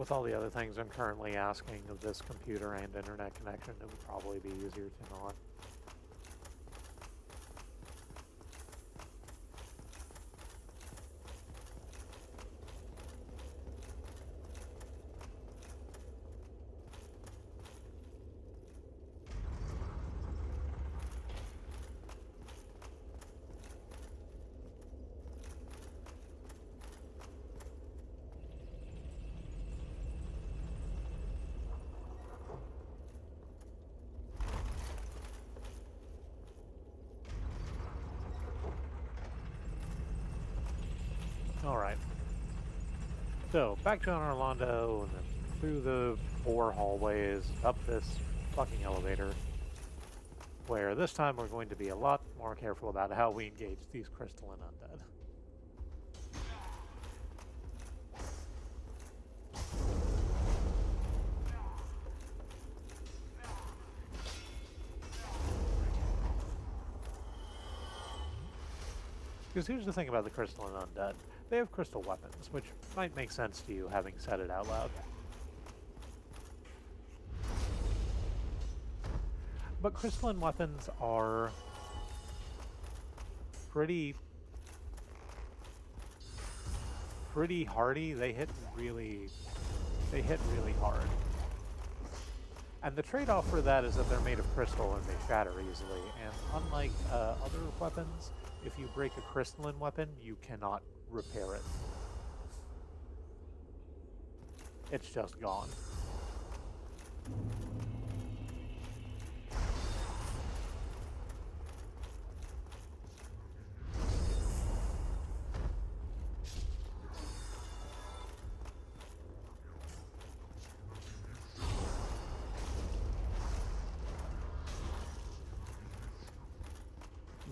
S1: with all the other things I'm currently asking of this computer and internet connection, it would probably be easier to not. Alright. So, back to Anor Londo, and then through the 4 hallways, up this fucking elevator, where this time we're going to be a lot more careful about how we engage these crystalline undead. Because here's the thing about the crystalline undead. They have crystal weapons, which might make sense to you having said it out loud. But crystalline weapons are pretty hardy. They hit really hard. And the trade-off for that is that they're made of crystal and they shatter easily. And unlike other weapons, if you break a crystalline weapon, you cannot repair it. It's just gone.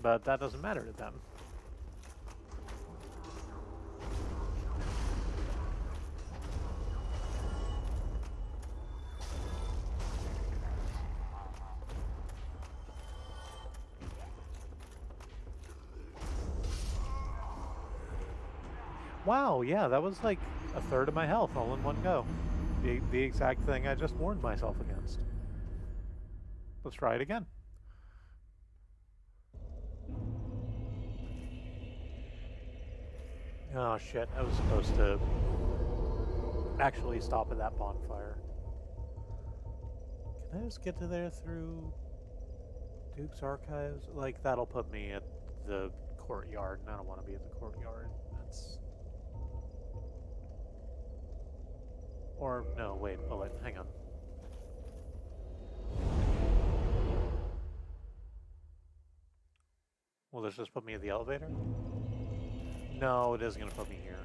S1: But that doesn't matter to them. Wow, yeah, that was like a third of my health all in one go. The exact thing I just warned myself against. Let's try it again. Oh shit, I was supposed to actually stop at that bonfire. Can I just get to there through Duke's Archives? Like, that'll put me at the courtyard, and I don't want to be at the courtyard. That's... Or, no, wait, bullet, hang on. Will this just put me at the elevator? No, it is going to put me here.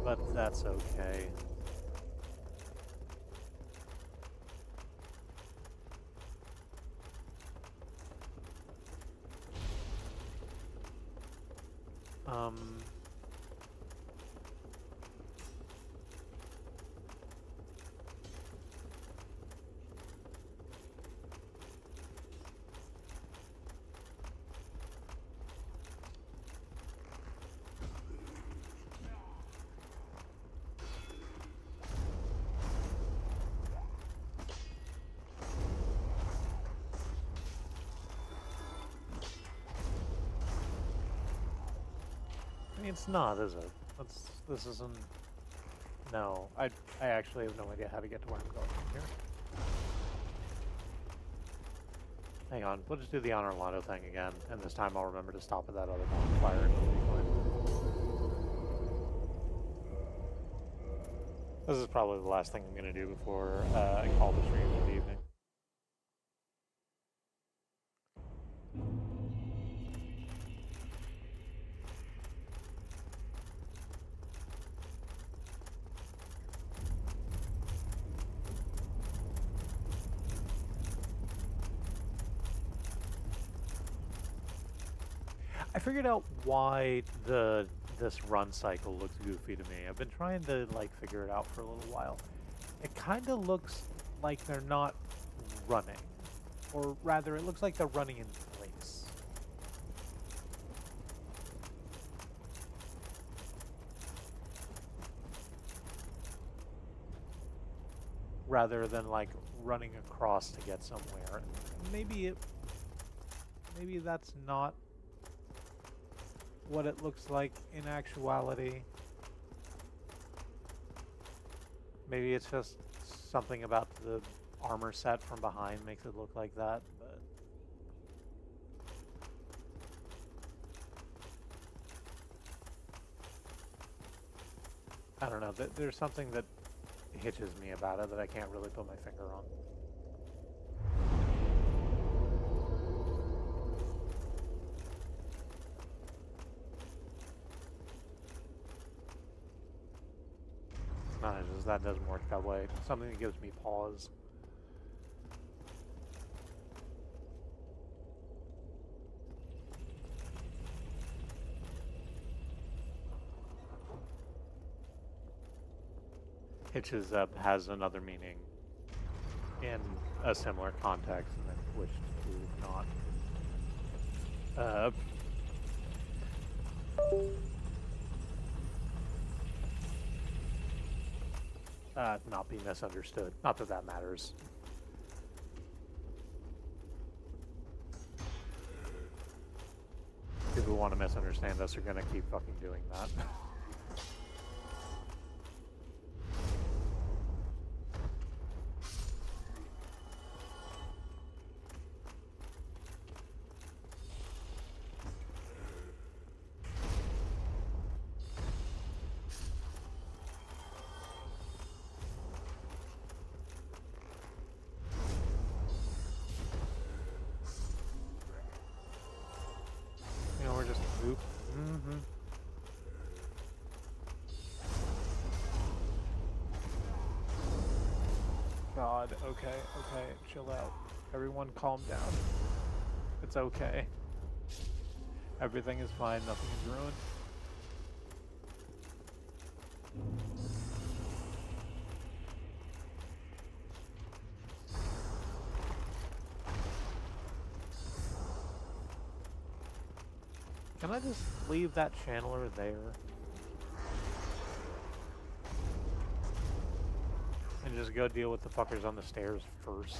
S1: But that's okay. I mean, it's not, is it? This isn't... No, I actually have no idea how to get to where I'm going from here. Hang on, we'll just do the Anor Londo thing again, and this time I'll remember to stop at that other bonfire and it'll be fine. This is probably the last thing I'm going to do before I call the stream for the evening. I figured out why this run cycle looks goofy to me. I've been trying to like figure it out for a little while. It kind of looks like they're not running, or rather it looks like they're running in place. rather than like running across to get somewhere. Maybe that's not what it looks like in actuality. Maybe it's just something about the armor set from behind makes it look like that, but I don't know. There's something that hitches me about it that I can't really put my finger on. No, it's just that doesn't work that way. Something that gives me pause. Hitches up has another meaning in a similar context, and then switched to not be misunderstood. Not that that matters. People who want to misunderstand us are gonna keep fucking doing that. God, okay, chill out. Everyone calm down. It's okay. Everything is fine, nothing is ruined. Can I just leave that channeler there? And just go deal with the fuckers on the stairs first.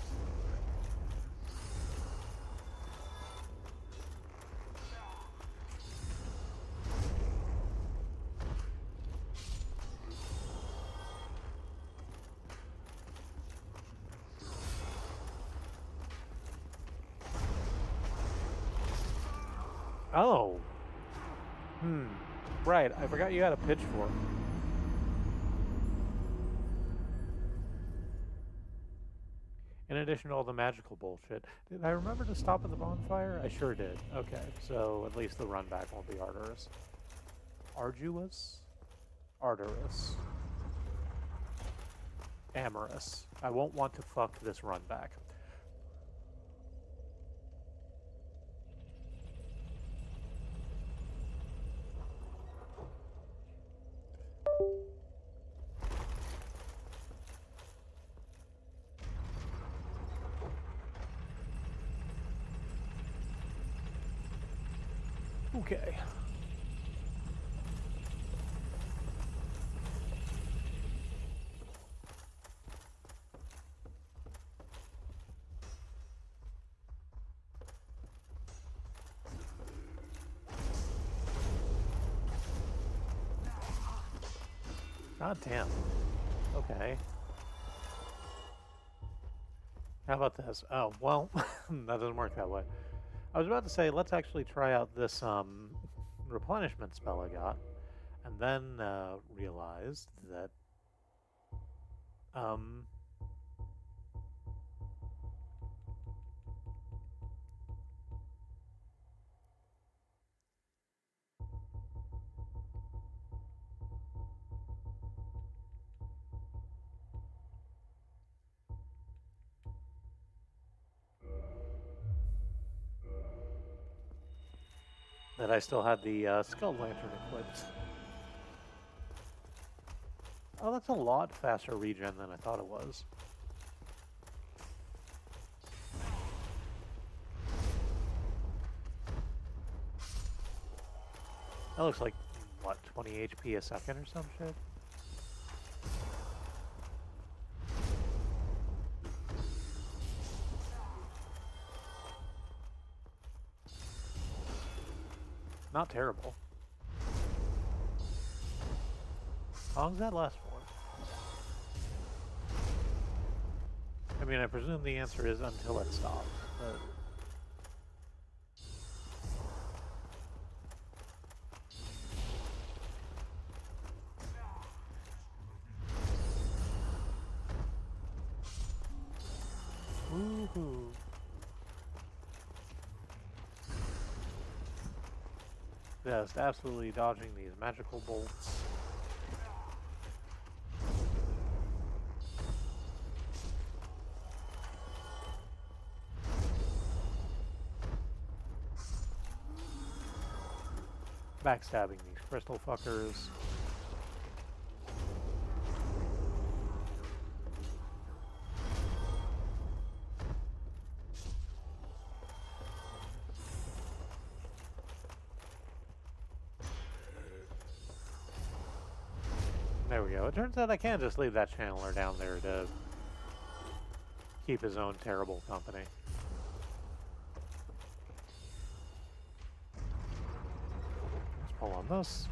S1: Oh. Right, I forgot you had a pitchfork. In addition to all the magical bullshit, did I remember to stop at the bonfire? I sure did. Okay, so at least the run back won't be arduous. Arduous? Arduous. Amorous. I won't want to fuck this run back. Okay. God damn. Okay. How about this? Oh, well, that doesn't work that way. I was about to say, let's actually try out this replenishment spell I got, and then realized that I still had the skull lantern equipped. Oh, that's a lot faster regen than I thought it was. That looks like, what, 20 HP a second or some shit? Not terrible. How long does that last for? I mean, I presume the answer is until it stops, but... Woohoo! Just absolutely dodging these magical bolts. Backstabbing these crystal fuckers. There we go. It turns out I can just leave that channeler down there to keep his own terrible company. Let's pull on this,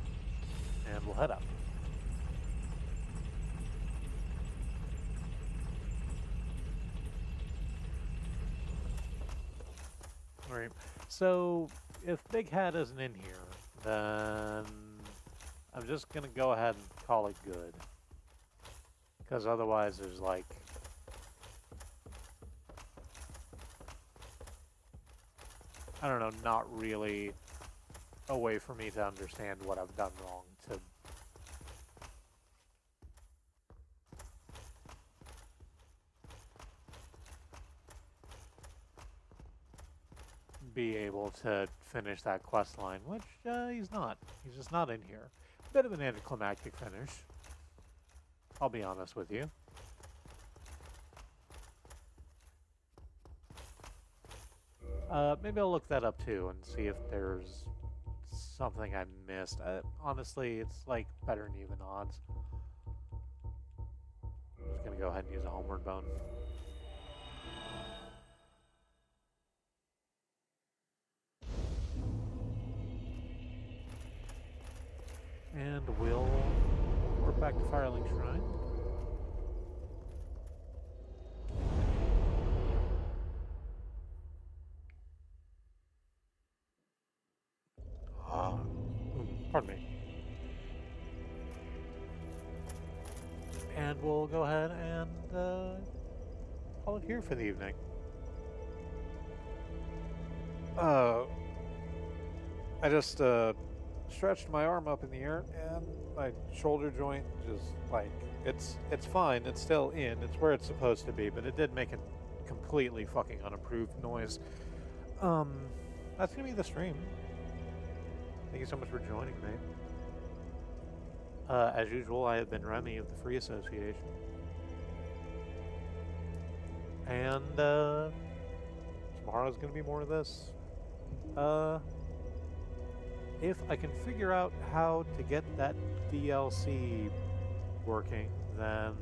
S1: and we'll head up. Alright, so if Big Hat isn't in here, then I'm just gonna go ahead and call it good. Because otherwise there's like... I don't know, not really a way for me to understand what I've done wrong to... be able to finish that quest line, which he's not. He's just not in here. Bit of an anticlimactic finish. I'll be honest with you. Maybe I'll look that up too and see if there's something I missed. Honestly, it's like better than even odds. I'm just gonna go ahead and use a homeward bone. And we'll work back to Firelink Shrine. Pardon me. And we'll go ahead and call it here for the evening. I just stretched my arm up in the air and my shoulder joint just like it's fine, it's still in, it's where it's supposed to be, but it did make a completely fucking unapproved noise. That's gonna be the stream. Thank you so much for joining me. As usual, I have been Remy of the Free Association. And tomorrow's gonna be more of this. If I can figure out how to get that DLC working, then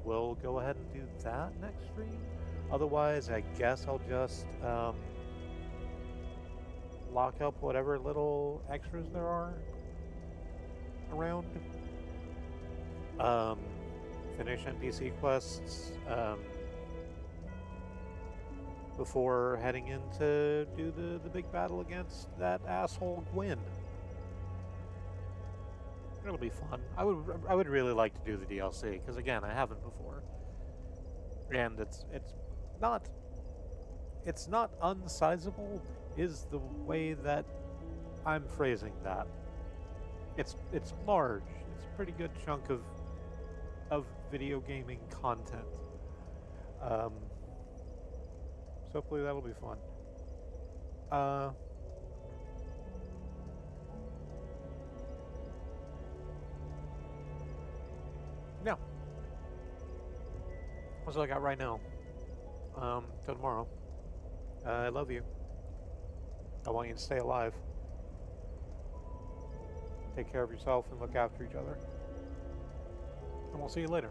S1: we'll go ahead and do that next stream. Otherwise, I guess I'll just lock up whatever little extras there are around. Finish NPC quests before heading in to do the big battle against that asshole Gwyn. It'll be fun. I would really like to do the DLC because again, I haven't before, and it's not unsizable is the way that I'm phrasing that. It's large. It's a pretty good chunk of video gaming content. So hopefully that'll be fun. Yeah. That's all I got right now. Till tomorrow. I love you. I want you to stay alive. Take care of yourself and look after each other. And we'll see you later.